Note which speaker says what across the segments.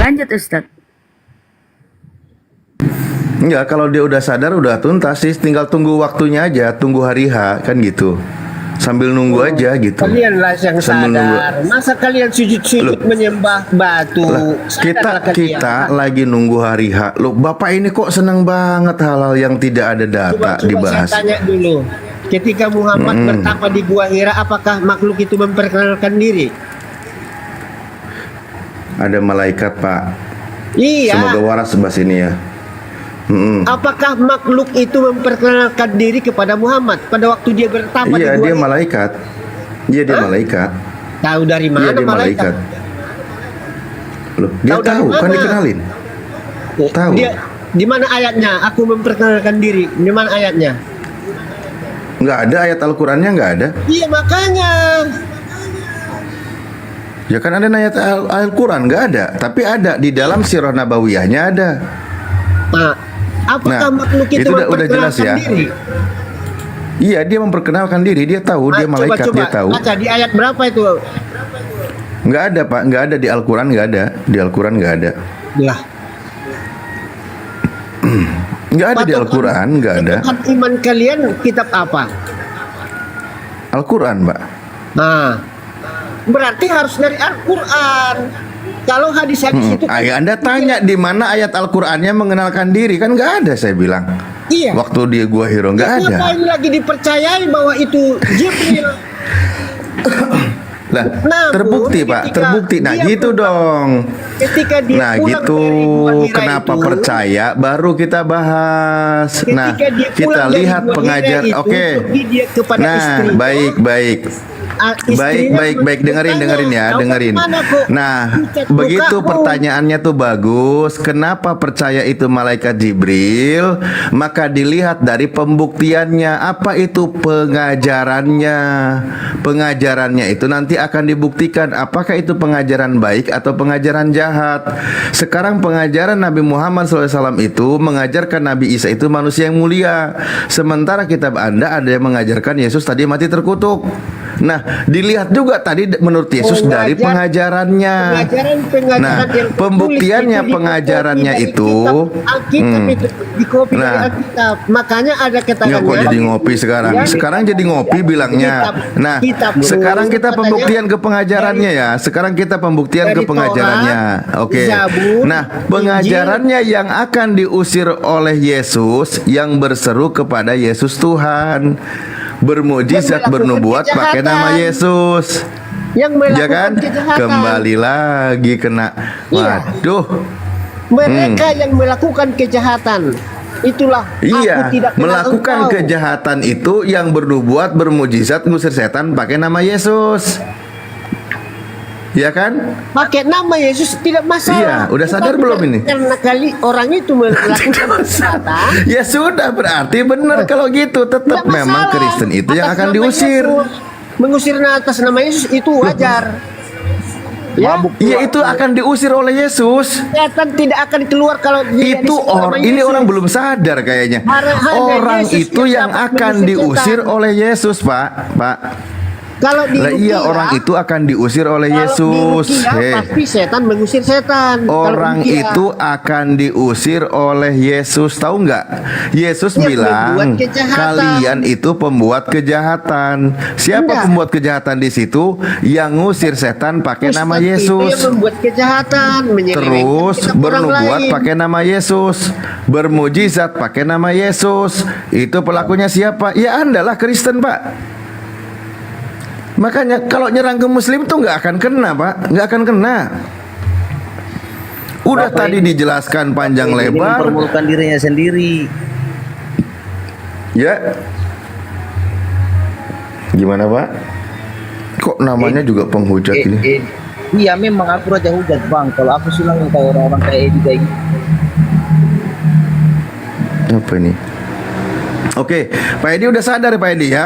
Speaker 1: Lanjut Ustadz.
Speaker 2: Enggak, kalau dia udah sadar udah tuntas sih, tinggal tunggu waktunya aja, tunggu hari H kan gitu. Sambil nunggu aja gitu.
Speaker 3: Kalianlah yang
Speaker 2: Sambil
Speaker 3: sadar. Masa kalian sujud-sujud menyembah batu?
Speaker 2: Kita
Speaker 3: Sadarlah
Speaker 2: kita
Speaker 3: kalian.
Speaker 2: lagi nunggu hari H. Loh, Bapak ini kok senang banget hal-hal yang tidak ada data
Speaker 3: Coba saya
Speaker 2: dibahas.
Speaker 3: tanya dulu. Ketika Muhammad bertapa di Gua Hira, apakah makhluk itu memperkenalkan diri?
Speaker 2: Ada malaikat, Pak.
Speaker 3: Iya.
Speaker 2: Semoga waras sebelah sini ya.
Speaker 3: Apakah makhluk itu memperkenalkan diri kepada Muhammad pada waktu dia bertapa di
Speaker 2: Iya,
Speaker 3: Gua
Speaker 2: dia
Speaker 3: Hira?
Speaker 2: malaikat. Iya, dia
Speaker 3: Hah?
Speaker 2: malaikat.
Speaker 3: Tahu dari
Speaker 2: Iya,
Speaker 3: mana
Speaker 2: dia malaikat. Loh, dia
Speaker 3: Tahu dari
Speaker 2: tahu kan
Speaker 3: mana?
Speaker 2: dikenalin. Tahu.
Speaker 3: Dia di mana ayatnya? Aku memperkenalkan diri. Di mana ayatnya?
Speaker 2: Nggak ada ayat Al-Qur'annya, nggak ada.
Speaker 3: Iya makanya.
Speaker 2: Ya kan ada ayat Al-Qur'an, nggak ada. Tapi ada di dalam Sirah Nabawiyahnya ada.
Speaker 3: Nah, apakah
Speaker 2: Nah,
Speaker 3: makhluk itu
Speaker 2: itu udah jelas ya.
Speaker 3: diri?
Speaker 2: Iya, dia memperkenalkan diri, dia tahu, dia malaikat,
Speaker 3: coba,
Speaker 2: dia tahu.
Speaker 3: baca di ayat berapa itu?
Speaker 2: Nggak ada, Pak, nggak ada di Al-Quran, nggak ada. Di Al-Quran nggak ada.
Speaker 3: Lah,
Speaker 2: Nggak ada di
Speaker 3: patokan-
Speaker 2: Al-Quran, nggak ada.
Speaker 3: patokan iman kalian kitab apa?
Speaker 2: Al-Quran, Pak.
Speaker 3: Nah, berarti harus dari Al-Quran. Kalau hadis-hadis itu
Speaker 2: Ayo Anda tanya di mana ayat Al-Qurannya mengenalkan diri, kan nggak ada, saya bilang.
Speaker 3: iya.
Speaker 2: Waktu dia Gua Hiro nggak ada.
Speaker 3: Ngapain lagi dipercayai bahwa itu Jibril?
Speaker 2: Lah,
Speaker 3: Namun,
Speaker 2: terbukti, Pak,
Speaker 3: ketika
Speaker 2: terbukti. Nah,
Speaker 3: dia
Speaker 2: gitu dong.
Speaker 3: Ketika dia
Speaker 2: Nah,
Speaker 3: pulang
Speaker 2: gitu.
Speaker 3: dari Gua Hira
Speaker 2: Kenapa
Speaker 3: itu,
Speaker 2: percaya? Baru kita bahas. Nah,
Speaker 3: ketika dia
Speaker 2: kita
Speaker 3: pulang dari
Speaker 2: lihat
Speaker 3: Gua Hira
Speaker 2: pengajar.
Speaker 3: itu,
Speaker 2: Oke.
Speaker 3: pergi dia kepada
Speaker 2: Nah,
Speaker 3: istrinya.
Speaker 2: baik, baik. Baik, dengerin ya, dengerin. Nah, begitu pertanyaannya tuh bagus. Kenapa percaya itu malaikat Jibril? Maka dilihat dari pembuktiannya. Apa itu pengajarannya? Pengajarannya itu nanti akan dibuktikan apakah itu pengajaran baik atau pengajaran jahat. Sekarang pengajaran Nabi Muhammad SAW itu mengajarkan Nabi Isa itu manusia yang mulia. Sementara kitab Anda ada yang mengajarkan Yesus tadi mati terkutuk. Nah, dilihat juga tadi menurut Yesus dari pengajarannya.
Speaker 3: Pengajaran
Speaker 2: Nah,
Speaker 3: yang
Speaker 2: pembuktiannya
Speaker 3: tertulis
Speaker 2: pengajarannya
Speaker 3: dari
Speaker 2: itu.
Speaker 3: Alkitab itu dikopi dari
Speaker 2: Nah.
Speaker 3: Alkitab. Makanya ada
Speaker 2: Nggak
Speaker 3: keterangannya.
Speaker 2: kok jadi ngopi sekarang.
Speaker 3: Ya.
Speaker 2: Sekarang jadi ngopi bilangnya. Nah,
Speaker 3: Kitab.
Speaker 2: sekarang kita
Speaker 3: Katanya
Speaker 2: pembuktian ke pengajarannya ya. Sekarang kita pembuktian ke
Speaker 3: dari
Speaker 2: pengajarannya.
Speaker 3: Taurat,
Speaker 2: Oke.
Speaker 3: Zabur,
Speaker 2: Nah, pengajarannya yang akan diusir oleh Yesus yang berseru kepada Yesus Tuhan. Bermujizat,
Speaker 3: Yang melakukan
Speaker 2: bernubuat pakai nama
Speaker 3: kejahatan.
Speaker 2: Yesus.
Speaker 3: yang
Speaker 2: Ya kan?
Speaker 3: melakukan kejahatan.
Speaker 2: Kembali lagi kena.
Speaker 3: Iya.
Speaker 2: Waduh.
Speaker 3: Mereka yang melakukan kejahatan. Itulah
Speaker 2: Iya,
Speaker 3: aku tidak kenal
Speaker 2: melakukan
Speaker 3: engkau.
Speaker 2: kejahatan itu yang bernubuat, bermujizat, ngusir setan pakai nama Yesus. Ya kan?
Speaker 3: Pakai nama Yesus tidak
Speaker 2: Iya,
Speaker 3: masalah.
Speaker 2: udah sadar belum ini?
Speaker 3: Karena kali orang itu melakukan kejahatan.
Speaker 2: Ya sudah, berarti benar kalau gitu. Tetap
Speaker 3: Tidak
Speaker 2: memang
Speaker 3: masalah.
Speaker 2: Kristen itu yang
Speaker 3: Atas
Speaker 2: akan
Speaker 3: nama
Speaker 2: diusir.
Speaker 3: Yesus. Mengusir atas nama Yesus itu wajar. Ya,
Speaker 2: Iya, itu akan diusir oleh Yesus.
Speaker 3: setan tidak akan keluar kalau dia
Speaker 2: Itu
Speaker 3: disebut nama
Speaker 2: ini
Speaker 3: Yesus.
Speaker 2: orang belum sadar kayaknya.
Speaker 3: Hanya
Speaker 2: Orang
Speaker 3: Yesus
Speaker 2: itu
Speaker 3: yang
Speaker 2: yang
Speaker 3: dapat
Speaker 2: akan
Speaker 3: mengusir
Speaker 2: diusir
Speaker 3: setan.
Speaker 2: oleh Yesus, Pak. Pak.
Speaker 3: Kalau di
Speaker 2: Lah iya,
Speaker 3: Rukia,
Speaker 2: orang itu akan diusir oleh
Speaker 3: kalau
Speaker 2: Yesus.
Speaker 3: di Rukia,
Speaker 2: Hei.
Speaker 3: pasti setan mengusir setan. Kalau
Speaker 2: Orang
Speaker 3: Rukia,
Speaker 2: itu akan diusir oleh Yesus, tahu nggak? Yesus
Speaker 3: Yang
Speaker 2: bilang
Speaker 3: membuat kejahatan.
Speaker 2: kalian itu pembuat kejahatan. Siapa
Speaker 3: Enggak.
Speaker 2: pembuat kejahatan di situ? Yang ngusir setan pakai nama
Speaker 3: Ustaz itu
Speaker 2: Yesus.
Speaker 3: yang membuat kejahatan, menyelewengkan
Speaker 2: Terus
Speaker 3: kitab orang
Speaker 2: bernubuat
Speaker 3: lain.
Speaker 2: pakai nama Yesus, bermujizat pakai nama Yesus. Itu pelakunya siapa? Ya Anda lah Kristen, Pak. Makanya kalau nyerang ke Muslim tuh nggak akan kena, Pak, nggak akan kena. Udah
Speaker 4: Bapak
Speaker 2: tadi
Speaker 4: ini-
Speaker 2: dijelaskan panjang
Speaker 4: Ini
Speaker 2: lebar,
Speaker 4: mempermulukan dirinya sendiri.
Speaker 2: ya. Gimana, Pak? Kok namanya juga penghujat ini?
Speaker 4: Iya memang aku raja hujat bang. Kalau aku silang kayak orang-orang kayak Edi kayak gitu.
Speaker 2: Apa ini? Oke, Pak Edi udah sadar ya, Pak Edi ya.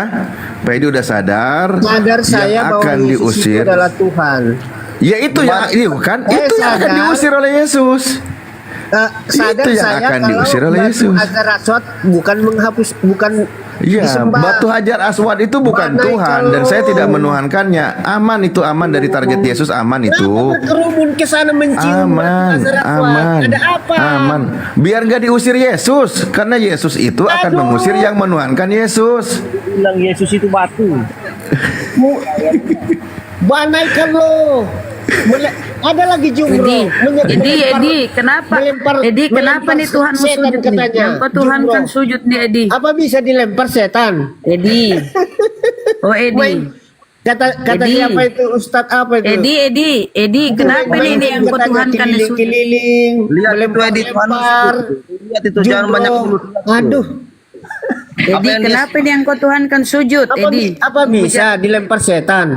Speaker 2: Pak Edi udah sadar.
Speaker 3: Sadar saya
Speaker 2: yang
Speaker 3: bahwa
Speaker 2: akan
Speaker 3: Yesus itu
Speaker 2: diusir.
Speaker 3: adalah Tuhan.
Speaker 2: Ya itu yang ini kan? Itu yang akan
Speaker 3: sadar.
Speaker 2: diusir oleh Yesus.
Speaker 3: Sadar
Speaker 2: Itu yang
Speaker 3: saya
Speaker 2: akan
Speaker 3: kalau
Speaker 2: diusir oleh
Speaker 3: batu
Speaker 2: Yesus.
Speaker 3: Azar Aswad bukan menghapus, bukan
Speaker 2: Iya,
Speaker 3: disembah.
Speaker 2: batu hajar aswad itu bukan
Speaker 3: Banai
Speaker 2: Tuhan dan saya tidak menuhankannya. Aman itu, aman dari target Yesus, aman
Speaker 3: Kenapa
Speaker 2: itu.
Speaker 3: berkerumun ke sana mencium batu
Speaker 2: Aman,
Speaker 3: hajar aswad?
Speaker 2: aman,
Speaker 3: Ada apa?
Speaker 2: aman. Biar gak diusir Yesus, karena Yesus itu akan
Speaker 3: Aduh.
Speaker 2: mengusir yang menuhankan Yesus.
Speaker 4: Bilang Yesus itu batu.
Speaker 3: Banaikan lo. Ada lagi jumroh.
Speaker 1: Edi, kenapa? Edi, kenapa nih Tuhan mau
Speaker 3: setan
Speaker 1: sujud nih?
Speaker 3: katanya.
Speaker 1: Yang kau Tuhan kan
Speaker 3: Jumroh.
Speaker 1: sujud nih, Edi.
Speaker 3: Apa bisa dilempar setan?
Speaker 1: Edi. Oh, Edi.
Speaker 3: Main- Kata
Speaker 1: Edi.
Speaker 3: siapa itu? Ustadz apa itu?
Speaker 1: Edi, kenapa
Speaker 3: Main-
Speaker 1: nih yang kau
Speaker 3: katanya
Speaker 1: Tuhan kan sujud?
Speaker 3: keliling-keliling,
Speaker 4: Lihat itu
Speaker 3: melempar-lempar.
Speaker 4: Edi Tuhan lihat itu jangan
Speaker 3: Jumroh.
Speaker 4: banyak mulut.
Speaker 3: Aduh,
Speaker 1: Edi, kenapa nih yang kau Tuhan kan sujud, Edi?
Speaker 3: apa bisa dilempar setan?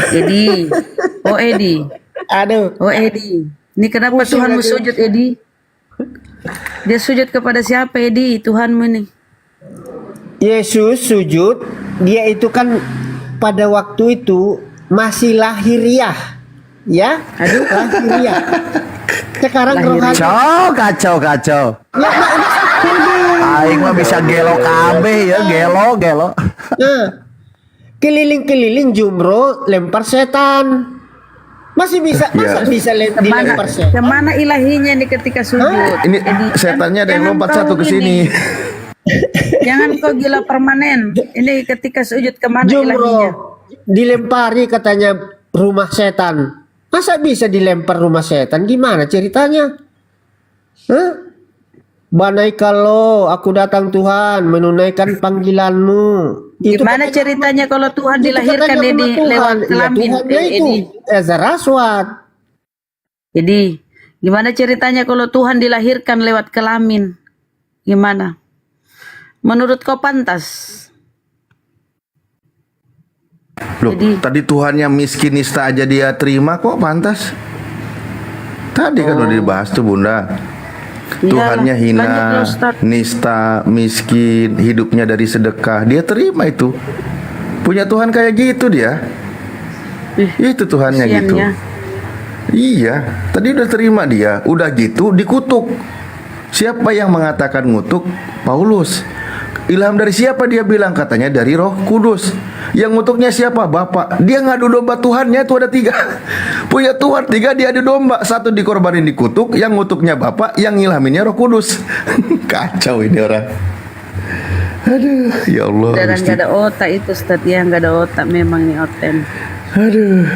Speaker 1: Edi. Oh, Edi.
Speaker 3: Aduh,
Speaker 1: Oh, Edi. Ini kenapa
Speaker 3: Pusing
Speaker 1: Tuhan mau
Speaker 3: lagi.
Speaker 1: sujud, Edi? Dia sujud kepada siapa, Edi? Tuhanmu nih.
Speaker 3: Yesus sujud, dia itu kan pada waktu itu masih lahiriah, ya?
Speaker 1: Aduh.
Speaker 3: Lahiriah. Sekarang rohani.
Speaker 5: Kacau. Aing mah bisa gelo kabeh ya, gelo.
Speaker 3: Nah, keliling-keliling jumroh lempar setan. Masih bisa, masa bisa dilempar setan?
Speaker 1: Kemana ilahinya nih ketika sujud?
Speaker 2: Ini
Speaker 1: Edi,
Speaker 2: setannya ada yang
Speaker 1: jangan
Speaker 2: lompat
Speaker 1: kau
Speaker 2: satu ke
Speaker 1: ini.
Speaker 2: sini.
Speaker 1: Jangan kau gila permanen. Ini ketika sujud kemana ilahinya?
Speaker 3: Jumroh dilempari katanya rumah setan. Masa bisa dilempar rumah setan? Gimana ceritanya? Hah? Banai kalau aku datang Tuhan menunaikan panggilanmu.
Speaker 1: Gimana ceritanya kalau Tuhan
Speaker 3: itu
Speaker 1: dilahirkan
Speaker 3: katanya
Speaker 1: Edi
Speaker 3: rumah Tuhan.
Speaker 1: lewat
Speaker 3: Iya,
Speaker 1: kelamin?
Speaker 3: Tuhannya itu
Speaker 1: Edi,
Speaker 3: Hajar Aswad.
Speaker 1: Edi, gimana ceritanya kalau Tuhan dilahirkan lewat kelamin? Gimana? Menurut kau pantas?
Speaker 2: Loh,
Speaker 1: Jadi-
Speaker 2: tadi Tuhan yang miskin nista aja dia terima kok, pantas. Tadi kan udah dibahas tuh Bunda. Tuhannya
Speaker 1: Iyalah,
Speaker 2: hina,
Speaker 1: lanjut, Ustaz.
Speaker 2: nista, miskin, hidupnya dari sedekah. Dia terima itu. Punya Tuhan kayak gitu dia. Itu Tuhannya gitu.
Speaker 1: Kasiannya.
Speaker 2: Iya, tadi udah terima dia. Udah gitu dikutuk. Siapa yang mengatakan ngutuk? Paulus. Ilham dari siapa dia bilang? Katanya dari Roh Kudus. Yang ngutuknya siapa? Bapak. Dia ngadu domba Tuhannya itu ada 3. Punya Tuhan 3 dia adu domba. 1 dikorbanin dikutuk, yang ngutuknya Bapak, yang ngilhaminnya Roh Kudus. Kacau ini orang. Aduh, ya Allah.
Speaker 1: Dan
Speaker 2: Gusti.
Speaker 1: nggak ada otak itu, Ustaz. Ya, nggak ada otak memang nih Oten.
Speaker 2: Aduh.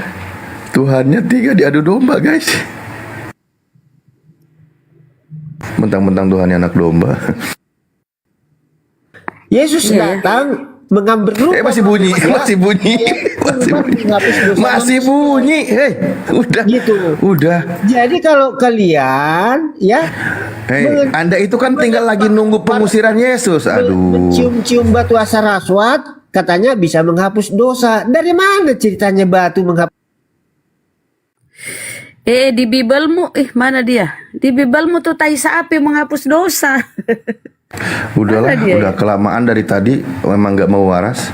Speaker 2: Tuhannya 3 diadu domba, guys. Mentang-mentang Tuhannya anak domba.
Speaker 3: Yesus
Speaker 1: Iya, ya.
Speaker 3: datang mengambil rupa
Speaker 2: Masih bunyi,
Speaker 3: manusia.
Speaker 2: masih bunyi, masih bunyi,
Speaker 3: Menghapus dosa
Speaker 2: masih
Speaker 3: manusia.
Speaker 2: bunyi. Hei, udah,
Speaker 3: Gitu.
Speaker 2: udah.
Speaker 3: Jadi kalau kalian ya
Speaker 2: Hei,
Speaker 3: Men-
Speaker 2: Anda itu kan tinggal lagi nunggu pengusiran Yesus. Aduh,
Speaker 3: mencium-cium batu hajar aswad katanya bisa menghapus dosa. Dari mana ceritanya batu menghapus?
Speaker 1: Di Bibelmu, mana dia? Di Bibelmu tuh tai sapi menghapus dosa.
Speaker 2: udahlah,
Speaker 1: Mana dia
Speaker 2: udah kelamaan dari tadi. Memang nggak mau waras.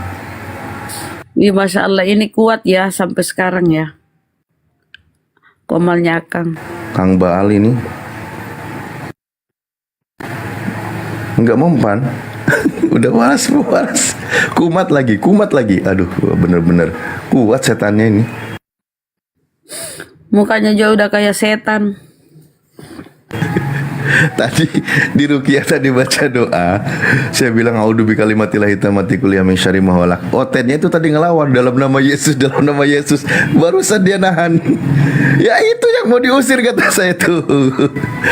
Speaker 1: Ih, Masya Allah, ini kuat ya sampai sekarang ya. Komalnya Akang.
Speaker 2: Kang Baal ini nggak mempan. Udah waras, waras. Kumat lagi. Aduh, bener-bener kuat setannya ini.
Speaker 1: Mukanya jauh udah kayak setan.
Speaker 2: Tadi di Rukiah tadi baca doa, saya bilang audu bi kalimatillahi tammati kulli min syarri ma khalaq. Otennya itu tadi ngelawan dalam nama Yesus, dalam nama Yesus. Barusan dia nahan. Ya itu yang mau diusir kata saya tuh.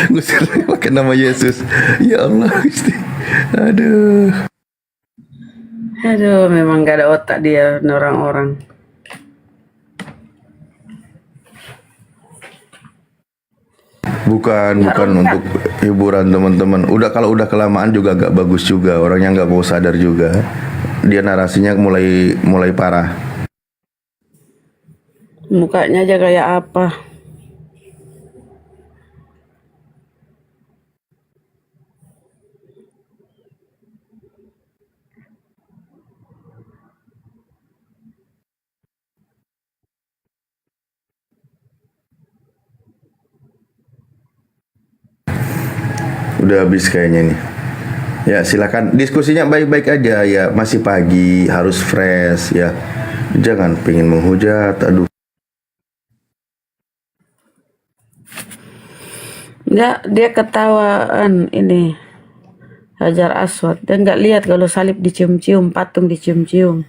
Speaker 2: Ngusir pakai nama Yesus. Ya Allah Gusti. Aduh.
Speaker 1: Aduh, memang gak ada otak dia orang-orang.
Speaker 2: Bukan untuk hiburan teman-teman. Kalau udah kelamaan juga gak bagus juga. Orangnya nggak mau sadar juga. Dia narasinya mulai parah.
Speaker 1: Mukanya aja kayak apa.
Speaker 2: Udah habis kayaknya nih. Ya silakan diskusinya baik-baik aja ya, masih pagi harus fresh ya. Jangan pengen menghujat, aduh.
Speaker 1: Dia ketawaan ini Hajar Aswad. Dia nggak lihat kalau salib dicium-cium, patung dicium-cium.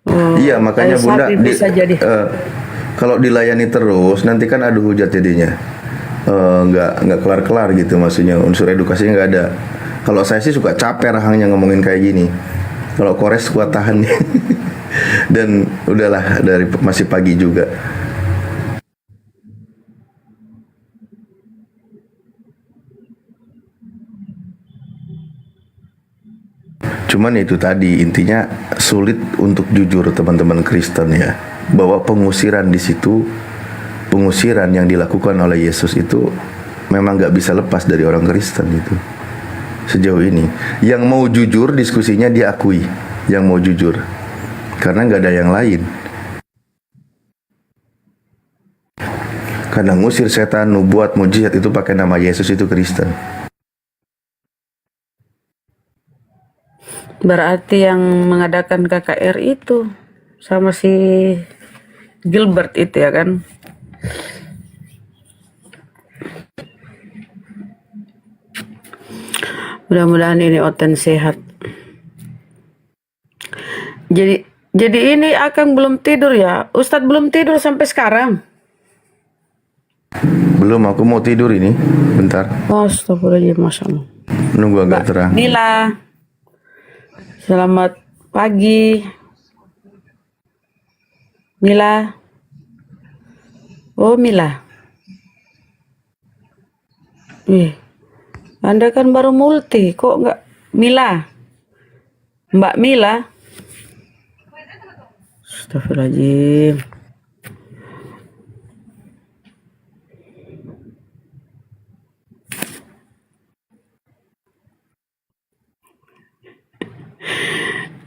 Speaker 1: Oh,
Speaker 2: Iya makanya
Speaker 1: kayak
Speaker 2: Bunda
Speaker 1: sapi bisa jadi.
Speaker 2: kalau dilayani terus nanti kan adu hujat jadinya. Nggak kelar-kelar gitu, maksudnya unsur edukasinya nggak ada. Kalau saya sih suka capek rahangnya ngomongin kayak gini. Kalau Kores kuat tahan. Dan udahlah, dari masih pagi juga. Cuman itu tadi intinya sulit untuk jujur teman-teman Kristen ya, bahwa pengusiran di situ, pengusiran yang dilakukan oleh Yesus itu memang nggak bisa lepas dari orang Kristen itu. Sejauh ini yang mau jujur diskusinya diakui, yang mau jujur, karena nggak ada yang lain. Karena ngusir setan, nubuat, mujizat itu pakai nama Yesus itu Kristen.
Speaker 1: Berarti yang mengadakan KKR itu sama si Gilbert itu ya kan? Mudah-mudahan ini Oten sehat. Jadi ini Akang belum tidur ya? Ustadz belum tidur sampai sekarang?
Speaker 2: Belum, aku mau tidur ini, bentar.
Speaker 1: Astagfirullahaladzim, Masya Allah.
Speaker 2: Nunggu agak terang.
Speaker 1: Mila, selamat pagi. Mila. Oh Mila. Anda kan baru multi, kok nggak Mila? Mbak Mila? Astagfirullahaladzim.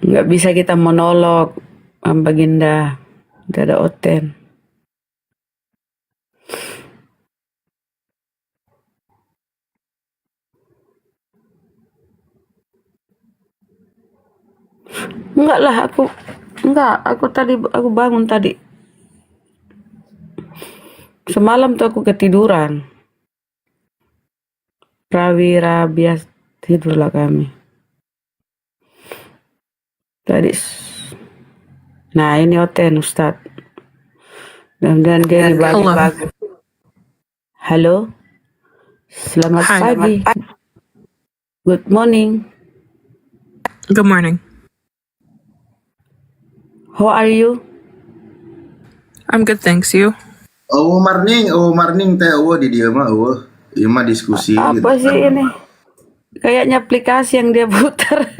Speaker 1: Nggak bisa kita monolog, Mbak Ginda. Udah ada Oten. Enggak lah, aku bangun tadi. Semalam tuh aku ketiduran. Prawira bias tidurlah kami. Tadi. Nah ini Oten Ustadz. Dan dia bagus. Halo. Selamat pagi. Good morning.
Speaker 6: Good morning.
Speaker 1: How are you?
Speaker 6: I'm good, thanks. You?
Speaker 2: Morning teh, di dia mah, iya mah diskusi.
Speaker 1: Apa
Speaker 2: gitu.
Speaker 1: sih ini? Kayaknya aplikasi yang dia putar.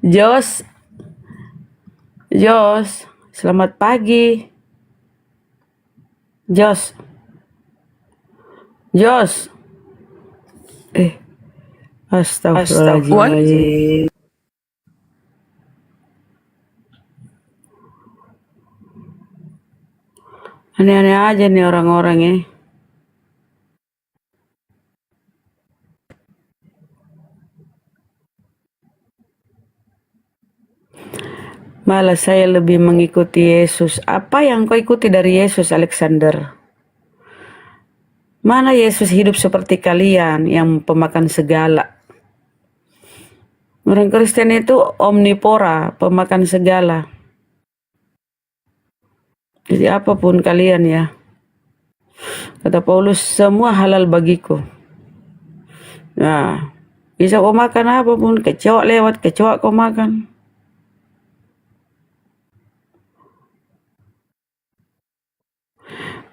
Speaker 1: Jos, selamat pagi. Jos. Astagfirullahaladzim. Aneh-aneh aja nih orang-orang ini. Malah saya lebih mengikuti Yesus. Apa yang kau ikuti dari Yesus, Alexander? Mana Yesus hidup seperti kalian yang pemakan segala? Orang Kristen itu omnivora, pemakan segala. Jadi apapun kalian ya. Kata Paulus, semua halal bagiku. Nah, bisa kau makan apapun, kecoak lewat, kecoak kau makan.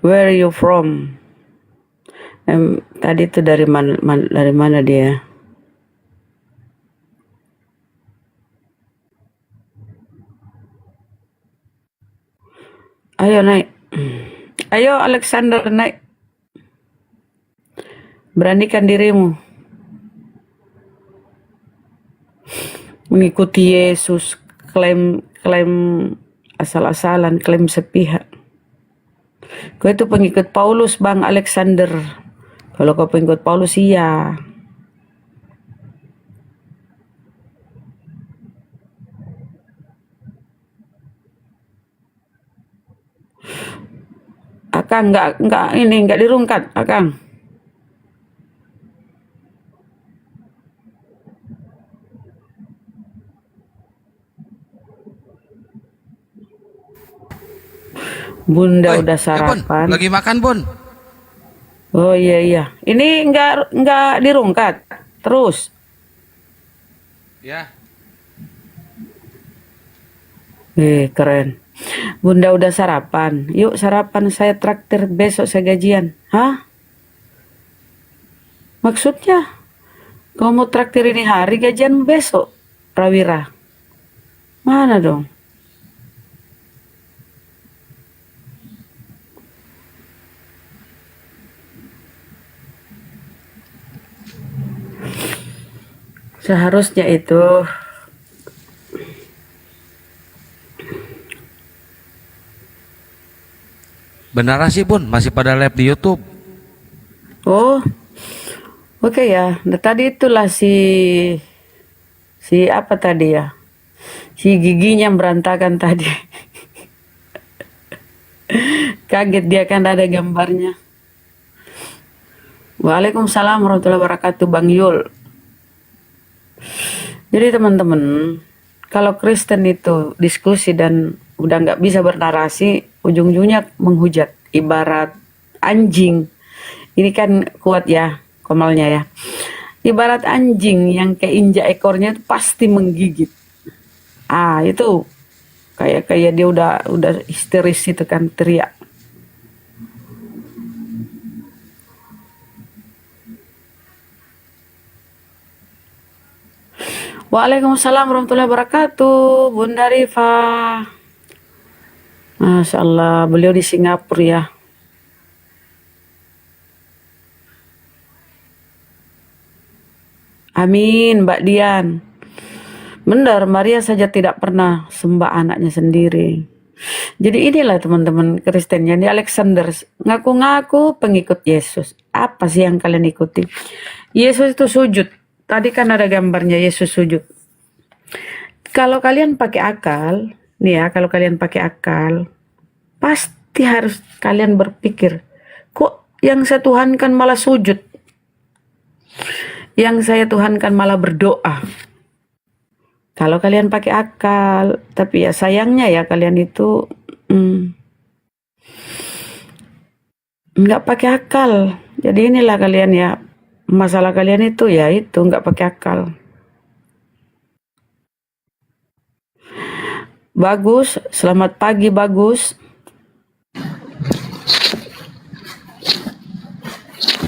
Speaker 1: Where are you from? Tadi itu dari mana dia? Ayo naik. Ayo Alexander naik. Beranikan dirimu. Mengikuti Yesus, klaim asal-asalan, klaim sepihak. Kau itu pengikut Paulus, Bang Alexander. Kalau kau pengikut Paulus, iya. Akang nggak dirungkat, Akang. Bunda
Speaker 7: Woi,
Speaker 1: udah
Speaker 7: Bun,
Speaker 1: sarapan.
Speaker 7: lagi makan Bun.
Speaker 1: Oh iya iya. Ini nggak dirungkat. Terus.
Speaker 7: Ya,
Speaker 1: Keren. Bunda udah sarapan. Yuk sarapan, saya traktir besok saya gajian. Hah? Maksudnya? Kamu mau traktir ini hari, gajian besok? Prawira. Mana dong? Seharusnya itu.
Speaker 7: benar sih Bun, masih pada live di YouTube.
Speaker 1: Oh, oke ya. Nah, tadi itulah si apa tadi ya? Si giginya berantakan tadi. Kaget dia kan ada gambarnya. Waalaikumsalam warahmatullahi wabarakatuh, Bang Yul. Jadi teman-teman, kalau Kristen itu diskusi dan udah nggak bisa bernarasi, ujung-ujungnya menghujat. Ibarat anjing. Ini kan kuat ya, komalnya ya. Ibarat anjing yang keinjak ekornya itu pasti menggigit. Itu kayak dia udah histeris itu kan, teriak. Waalaikumsalam warahmatullahi wabarakatuh, Bunda Rifa. Masya Allah, beliau di Singapura ya. Amin, Mbak Dian. Benar, Maria saja tidak pernah sembah anaknya sendiri. Jadi inilah teman-teman Kristen yang di Alexander ngaku-ngaku pengikut Yesus. Apa sih yang kalian ikuti? Yesus itu sujud. Tadi kan ada gambarnya Yesus sujud. Kalau kalian pakai akal, nih ya, kalau kalian pakai akal, pasti harus kalian berpikir, kok yang saya tuhankan malah sujud? Yang saya tuhankan malah berdoa. Kalau kalian pakai akal, tapi ya sayangnya ya kalian itu nggak pakai akal. Jadi inilah kalian ya, masalah kalian itu ya itu nggak pakai akal. Bagus, selamat pagi Bagus.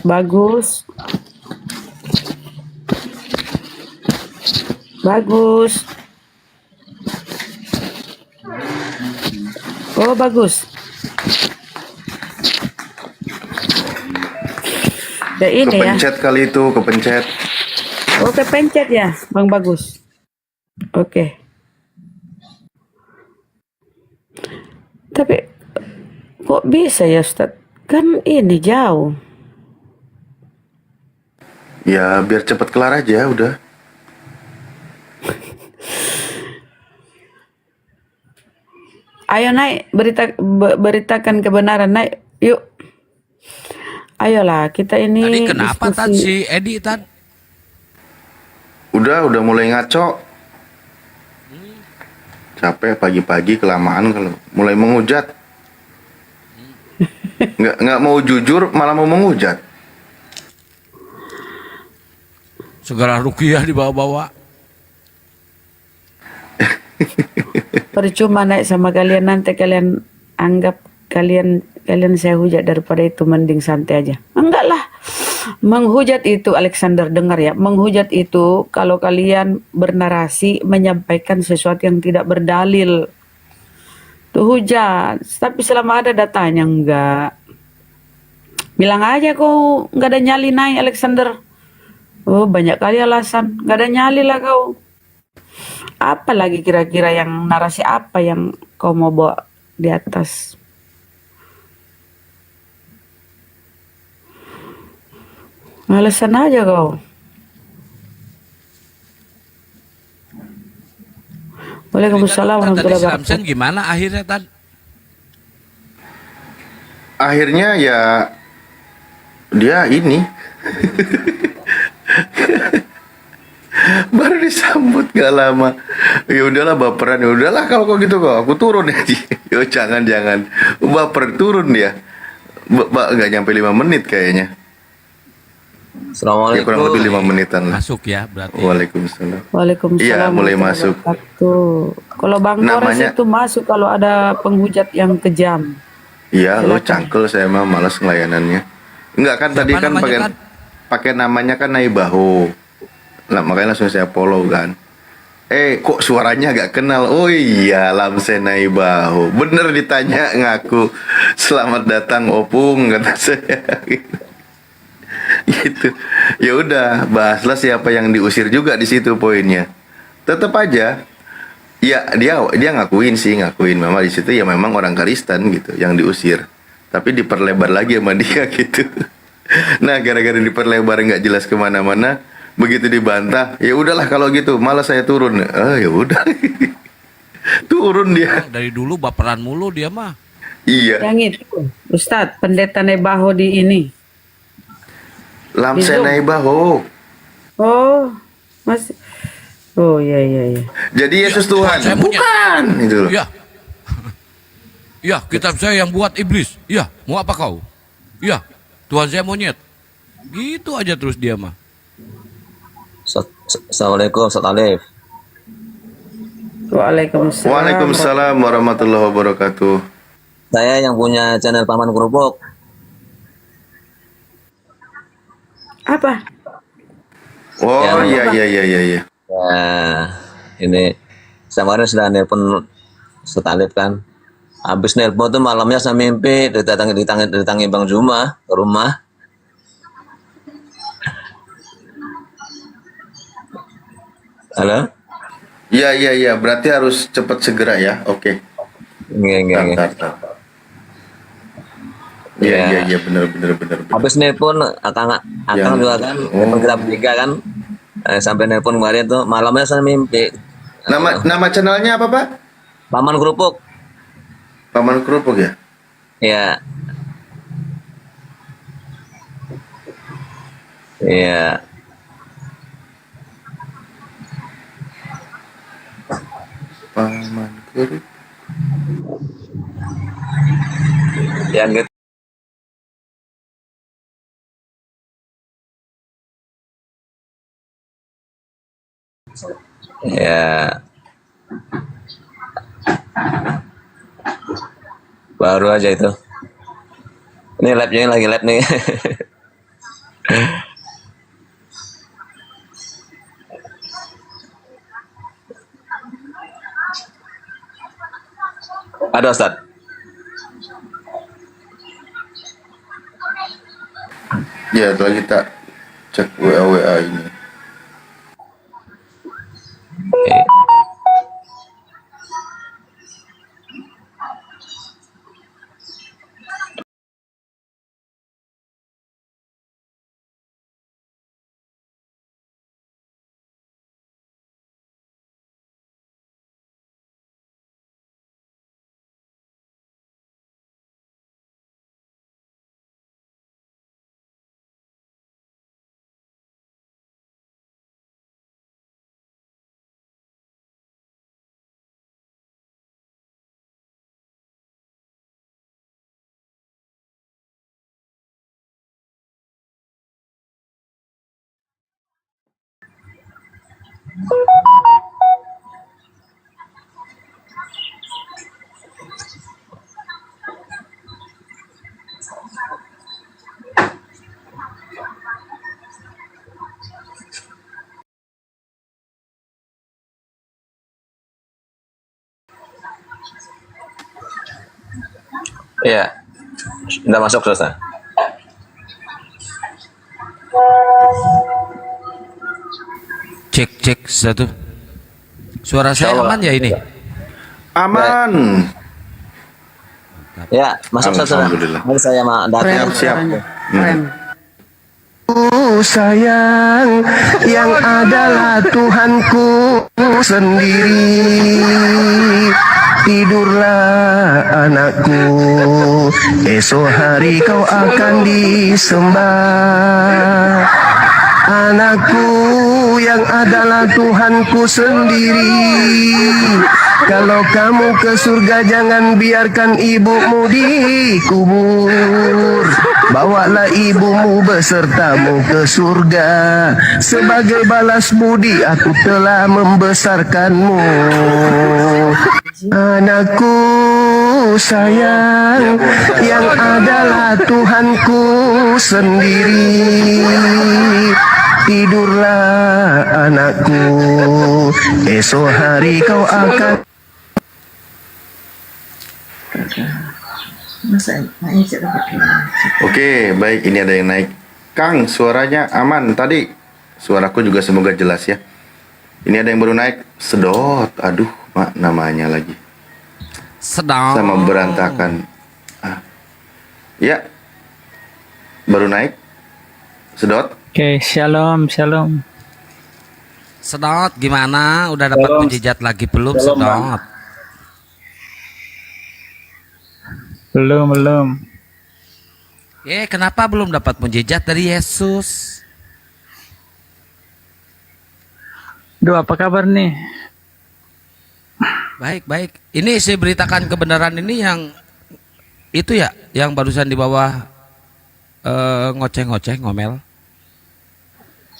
Speaker 1: Bagus. Bagus. Oh bagus. Ya ini ya.
Speaker 2: Kepencet kali itu, kepencet.
Speaker 1: Oh kepencet ya, Bang Bagus. Oke. Tapi kok bisa ya Ustadz? Kan ini jauh.
Speaker 2: Ya biar cepet kelar aja udah.
Speaker 1: Ayo naik, beritakan kebenaran, naik, yuk. Ayolah, kita ini
Speaker 7: Tadi kenapa Tan
Speaker 1: diskusi.
Speaker 7: si Edi Tan?
Speaker 2: Udah mulai ngaco. Capek pagi-pagi kelamaan kalau mulai menghujat. Nggak mau jujur malah mau menghujat.
Speaker 7: Segala rukiah dibawa-bawa.
Speaker 1: Percuma naik sama kalian, nanti kalian anggap kalian saya hujat, daripada itu mending santai aja. Enggak lah. Menghujat itu, Alexander dengar ya, menghujat itu kalau kalian bernarasi menyampaikan sesuatu yang tidak berdalil. Itu hujat. Tapi selama ada datanya enggak. Bilang aja kau enggak ada nyali naik Alexander. Oh banyak kali alasan, enggak ada nyali lah kau. Apa lagi kira-kira yang narasi apa yang kau mau bawa di atas? Alasan aja kau. Waalaikumsalam
Speaker 7: Tadi
Speaker 1: warahmatullahi
Speaker 7: Samson
Speaker 1: wabarakatuh.
Speaker 7: gimana akhirnya Tan?
Speaker 2: akhirnya ya dia ini baru disambut gak lama. Ya udahlah baperan, ya udahlah kalau kok gitu kok aku turun ya. Yo jangan baper, turun dia. Nggak nyampe 5 menit kayaknya. Ya kurang lebih 5 menitan lah.
Speaker 7: Masuk ya berarti.
Speaker 2: Waalaikumsalam.
Speaker 1: Waalaikumsalam.
Speaker 2: Iya, mulai
Speaker 1: warahmatullahi
Speaker 2: masuk.
Speaker 1: wabarakatuh. Kalau Bang Torres
Speaker 2: Namanya-
Speaker 1: itu masuk kalau ada penghujat yang kejam.
Speaker 2: Iya, lo
Speaker 1: Silakan.
Speaker 2: cangkel, saya mah malas ngelayanannya. Enggak kan, tadi
Speaker 7: Siapa
Speaker 2: kan
Speaker 7: namanya,
Speaker 2: pakai
Speaker 7: kan?
Speaker 2: pakai namanya kan Naibaho. Lah makanya langsung saya follow kan. Kok suaranya agak kenal? Oh iya, Lamse Naibaho. Bener ditanya ngaku. Selamat datang Opung kata saya. Gitu. Ya udah, bahaslah siapa yang diusir juga di situ poinnya. Tetap aja. Ya dia ngakuin memang di situ ya memang orang Kristen gitu yang diusir. Tapi diperlebar lagi sama dia gitu. Nah, gara-gara diperlebar nggak jelas kemana-mana, begitu dibantah, ya udahlah kalau gitu, malah saya turun. Ya udah, turun dia.
Speaker 7: Dari dulu baperan mulu dia mah.
Speaker 2: Iya,
Speaker 1: Yang itu, Ustadz, pendeta Nebaho di ini.
Speaker 2: Lamse
Speaker 1: Zoom.
Speaker 2: Naibaho.
Speaker 1: Oh, masih. Oh iya.
Speaker 2: Jadi Yesus Tuhan.
Speaker 7: Saya punya.
Speaker 2: Bukan itu loh.
Speaker 7: Ya. Ya, kitab saya yang buat iblis. Ya, mau apa kau? Ya, Tuhan saya monyet. Gitu aja terus dia mah.
Speaker 4: Assalamualaikum Ustaz Alif.
Speaker 1: Waalaikumsalam.
Speaker 2: Waalaikumsalam warahmatullahi wabarakatuh.
Speaker 4: Saya yang punya channel Paman Kerupuk.
Speaker 1: Apa?
Speaker 2: Oh
Speaker 4: Ya,
Speaker 2: iya.
Speaker 4: Ya, ini saya kemarin sudah nelpon Ustaz Alif kan. Habis nelpon tuh malamnya saya mimpi didatangi Bang Juma ke rumah. Halo?
Speaker 2: Iya, berarti harus cepat segera ya. Oke.
Speaker 4: Nggak.
Speaker 2: Tar.
Speaker 4: Ya.
Speaker 2: Iya, benar.
Speaker 4: Habis nelpon akang
Speaker 2: Yang-
Speaker 4: juga kan, nelpon kita bertiga kan. Sampai nelpon kemarin tuh malamnya saya mimpi.
Speaker 2: Nama channelnya apa, Pak?
Speaker 4: Paman Kerupuk.
Speaker 2: Paman Kerupuk ya?
Speaker 4: Ya. Iya.
Speaker 2: Paman Kerupuk.
Speaker 4: Yang gitu. Ya. Baru aja itu. Ini lab-nya lagi lab nih. Ada Ustaz.
Speaker 2: Ya, setelah kita cek WA ini.
Speaker 4: Iya. Udah masuk Ustaz.
Speaker 7: Cek satu. Suara saya
Speaker 4: Insyaallah.
Speaker 7: aman ya ini?
Speaker 2: Aman.
Speaker 4: Ya, masuk Ustaz.
Speaker 2: Alhamdulillah.
Speaker 4: Mari saya datang.
Speaker 2: Siap.
Speaker 1: Keren.
Speaker 5: Sayang yang adalah Tuhanku sendiri. tidurlah anakku, esok hari kau akan disembah. Anakku yang adalah Tuhanku sendiri, kalau kamu ke surga jangan biarkan ibumu dikubur. Bawalah ibumu besertamu ke surga, sebagai balas budi aku telah membesarkanmu. Anakku sayang, yang adalah Tuhanku sendiri, tidurlah anakku, esok hari kau akan.
Speaker 2: Oke, baik, ini ada yang naik. Kang, suaranya aman tadi. Suaraku juga semoga jelas ya. Ini ada yang baru naik. Sedot. Aduh, mak namanya lagi.
Speaker 7: Sedang.
Speaker 2: Sama berantakan. Ya. Baru naik. Sedot.
Speaker 8: Oke, shalom, shalom.
Speaker 7: Sedot, gimana? Udah dapat mujizat lagi belum, Sedot?
Speaker 8: Belum.
Speaker 7: Kenapa belum dapat mujizat dari Yesus?
Speaker 8: Duh, apa kabar nih?
Speaker 7: Baik. Ini saya beritakan kebenaran ini yang itu ya, yang barusan di bawah ngoceh-ngoceh, ngomel.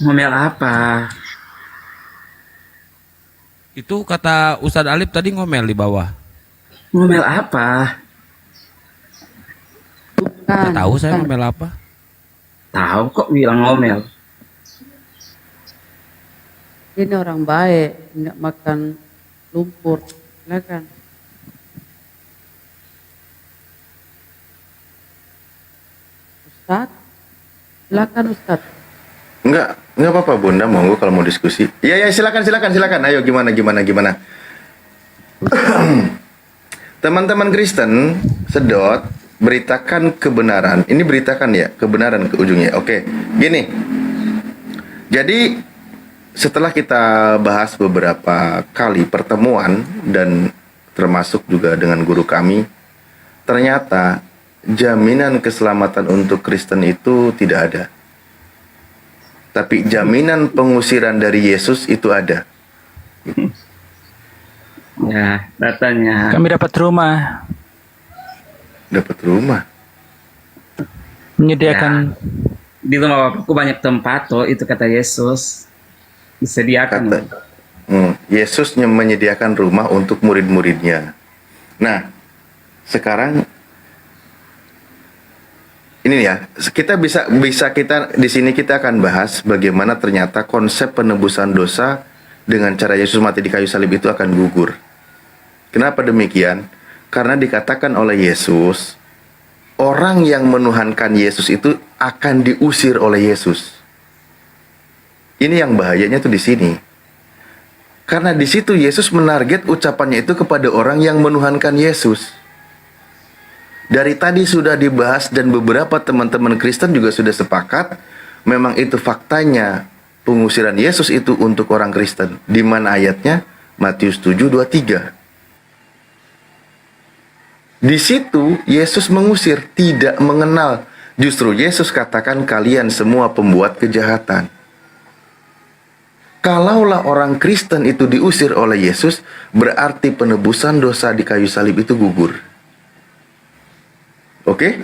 Speaker 9: Ngomel apa?
Speaker 7: Itu kata Ustadz Alif tadi ngomel di bawah.
Speaker 9: Ngomel apa?
Speaker 7: Nggak tahu saya ngomel apa.
Speaker 9: Tahu kok bilang ngomel.
Speaker 1: Ini orang baik, nggak makan lumpur, silakan. Ustaz, silakan Ustaz.
Speaker 2: Enggak apa-apa Bunda, monggo kalau mau diskusi. Iya, silakan. Ayo gimana. Teman-teman Kristen, Sedot, beritakan kebenaran. Ini beritakan ya, kebenaran ke ujungnya. Oke, gini. Jadi setelah kita bahas beberapa kali pertemuan dan termasuk juga dengan guru kami, ternyata jaminan keselamatan untuk Kristen itu tidak ada. Tapi jaminan pengusiran dari Yesus itu ada.
Speaker 9: Ya, datanya.
Speaker 8: Kami dapat rumah,
Speaker 2: Dapat rumah.
Speaker 8: menyediakan.
Speaker 9: Di rumah bapakku banyak tempat tuh, itu kata Yesus. Disediakan.
Speaker 2: Yesus menyediakan rumah untuk murid-muridnya. Nah, sekarang ini ya, kita bisa kita di sini kita akan bahas bagaimana ternyata konsep penebusan dosa dengan cara Yesus mati di kayu salib itu akan gugur. Kenapa demikian? Karena dikatakan oleh Yesus, orang yang menuhankan Yesus itu akan diusir oleh Yesus. Ini yang bahayanya tuh di sini. Karena di situ Yesus menarget ucapannya itu kepada orang yang menuhankan Yesus. Dari tadi sudah dibahas dan beberapa teman-teman Kristen juga sudah sepakat, memang itu faktanya pengusiran Yesus itu untuk orang Kristen. Di mana ayatnya? Matius 7:23. Di situ Yesus mengusir, tidak mengenal. Justru Yesus katakan kalian semua pembuat kejahatan. Kalaulah orang Kristen itu diusir oleh Yesus, berarti penebusan dosa di kayu salib itu gugur. Oke?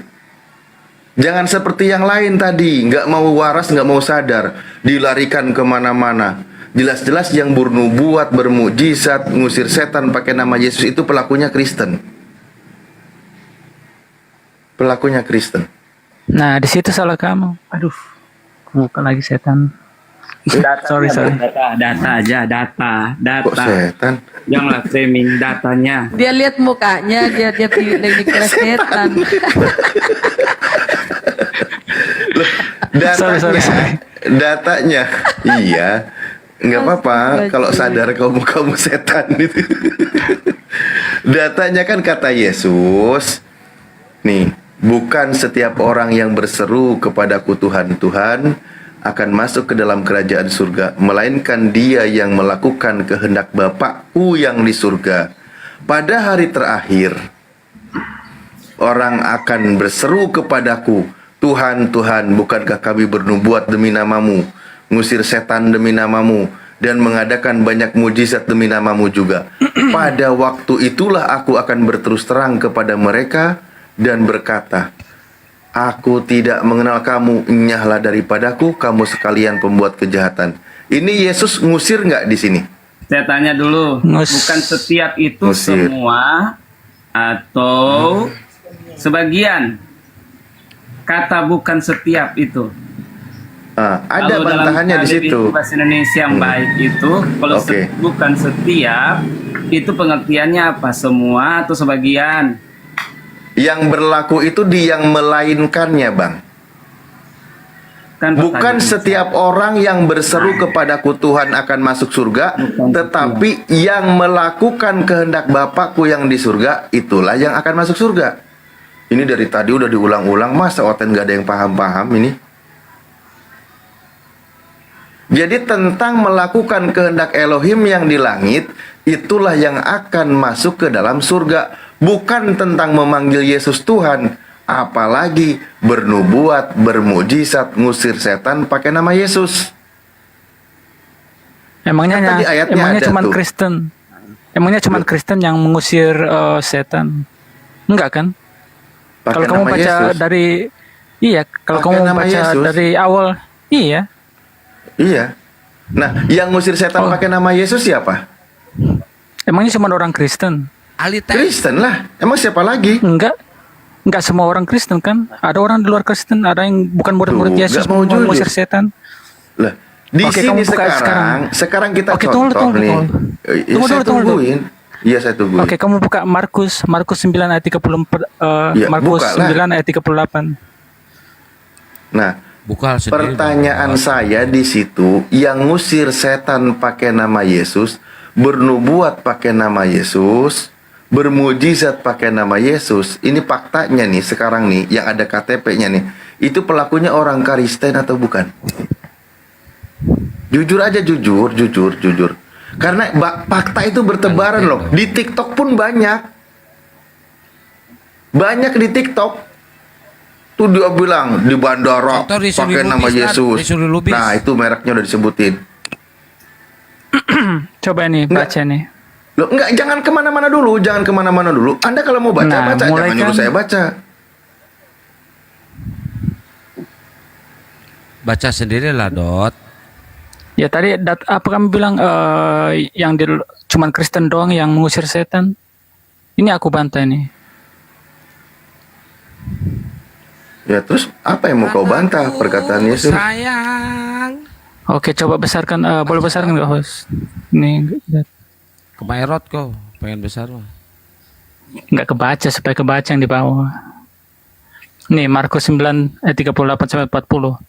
Speaker 2: Jangan seperti yang lain tadi, nggak mau waras, nggak mau sadar, dilarikan kemana-mana. Jelas-jelas yang bernubuat, bermukjizat, ngusir setan pakai nama Yesus itu pelakunya Kristen. Pelakunya Kristen.
Speaker 8: Nah, di situ salah kamu. Aduh, bukan lagi setan. Sorry.
Speaker 9: Data.
Speaker 2: Kok setan?
Speaker 9: Janganlah framing datanya.
Speaker 1: Dia lihat mukanya, dia pilih dikira setan.
Speaker 2: Datanya,
Speaker 8: Sorry.
Speaker 2: datanya, iya, nggak apa-apa kalau sadar kamu setan itu. Datanya kan kata Yesus, nih, bukan setiap orang yang berseru kepadaku Tuhan, Tuhan akan masuk ke dalam kerajaan surga, melainkan dia yang melakukan kehendak Bapakku yang di surga. pada hari terakhir orang akan berseru kepadaku, Tuhan, Tuhan, bukankah kami bernubuat demi namamu, ngusir setan demi namamu, dan mengadakan banyak mujizat demi namamu juga. Pada waktu itulah aku akan berterus terang kepada mereka dan berkata, aku tidak mengenal kamu, enyahlah daripadaku, kamu sekalian pembuat kejahatan. Ini Yesus ngusir nggak di sini?
Speaker 9: Saya tanya dulu, bukan setiap itu
Speaker 2: Ngusir.
Speaker 9: semua atau sebagian? Kata bukan setiap itu.
Speaker 2: Ada
Speaker 9: Kalau dalam
Speaker 2: bantahannya di
Speaker 9: KBBI
Speaker 2: situ.
Speaker 9: bahasa Indonesia yang baik itu, kalau
Speaker 2: Oke.
Speaker 9: bukan setiap, itu pengertiannya apa? Semua atau sebagian?
Speaker 2: Yang berlaku itu di yang melainkannya, Bang.
Speaker 9: Kan
Speaker 2: Bukan
Speaker 9: pertanyaan
Speaker 2: setiap orang yang berseru kepadaku Tuhan akan masuk surga,
Speaker 9: Bukan
Speaker 2: tetapi yang melakukan kehendak Bapakku yang di surga, itulah yang akan masuk surga. Ini dari tadi udah diulang-ulang, masa Oten gak ada yang paham-paham ini? Jadi tentang melakukan kehendak Elohim yang di langit, itulah yang akan masuk ke dalam surga. Bukan tentang memanggil Yesus Tuhan, apalagi bernubuat, bermujizat, ngusir setan pakai nama Yesus.
Speaker 8: Emangnya
Speaker 2: Kan tadi ayatnya
Speaker 8: emangnya
Speaker 2: ada
Speaker 8: cuman
Speaker 2: tuh.
Speaker 8: Kristen? Emangnya cuman Kristen yang mengusir setan? Enggak kan?
Speaker 2: Pakai
Speaker 8: Kalau kamu
Speaker 2: nama
Speaker 8: baca
Speaker 2: Yesus.
Speaker 8: dari kalau
Speaker 2: Pakai
Speaker 8: kamu
Speaker 2: nama
Speaker 8: baca
Speaker 2: Yesus.
Speaker 8: dari awal, iya.
Speaker 2: Iya. Nah, yang ngusir setan pakai nama Yesus siapa?
Speaker 8: Emangnya cuma orang Kristen?
Speaker 7: Ahli teknik.
Speaker 2: Kristen lah. Emang siapa lagi?
Speaker 8: Enggak semua orang Kristen kan? Ada orang di luar Kristen, ada yang bukan murid-murid
Speaker 2: Tuh,
Speaker 8: Yesus
Speaker 2: nggak mau jujur.
Speaker 8: mengusir setan.
Speaker 2: Lah, di
Speaker 8: Oke,
Speaker 2: sini
Speaker 8: kamu buka
Speaker 2: sekarang kita
Speaker 8: Oke,
Speaker 2: contoh
Speaker 8: tunggu.
Speaker 2: nih.
Speaker 8: Tunggu
Speaker 2: Saya
Speaker 8: dulu.
Speaker 2: tungguin. Iya, saya tungguin.
Speaker 8: Oke, kamu buka Markus 9 ayat 34
Speaker 2: Ya,
Speaker 8: Markus
Speaker 2: buka lah.
Speaker 8: 9 ayat 38.
Speaker 2: Nah,
Speaker 7: Buka sendiri.
Speaker 2: pertanyaan saya di situ, yang ngusir setan pakai nama Yesus, bernubuat pakai nama Yesus, bermujizat pakai nama Yesus. Ini faktanya nih sekarang nih, yang ada KTP-nya nih. Itu pelakunya orang Kristen atau bukan? Jujur aja, jujur. Karena fakta itu bertebaran loh. Di TikTok pun banyak. Banyak di TikTok. Tuh dia bilang di bandara
Speaker 7: Contoh disuruh
Speaker 2: pakai nama
Speaker 7: lubis, kan?
Speaker 2: Yesus.
Speaker 7: Disuruh lubis.
Speaker 2: Nah, itu mereknya udah disebutin.
Speaker 8: Coba nih baca nih.
Speaker 2: Loh, enggak, jangan kemana-mana dulu. Anda kalau mau baca,
Speaker 8: Nah,
Speaker 2: baca.
Speaker 8: mulai
Speaker 2: Jangan nyuruh
Speaker 8: kan-
Speaker 2: saya baca.
Speaker 7: Baca sendirilah, Dot.
Speaker 8: Ya tadi apa kamu bilang yang cuman Kristen doang yang mengusir setan? Ini aku bantah nih.
Speaker 2: Ya, terus apa yang mau kau bantah perkataan Yesus?
Speaker 7: Sayang.
Speaker 8: Oke, coba besarkan, boleh besarkan nggak host? Nih,
Speaker 7: Kemaerot kau. Pengen besar mah.
Speaker 8: nggak kebaca supaya kebaca yang di bawah. Nih Markus 9 ayat 38 sampai 40.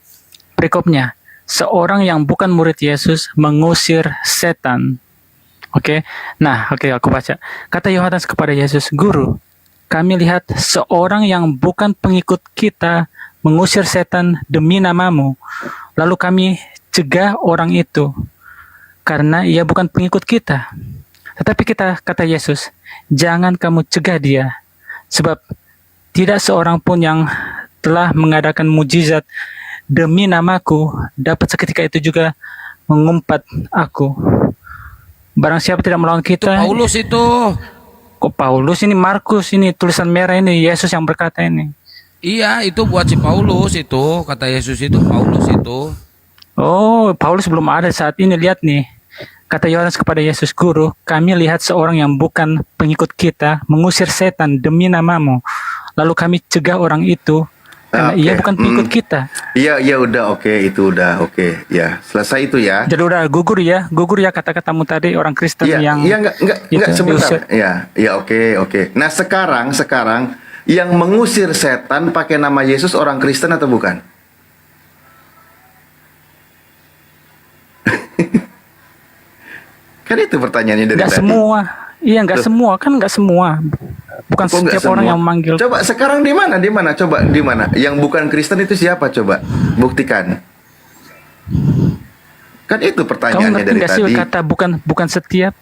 Speaker 8: Perikopnya, seorang yang bukan murid Yesus mengusir setan. Oke. Nah, oke aku baca. Kata Yohanes kepada Yesus, "Guru, kami lihat seorang yang bukan pengikut kita mengusir setan demi namamu. Lalu kami cegah orang itu karena ia bukan pengikut kita." Tetapi kata Yesus, "Jangan kamu cegah dia, sebab tidak seorang pun yang telah mengadakan mujizat demi namaku dapat seketika itu juga mengumpat aku. Barang siapa tidak melawan kita."
Speaker 7: Paulus itu.
Speaker 8: Kok Paulus? Ini Markus, ini tulisan merah ini Yesus yang berkata ini.
Speaker 7: Iya, itu buat si Paulus itu. Kata Yesus itu Paulus itu.
Speaker 8: Oh, Paulus belum ada saat ini. Lihat nih. Kata Yohanes kepada Yesus, "Guru, kami lihat seorang yang bukan pengikut kita mengusir setan demi namamu. Lalu kami cegah orang itu karena ia bukan pengikut kita."
Speaker 2: Iya, udah oke, itu udah oke. Ya, selesai itu ya.
Speaker 8: Jadi udah gugur ya kata-katamu tadi orang Kristen yang
Speaker 2: enggak
Speaker 8: itu,
Speaker 2: sebentar.
Speaker 8: diusir.
Speaker 2: Ya, oke. Nah, sekarang yang mengusir setan pakai nama Yesus orang Kristen atau bukan? Kan itu pertanyaannya dari
Speaker 8: Nggak
Speaker 2: tadi.
Speaker 8: semua. Iya, nggak semua. Kan nggak semua. Bukan
Speaker 2: Kok nggak
Speaker 8: setiap orang
Speaker 2: semua?
Speaker 8: yang memanggil.
Speaker 2: Coba sekarang di mana? Coba di mana? Yang bukan Kristen itu siapa? Coba buktikan. Kan itu
Speaker 8: Kamu
Speaker 2: pertanyaannya
Speaker 8: ngerti
Speaker 2: dari
Speaker 8: nggak sih
Speaker 2: tadi.
Speaker 8: kata bukan setiap?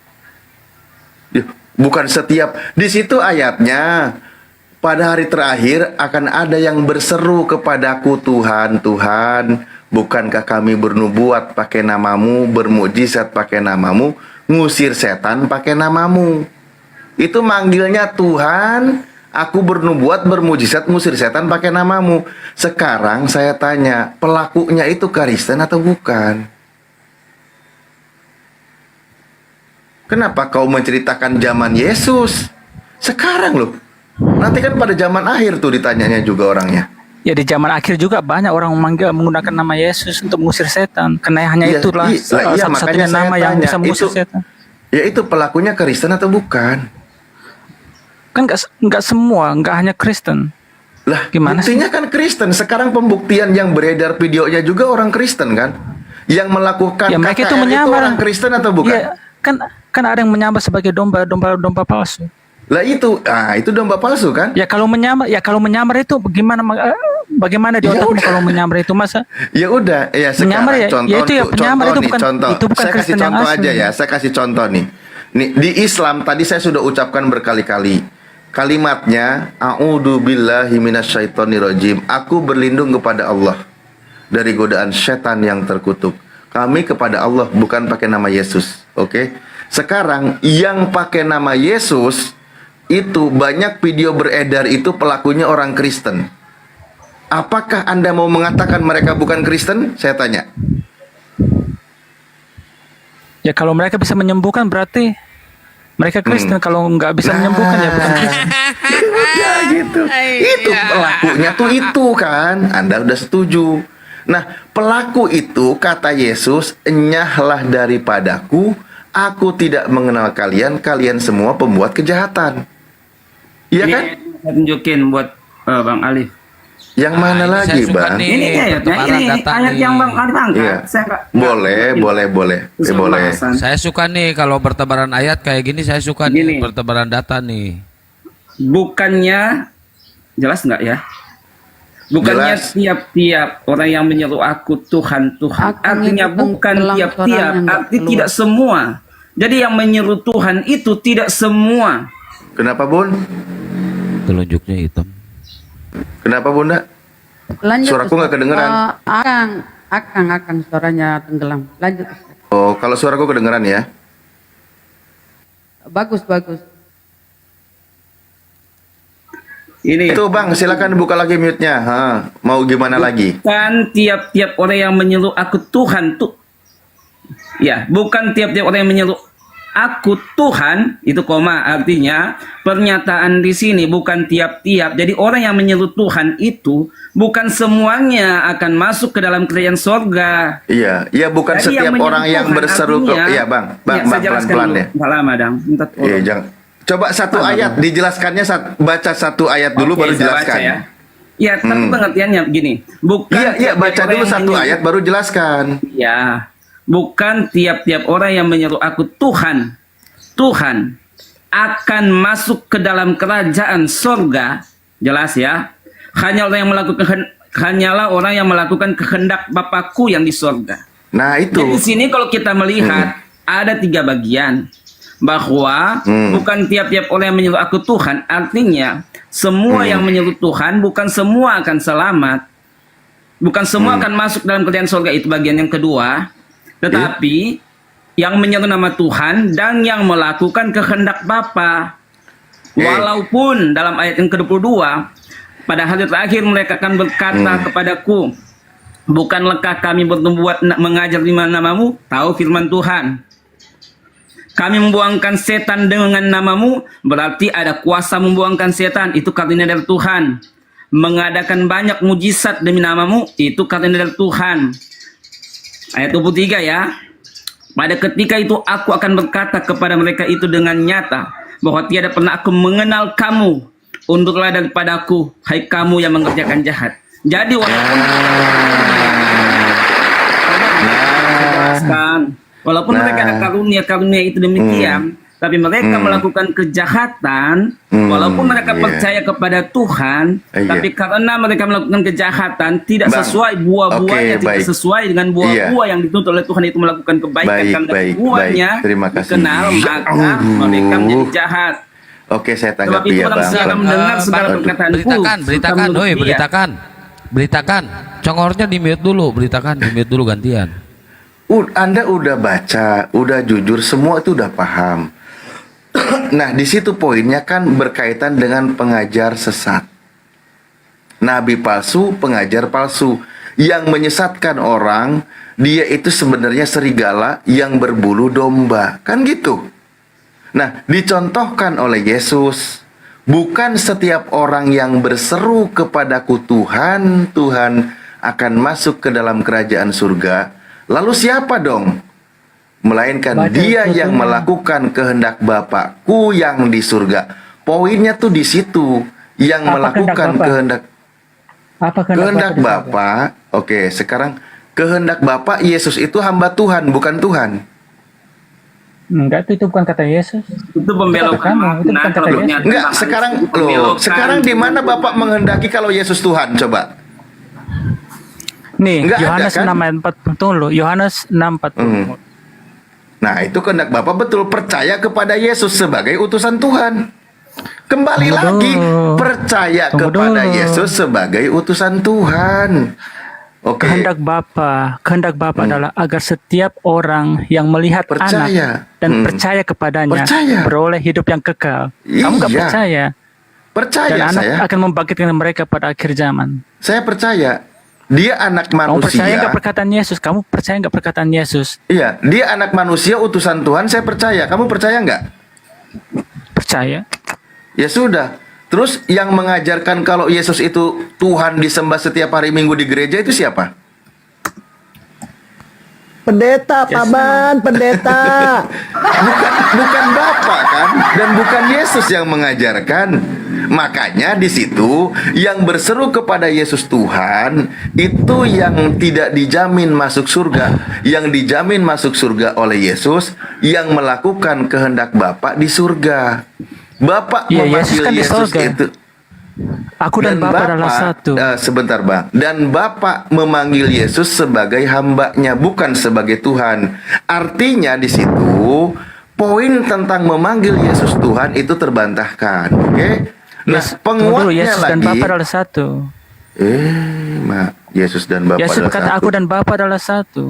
Speaker 2: Ya, Bukan setiap. Di situ ayatnya, pada hari terakhir akan ada yang berseru kepadaku, Tuhan, Tuhan, bukankah kami bernubuat pakai namamu, bermukjizat pakai namamu, ngusir setan pakai namamu. Itu manggilnya Tuhan, aku bernubuat, bermukjizat, ngusir setan pakai namamu. Sekarang saya tanya, pelakunya itu Kristen atau bukan? Kenapa kau menceritakan zaman Yesus? Sekarang loh. Nanti kan pada zaman akhir tuh ditanyanya juga orangnya.
Speaker 8: Ya di zaman akhir juga banyak orang menggunakan nama Yesus untuk mengusir setan. Karena hanya
Speaker 2: Iya,
Speaker 8: itulah
Speaker 2: iya,
Speaker 8: satu-satunya
Speaker 2: makanya saya
Speaker 8: nama yang
Speaker 2: tanya,
Speaker 8: bisa mengusir
Speaker 2: itu-
Speaker 8: setan.
Speaker 2: Ya itu pelakunya Kristen atau bukan?
Speaker 8: Kan nggak semua, nggak hanya Kristen.
Speaker 2: Lah,
Speaker 8: Gimana sih?
Speaker 2: buktinya kan Kristen. Sekarang pembuktian yang beredar videonya juga orang Kristen kan? Yang melakukan
Speaker 8: Ya mereka itu
Speaker 2: KKR
Speaker 8: menyamar.
Speaker 2: orang Kristen atau bukan?
Speaker 8: Ya, kan ada yang menyamar sebagai domba palsu.
Speaker 2: Lah itu domba palsu kan?
Speaker 8: Ya kalau menyamar itu bagaimana di
Speaker 2: Ya
Speaker 8: otakmu
Speaker 2: udah.
Speaker 8: kalau menyamar itu masa?
Speaker 2: Ya udah, ya sekarang
Speaker 8: Menyamar ya,
Speaker 2: contoh,
Speaker 8: ya itu ya penyamar,
Speaker 2: contoh
Speaker 8: itu
Speaker 2: nih,
Speaker 8: bukan-
Speaker 2: contoh.
Speaker 8: itu bukan
Speaker 2: Saya kasih
Speaker 8: Kristen yang
Speaker 2: contoh
Speaker 8: asli.
Speaker 2: aja ya, saya kasih contoh nih. Nih di Islam tadi saya sudah ucapkan berkali-kali. Kalimatnya a'udzu billahi minasyaitonirrajim. Aku berlindung kepada Allah dari godaan setan yang terkutuk. Kami kepada Allah bukan pakai nama Yesus. Oke? Sekarang yang pakai nama Yesus itu banyak video beredar itu pelakunya orang Kristen. Apakah Anda mau mengatakan mereka bukan Kristen? Saya tanya.
Speaker 8: Ya kalau mereka bisa menyembuhkan berarti mereka Kristen. Kalau nggak bisa menyembuhkan ya bukan Kristen.
Speaker 2: Ya gitu. Itu pelakunya tuh itu kan. Anda udah setuju. Nah, pelaku itu kata Yesus, "Enyahlah daripadaku, aku tidak mengenal kalian, kalian semua pembuat kejahatan." Iya
Speaker 9: Ini
Speaker 2: kan?
Speaker 9: saya tunjukin buat Bang Alif.
Speaker 2: Yang mana
Speaker 7: Nah, ini
Speaker 2: lagi,
Speaker 7: saya suka
Speaker 2: Bang?
Speaker 7: nih.
Speaker 9: Ini ayatnya,
Speaker 7: pertebaran
Speaker 9: ini
Speaker 7: data
Speaker 9: ayat
Speaker 7: nih.
Speaker 9: yang Bang Alif angkat.
Speaker 2: Iya.
Speaker 9: Saya nggak-
Speaker 2: Boleh.
Speaker 9: Terus
Speaker 2: Boleh.
Speaker 9: pembahasan.
Speaker 7: Saya suka nih kalau bertebaran ayat kayak gini, saya suka
Speaker 9: Gini.
Speaker 7: nih bertebaran data nih.
Speaker 9: Bukannya jelas nggak ya? Bukannya
Speaker 2: Jelas.
Speaker 9: tiap-tiap orang yang menyeru aku Tuhan, Tuhan.
Speaker 1: Aku
Speaker 9: Artinya
Speaker 1: ngikutin
Speaker 9: bukan
Speaker 1: pelang
Speaker 9: tiap-tiap,
Speaker 1: suaranya nggak
Speaker 9: arti
Speaker 1: keluar.
Speaker 9: tidak semua. Jadi yang menyeru Tuhan itu tidak semua.
Speaker 2: Kenapa, Bun?
Speaker 7: Telunjuknya hitam.
Speaker 2: Kenapa, Bunda?
Speaker 1: Lanjut.
Speaker 2: Suaraku nggak kedengeran.
Speaker 1: Akang suaranya tenggelam. Lanjut.
Speaker 2: Oh, kalau suaraku kedengeran ya.
Speaker 1: Bagus.
Speaker 9: Ini
Speaker 2: Itu Bang, silakan buka lagi mute-nya. Mau gimana lagi?
Speaker 9: bukan tiap-tiap orang yang menyeru aku Tuhan tuh. Ya, bukan tiap-tiap orang yang menyeru aku Tuhan, itu koma, artinya pernyataan di sini bukan tiap-tiap. Jadi orang yang menyeru Tuhan itu bukan semuanya akan masuk ke dalam kerajaan sorga.
Speaker 2: Iya, bukan
Speaker 9: Jadi
Speaker 2: setiap
Speaker 9: menyeru
Speaker 2: orang yang
Speaker 9: Tuhan
Speaker 2: berseru ke,
Speaker 9: artinya-
Speaker 2: iya Bang,
Speaker 9: Ya, saya jelaskan
Speaker 2: pelan-pelan
Speaker 9: dulu.
Speaker 2: ya.
Speaker 9: Nggak lama, Dang. Minta tolong.
Speaker 2: Iya, jangan. Coba satu ayat, dijelaskannya baca satu ayat dulu
Speaker 9: Oke,
Speaker 2: baru
Speaker 9: saya
Speaker 2: jelaskan.
Speaker 9: baca ya. Ya, tapi pengertiannya begini. Bukan
Speaker 2: Iya,
Speaker 9: tiap-tiap
Speaker 2: baca
Speaker 9: orang
Speaker 2: dulu
Speaker 9: yang
Speaker 2: satu
Speaker 9: menyeru-
Speaker 2: ayat baru jelaskan.
Speaker 9: Ya, bukan tiap-tiap orang yang menyeru aku Tuhan akan masuk ke dalam kerajaan sorga. Jelas ya. Hanyalah orang yang melakukan kehendak Bapakku yang di sorga.
Speaker 2: Nah, itu.
Speaker 9: Jadi di sini kalau kita melihat ada 3 bagian. Bahwa bukan tiap-tiap orang yang menyeru aku Tuhan, artinya semua yang menyeru Tuhan bukan semua akan selamat. Bukan semua akan masuk dalam kerajaan sorga, itu bagian yang kedua. Tetapi yang menyeru nama Tuhan dan yang melakukan kehendak Bapa. Walaupun dalam ayat yang ke-22 pada hari terakhir mereka akan berkata kepadaku, bukanlahkah kami bernubuat mengajar di namamu? Tahu firman Tuhan. Kami membuangkan setan dengan namamu, berarti ada kuasa membuangkan setan, itu karunia dari Tuhan. Mengadakan banyak mujizat demi namamu, itu karunia dari Tuhan. Ayat 23 ya. Pada ketika itu aku akan berkata kepada mereka itu dengan nyata, bahwa tiada pernah aku mengenal kamu. Undurlah daripadaku, hai kamu yang mengerjakan jahat. Jadi walaupun mereka ada karunia itu demikian, tapi mereka melakukan kejahatan, walaupun mereka
Speaker 2: iya.
Speaker 9: percaya kepada Tuhan,
Speaker 2: Iya.
Speaker 9: tapi karena mereka melakukan kejahatan, tidak
Speaker 2: Bang,
Speaker 9: sesuai buah-buahnya,
Speaker 2: oke,
Speaker 9: tidak
Speaker 2: baik.
Speaker 9: sesuai dengan buah-buah yang dituntut oleh Tuhan itu melakukan kebaikan,
Speaker 2: Baik,
Speaker 9: karena
Speaker 2: baik,
Speaker 9: buahnya
Speaker 2: baik. Terima kasih.
Speaker 9: dikenal, maka mereka menjadi jahat.
Speaker 2: Oke, saya
Speaker 9: Sebab
Speaker 2: tanggapi
Speaker 9: itu
Speaker 2: ya,
Speaker 9: orang
Speaker 2: Bang.
Speaker 9: siapa mendengar segala
Speaker 7: Bang,
Speaker 9: perkataanku,
Speaker 7: beritakan,
Speaker 9: serta menurut dia.
Speaker 7: beritakan. Congornya di mute dulu, beritakan, di mute dulu gantian.
Speaker 2: Anda udah baca, udah jujur, semua itu udah paham. Nah, di situ poinnya kan berkaitan dengan pengajar sesat. Nabi palsu, pengajar palsu yang menyesatkan orang, dia itu sebenarnya serigala yang berbulu domba. Kan gitu. Nah, dicontohkan oleh Yesus, bukan setiap orang yang berseru kepadaku Tuhan, Tuhan akan masuk ke dalam kerajaan surga. Lalu siapa dong? Melainkan
Speaker 8: Baca
Speaker 2: dia yang
Speaker 8: ayatnya.
Speaker 2: melakukan kehendak Bapakku yang di surga. Poinnya tuh di situ, yang
Speaker 8: Apa
Speaker 2: melakukan
Speaker 8: kehendak Apa
Speaker 2: kehendak
Speaker 8: Bapak di surga?
Speaker 2: Bapa. Oke, sekarang kehendak Bapa, Yesus itu hamba Tuhan, bukan Tuhan.
Speaker 8: Enggak, itu bukan kata Yesus.
Speaker 9: Itu pembelokan
Speaker 8: Kamu, itu
Speaker 9: makna
Speaker 8: bukan kata
Speaker 9: kalau
Speaker 8: Yesus.
Speaker 9: berniat
Speaker 2: Enggak,
Speaker 9: tentang
Speaker 2: sekarang
Speaker 9: itu
Speaker 2: loh,
Speaker 9: pembelokan.
Speaker 2: sekarang di mana Bapak menghendaki kalau Yesus Tuhan? Coba.
Speaker 8: Nih,
Speaker 2: Enggak ada,
Speaker 8: Yohanes
Speaker 2: kan?
Speaker 8: 6:40. Tunggu, Yohanes 6:40.
Speaker 2: Nah, itu kehendak Bapak betul, percaya kepada Yesus sebagai utusan Tuhan. Kembali
Speaker 8: Tunggu
Speaker 2: lagi,
Speaker 8: dulu.
Speaker 2: percaya
Speaker 8: Tunggu
Speaker 2: kepada
Speaker 8: dulu.
Speaker 2: Yesus sebagai utusan Tuhan. Oke.
Speaker 8: Kehendak Bapa adalah agar setiap orang yang melihat
Speaker 2: Percaya.
Speaker 8: anak dan percaya kepadanya
Speaker 2: Percaya.
Speaker 8: beroleh hidup yang kekal. Kamu nggak
Speaker 2: Iya.
Speaker 8: percaya,
Speaker 2: Percaya
Speaker 8: dan anak
Speaker 2: saya.
Speaker 8: akan membangkitkan mereka pada akhir zaman.
Speaker 2: Saya percaya. Dia anak
Speaker 8: Kamu percaya
Speaker 2: manusia.
Speaker 8: nggak perkataan Yesus? Kamu percaya nggak perkataan Yesus?
Speaker 2: Iya, dia anak manusia utusan Tuhan, saya percaya. Kamu percaya nggak?
Speaker 8: Percaya.
Speaker 2: Ya sudah. Terus yang mengajarkan kalau Yesus itu Tuhan disembah setiap hari Minggu di gereja itu siapa?
Speaker 3: Pendeta, Paman, pendeta.
Speaker 2: Bukan Bapa kan, dan bukan Yesus yang mengajarkan. Makanya di situ yang berseru kepada Yesus Tuhan itu yang tidak dijamin masuk surga. Yang dijamin masuk surga oleh Yesus yang melakukan kehendak Bapa di surga. Bapak
Speaker 8: Iya,
Speaker 2: memanggil
Speaker 8: Yesus kan di
Speaker 2: Yesus
Speaker 8: surga.
Speaker 2: itu.
Speaker 8: Aku dan Bapa adalah satu.
Speaker 2: Sebentar Bang. Dan Bapak memanggil Yesus sebagai hambanya, bukan sebagai Tuhan. Artinya di situ poin tentang memanggil Yesus Tuhan itu terbantahkan. Oke? Nah,
Speaker 8: Tunggu dulu,
Speaker 2: penguatnya
Speaker 8: Yesus dan
Speaker 2: lagi.
Speaker 8: Bapa adalah satu.
Speaker 2: Yesus dan Bapa
Speaker 8: Yesus
Speaker 2: adalah
Speaker 8: berkata,
Speaker 2: satu.
Speaker 8: aku dan Bapa adalah satu.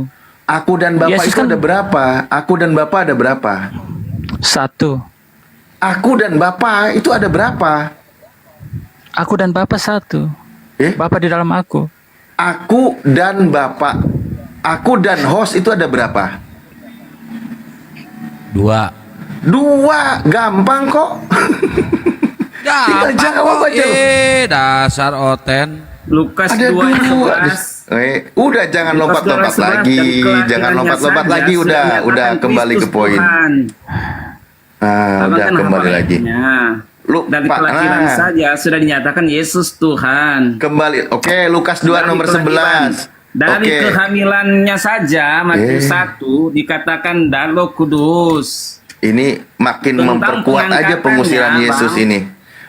Speaker 2: Aku dan Bapa
Speaker 8: Yesus
Speaker 2: itu
Speaker 8: kan-
Speaker 2: ada berapa? Aku dan Bapa ada berapa?
Speaker 8: Satu.
Speaker 2: Aku dan Bapa itu ada berapa?
Speaker 8: Aku dan Bapa satu. Bapa di dalam aku.
Speaker 2: Aku dan Bapak. Aku dan host itu ada berapa?
Speaker 7: 2.
Speaker 2: Gampang kok. Tinggal jawab aja loh.
Speaker 7: Dasar Oten.
Speaker 9: Lukas
Speaker 2: Ada
Speaker 9: 2:11.
Speaker 2: Udah jangan
Speaker 9: Lukas
Speaker 2: lompat-lompat
Speaker 9: 2:11,
Speaker 2: lagi.
Speaker 9: dan
Speaker 2: Jangan
Speaker 9: kelahirannya
Speaker 2: lompat-lompat
Speaker 9: saja
Speaker 2: lagi.
Speaker 9: sudah
Speaker 2: Udah
Speaker 9: menyatakan
Speaker 2: kembali ke
Speaker 9: Kristus
Speaker 2: poin.
Speaker 9: Tuhan. Abang
Speaker 2: Udah
Speaker 9: kan
Speaker 2: kembali
Speaker 9: hafal
Speaker 2: lagi.
Speaker 9: ayatnya.
Speaker 2: Lu,
Speaker 9: Dari
Speaker 2: Pak,
Speaker 9: kelahiran saja sudah dinyatakan Yesus Tuhan.
Speaker 2: Kembali. Oke, Lukas 2
Speaker 9: Dari
Speaker 2: nomor
Speaker 9: kelahiran.
Speaker 2: 11.
Speaker 9: Dari
Speaker 2: Oke.
Speaker 9: kehamilannya saja Matius 1 dikatakan dan Roh Kudus.
Speaker 2: Ini makin
Speaker 9: Tentang
Speaker 2: memperkuat aja
Speaker 9: pengangkatannya,
Speaker 2: pengusiran Yesus
Speaker 9: Bang.
Speaker 2: ini.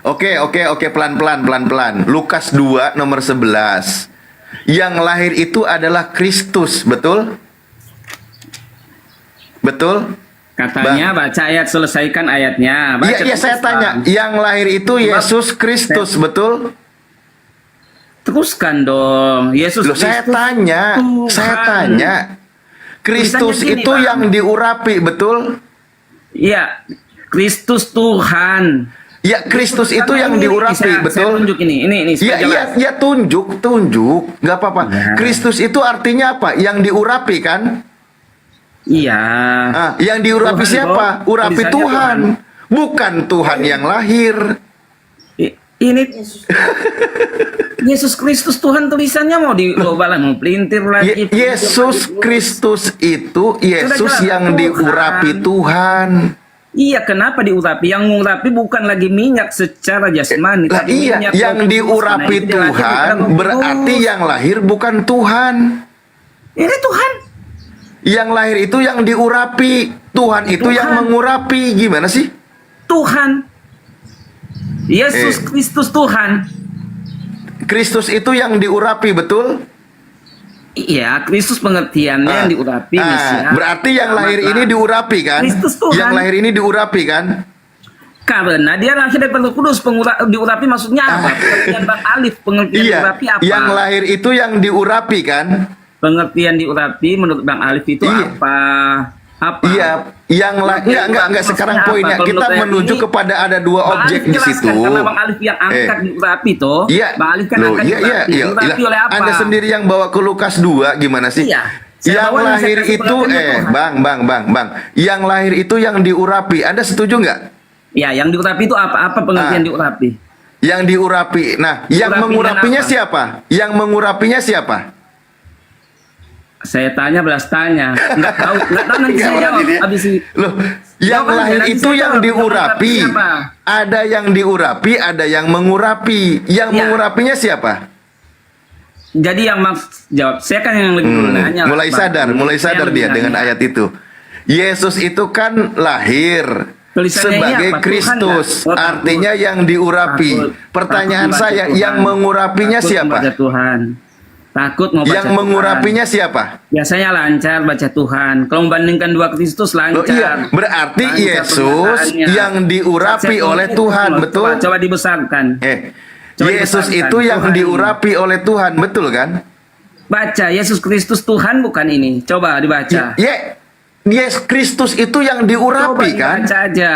Speaker 2: Oke, pelan-pelan. Lukas 2 nomor 11. Yang lahir itu adalah Kristus, betul? Betul?
Speaker 9: Katanya baca ayat, selesaikan ayatnya. Baca
Speaker 2: Iya, saya
Speaker 9: terus,
Speaker 2: tanya.
Speaker 9: Bang.
Speaker 2: Yang lahir itu Yesus Kristus, betul?
Speaker 9: Teruskan dong. Yesus
Speaker 2: Loh, saya
Speaker 9: Kristus
Speaker 2: tanya.
Speaker 9: Tuhan.
Speaker 2: Saya tanya. Kristus
Speaker 9: Tulisannya gini,
Speaker 2: itu
Speaker 9: Bang.
Speaker 2: yang diurapi, betul?
Speaker 9: Iya, Kristus Tuhan.
Speaker 2: Ya, Kristus itu
Speaker 9: Kan
Speaker 2: yang
Speaker 9: ini,
Speaker 2: diurapi,
Speaker 9: saya
Speaker 2: betul?
Speaker 9: tunjuk ini supaya jelas.
Speaker 2: Iya, tunjuk, nggak apa-apa.
Speaker 9: Ya.
Speaker 2: Kristus itu artinya apa? Yang diurapi kan?
Speaker 9: Iya.
Speaker 2: Yang diurapi
Speaker 9: Tuhan,
Speaker 2: siapa?
Speaker 9: Bro.
Speaker 2: Urapi
Speaker 9: Tulisannya
Speaker 2: Tuhan, bukan Tuhan yang lahir.
Speaker 9: Ini Yesus Kristus Tuhan, tulisannya mau diubah lah, mau pelintir lagi.
Speaker 2: Yesus Kristus itu Yesus
Speaker 9: jelas,
Speaker 2: yang
Speaker 9: Tuhan.
Speaker 2: diurapi Tuhan.
Speaker 9: Iya, kenapa diurapi? Yang mengurapi bukan lagi minyak secara jasmani,
Speaker 2: Lah
Speaker 9: tapi
Speaker 2: iya,
Speaker 9: minyak
Speaker 2: yang
Speaker 9: Roh Kudus.
Speaker 2: diurapi
Speaker 9: Nah, itu
Speaker 2: Tuhan
Speaker 9: dilahirkan Roh
Speaker 2: berarti
Speaker 9: Kudus.
Speaker 2: yang lahir bukan Tuhan.
Speaker 9: Ini Tuhan.
Speaker 2: Yang lahir itu yang diurapi. Tuhan itu yang mengurapi, gimana sih?
Speaker 9: Tuhan. Yesus Kristus Tuhan.
Speaker 2: Kristus itu yang diurapi, betul?
Speaker 9: Iya, Kristus pengertiannya yang diurapi. Mesias.
Speaker 2: Berarti yang lahir ini diurapi kan?
Speaker 9: Kristus Tuhan.
Speaker 2: Yang lahir ini diurapi kan?
Speaker 9: Karena dia lahir dari Roh Kudus, diurapi maksudnya apa? Pengertian Bang Alif, pengertian diurapi apa?
Speaker 2: Yang lahir itu yang diurapi kan?
Speaker 9: Pengertian diurapi menurut Bang Alif itu apa? Apa?
Speaker 2: Iya, enggak sekarang
Speaker 9: Maksudnya
Speaker 2: poinnya
Speaker 9: apa? Kalau
Speaker 2: kita
Speaker 9: menurut saya
Speaker 2: menuju
Speaker 9: ini,
Speaker 2: kepada ada dua
Speaker 9: Bang
Speaker 2: objek
Speaker 9: Alif
Speaker 2: di
Speaker 9: jelaskan,
Speaker 2: situ.
Speaker 9: Karena Bang Alif yang angkat diurapi toh.
Speaker 2: Iya.
Speaker 9: Bang Alif kan angkat diurapi. Diurapi oleh apa?
Speaker 2: Anda sendiri yang bawa ke Lukas 2 gimana sih?
Speaker 9: Iya. Saya
Speaker 2: Yang
Speaker 9: bawa,
Speaker 2: lahir
Speaker 9: saya kasih
Speaker 2: itu
Speaker 9: pengertian Tuhan.
Speaker 2: Bang. Yang lahir itu yang diurapi. Anda setuju nggak?
Speaker 9: Ya, yang diurapi itu apa pengertian diurapi?
Speaker 2: Yang diurapi. Nah, yang
Speaker 9: Diurapi
Speaker 2: mengurapinya
Speaker 9: dengan apa?
Speaker 2: siapa? Yang mengurapinya siapa?
Speaker 9: Saya tanya belas tanya, nggak tahu nanti
Speaker 2: Nggak,
Speaker 9: saya
Speaker 2: berarti
Speaker 9: jawab
Speaker 2: dia-
Speaker 9: habis ini.
Speaker 2: Loh, yang
Speaker 9: Jawab,
Speaker 2: lahir
Speaker 9: nanti
Speaker 2: itu
Speaker 9: saya
Speaker 2: yang
Speaker 9: jawab.
Speaker 2: diurapi.
Speaker 9: Siapa?
Speaker 2: Ada yang diurapi, ada yang mengurapi. Yang
Speaker 9: Ya.
Speaker 2: mengurapinya siapa?
Speaker 9: Jadi yang jawab, saya kan yang lebih dulu nanya.
Speaker 2: Mulai
Speaker 9: Bang.
Speaker 2: sadar
Speaker 9: Saya
Speaker 2: dia
Speaker 9: yang
Speaker 2: dengan
Speaker 9: nanya.
Speaker 2: ayat itu. Yesus itu kan lahir
Speaker 9: Tulisannya ini
Speaker 2: sebagai
Speaker 9: apa? Tuhan
Speaker 2: Kristus,
Speaker 9: nggak? Oh,
Speaker 2: artinya
Speaker 9: takut.
Speaker 2: yang diurapi.
Speaker 9: Takut.
Speaker 2: Pertanyaan
Speaker 9: Takut
Speaker 2: saya,
Speaker 9: membaca
Speaker 2: yang
Speaker 9: Tuhan.
Speaker 2: mengurapinya
Speaker 9: Takut
Speaker 2: siapa?
Speaker 9: membaca Tuhan. Takut mau baca
Speaker 2: Yang
Speaker 9: Tuhan.
Speaker 2: mengurapinya siapa?
Speaker 9: Biasanya lancar baca Tuhan. Kalau membandingkan dua Kristus
Speaker 2: Loh,
Speaker 9: lancar.
Speaker 2: iya, berarti
Speaker 9: Lancar
Speaker 2: Yesus
Speaker 9: pernyataannya.
Speaker 2: yang diurapi
Speaker 9: Saya
Speaker 2: oleh
Speaker 9: konkret,
Speaker 2: Tuhan,
Speaker 9: coba,
Speaker 2: betul?
Speaker 9: Coba dibesarkan. Coba
Speaker 2: Yesus
Speaker 9: dibesarkan.
Speaker 2: itu yang
Speaker 9: Tuhan.
Speaker 2: diurapi oleh Tuhan, betul kan?
Speaker 9: Baca Yesus Kristus Tuhan bukan ini. Coba dibaca.
Speaker 2: Yesus Kristus itu yang diurapi kan?
Speaker 9: Baca aja.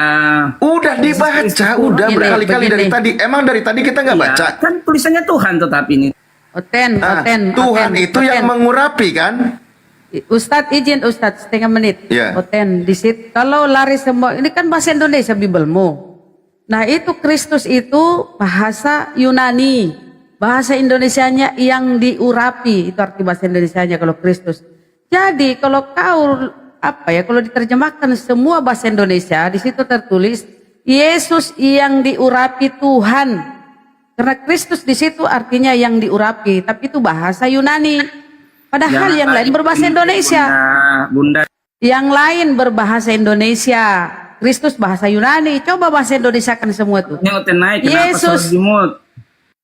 Speaker 2: Udah dibaca, udah
Speaker 1: Begini,
Speaker 2: berkali-kali dari
Speaker 1: begini.
Speaker 2: tadi. Emang dari tadi kita nggak
Speaker 9: Iya,
Speaker 2: baca?
Speaker 9: kan tulisannya Tuhan tetap ini.
Speaker 1: Oten,
Speaker 2: Ah,
Speaker 1: Oten.
Speaker 2: Tuhan itu yang mengurapi kan?
Speaker 1: Ustadz izin Ustadz setengah menit.
Speaker 2: Ya.
Speaker 1: Oten di situ. Kalau lari semua ini kan bahasa Indonesia Bibelmu. Nah itu Kristus itu bahasa Yunani, bahasa Indonesianya yang diurapi itu arti bahasa Indonesianya kalau Kristus. Jadi kalau kau kalau diterjemahkan semua bahasa Indonesia di situ tertulis Yesus yang diurapi Tuhan. Karena Kristus di situ artinya yang diurapi, tapi itu bahasa Yunani. Padahal
Speaker 9: Jangan
Speaker 1: yang lain
Speaker 9: lagi
Speaker 1: berbahasa Indonesia.
Speaker 9: Bunda.
Speaker 1: Yang lain berbahasa Indonesia. Kristus bahasa Yunani. Coba bahasa Indonesia kan semua tuh.
Speaker 9: Nyoten naik kenapa
Speaker 1: Yesus.
Speaker 9: selalu dimut?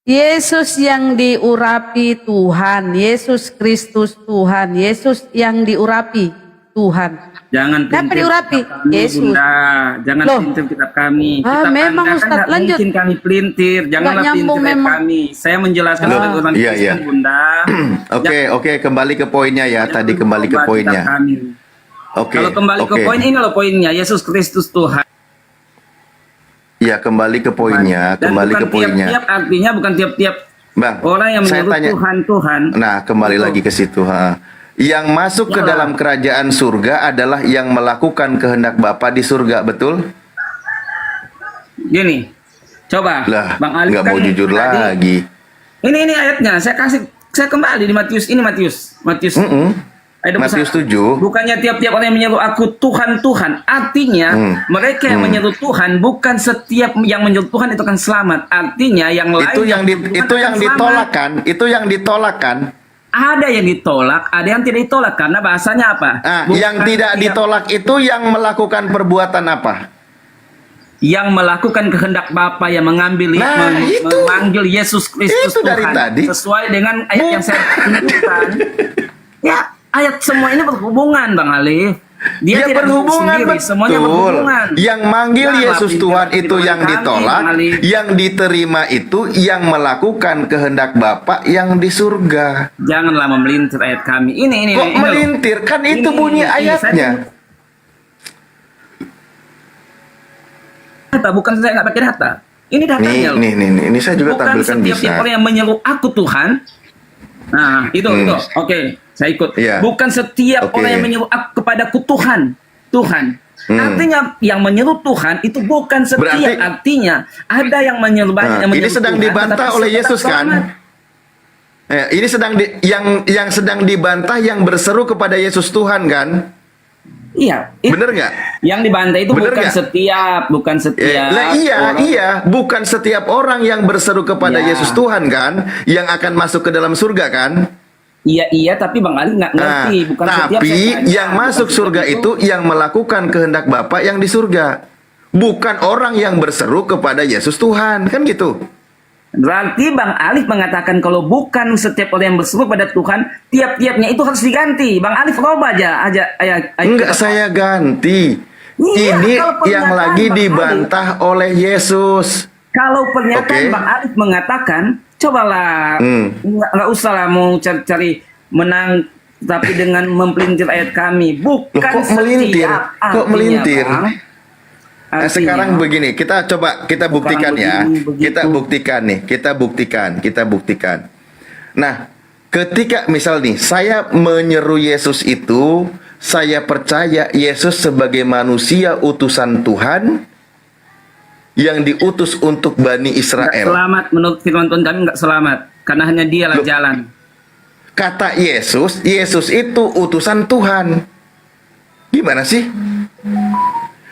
Speaker 1: Yesus yang diurapi Tuhan. Yesus Kristus Tuhan. Yesus yang diurapi Tuhan.
Speaker 9: Jangan
Speaker 1: Siapa
Speaker 9: pelintir
Speaker 1: diurapi?
Speaker 9: kitab kami,
Speaker 1: Yesus.
Speaker 9: Bunda. Jangan
Speaker 1: Loh.
Speaker 9: pelintir kitab kami.
Speaker 1: Ah,
Speaker 9: Kitab
Speaker 1: memang,
Speaker 9: Anda
Speaker 1: Ustaz,
Speaker 9: kan nggak
Speaker 1: lanjut.
Speaker 9: mungkin kami pelintir. Janganlah
Speaker 1: Nggak nyambung
Speaker 9: pelintir
Speaker 1: memang.
Speaker 9: kami. Saya menjelaskan sebagai orang
Speaker 2: Iya,
Speaker 9: Kristen,
Speaker 2: iya.
Speaker 9: Bunda.
Speaker 2: Oke, kembali ke poinnya ya. Tadi kembali ke
Speaker 9: Jangan
Speaker 2: poinnya.
Speaker 9: kitab kami.
Speaker 2: Oke.
Speaker 9: Kalau kembali ke
Speaker 2: oke.
Speaker 9: poin ini loh poinnya. Yesus Kristus Tuhan.
Speaker 2: Ya, kembali ke poinnya,
Speaker 9: Dan
Speaker 2: kembali
Speaker 9: bukan
Speaker 2: ke poinnya.
Speaker 9: tiap-tiap, artinya bukan tiap-tiap
Speaker 2: Bang,
Speaker 9: orang yang
Speaker 2: saya
Speaker 9: menyebut
Speaker 2: tanya.
Speaker 9: Tuhan.
Speaker 2: Nah, kembali
Speaker 9: Betul.
Speaker 2: lagi ke situ. Yang masuk ke
Speaker 9: Yalah.
Speaker 2: dalam kerajaan surga adalah yang melakukan kehendak Bapa di surga, betul?
Speaker 9: Gini, coba
Speaker 2: Lah,
Speaker 9: Bang Ali
Speaker 2: nggak
Speaker 9: kan
Speaker 2: mau jujur
Speaker 9: tadi-
Speaker 2: lagi.
Speaker 9: Ini ayatnya. Saya kembali di Matius. Ini Matius. Ayat 21.
Speaker 2: Matius 7.
Speaker 9: Bukannya tiap-tiap orang yang menyeru aku Tuhan, Tuhan. Artinya mereka yang menyeru Tuhan, bukan setiap yang menyeru Tuhan itu akan selamat. Artinya yang lain
Speaker 2: Itu yang
Speaker 9: menyeru Tuhan
Speaker 2: itu
Speaker 9: akan
Speaker 2: yang
Speaker 9: selamat.
Speaker 2: ditolak kan? Itu yang ditolak kan?
Speaker 9: Ada yang ditolak, ada yang tidak ditolak karena bahasanya apa?
Speaker 2: Nah,
Speaker 9: Bukan
Speaker 2: yang tidak
Speaker 9: tiap-
Speaker 2: ditolak itu yang melakukan perbuatan apa?
Speaker 9: yang melakukan kehendak Bapa yang mengambil
Speaker 2: Nah, itu.
Speaker 9: memanggil Yesus Kristus
Speaker 2: Itu dari
Speaker 9: Tuhan
Speaker 2: tadi.
Speaker 9: sesuai dengan ayat yang saya tunjukkan. Ya, ayat semua ini berhubungan, Bang Ali. Dia
Speaker 2: Ya,
Speaker 9: tidak
Speaker 2: berhubungan,
Speaker 9: sendiri, semuanya
Speaker 2: betul.
Speaker 9: berhubungan.
Speaker 2: Yang manggil
Speaker 9: Janganlah
Speaker 2: Yesus
Speaker 9: pintar
Speaker 2: Tuhan itu
Speaker 9: pintar
Speaker 2: yang
Speaker 9: kami,
Speaker 2: ditolak,
Speaker 9: Bang Ali.
Speaker 2: yang diterima itu yang melakukan kehendak Bapa yang di surga.
Speaker 9: Janganlah memelintir ayat kami. Ini
Speaker 2: Kok
Speaker 9: loh.
Speaker 2: melintir? Kan itu bunyi
Speaker 9: Ini,
Speaker 2: ayatnya.
Speaker 9: Data, bukan saya nggak pakai data. Ini datanya loh.
Speaker 2: Nih, ini saya juga
Speaker 9: Bukan
Speaker 2: tampilkan
Speaker 9: setiap
Speaker 2: bisa.
Speaker 9: orang yang menyeru aku Tuhan. Nah, itu. Oke, saya ikut.
Speaker 2: Iya.
Speaker 9: Bukan setiap
Speaker 2: Oke.
Speaker 9: orang yang menyeru aku kepadaku Tuhan. Tuhan. Artinya yang menyeru Tuhan itu bukan setiap.
Speaker 2: Berarti-
Speaker 9: artinya ada yang menyeru banyak yang
Speaker 2: Ini
Speaker 9: menyeru
Speaker 2: sedang
Speaker 9: Tuhan,
Speaker 2: dibantah
Speaker 9: tetapi
Speaker 2: oleh
Speaker 9: tetap
Speaker 2: Yesus kan?
Speaker 9: selamat.
Speaker 2: Ini sedang yang sedang dibantah yang berseru kepada Yesus Tuhan kan?
Speaker 9: Iya.
Speaker 2: Bener nggak?
Speaker 9: Yang dibantai itu
Speaker 2: Bener
Speaker 9: bukan
Speaker 2: nggak?
Speaker 9: setiap, bukan setiap.
Speaker 2: Lah
Speaker 9: orang.
Speaker 2: iya, bukan setiap orang yang berseru kepada
Speaker 9: Ya.
Speaker 2: Yesus Tuhan kan, yang akan masuk ke dalam surga kan?
Speaker 9: Iya, tapi Bang Ali nggak
Speaker 2: Nah,
Speaker 9: ngerti. Bukan setiap
Speaker 2: tapi
Speaker 9: saya tanya,
Speaker 2: yang masuk
Speaker 9: bukan
Speaker 2: surga
Speaker 9: setiap
Speaker 2: itu yang melakukan kehendak Bapa yang di surga. Bukan orang yang berseru kepada Yesus Tuhan, kan gitu.
Speaker 9: Berarti Bang Alif mengatakan kalau bukan setiap orang yang berseru pada Tuhan, tiap-tiapnya itu harus diganti. Bang Alif roba aja.
Speaker 2: Enggak saya ganti.
Speaker 9: Iya,
Speaker 2: Ini
Speaker 9: kalau pernyataan
Speaker 2: yang lagi
Speaker 9: Bang
Speaker 2: dibantah oleh Yesus.
Speaker 9: Kalau pernyataan
Speaker 2: Oke.
Speaker 9: Bang Alif mengatakan, cobalah nggak usah lah mau cari menang, tapi dengan mempelintir ayat kami, bukan
Speaker 2: Loh, kok melintir?
Speaker 9: setiap.
Speaker 2: Kok
Speaker 9: Artinya,
Speaker 2: melintir?
Speaker 9: Bang,
Speaker 2: Nah,
Speaker 9: artinya,
Speaker 2: sekarang begini, kita buktikan ya.
Speaker 9: begitu.
Speaker 2: Kita buktikan. Nah, ketika misal nih, saya menyeru Yesus itu, saya percaya Yesus sebagai manusia utusan Tuhan yang diutus untuk Bani
Speaker 9: nggak
Speaker 2: Israel.
Speaker 9: selamat menurut firman Tuhan kami, nggak selamat karena hanya dialah
Speaker 2: Loh.
Speaker 9: jalan.
Speaker 2: Kata Yesus itu utusan Tuhan. Gimana sih?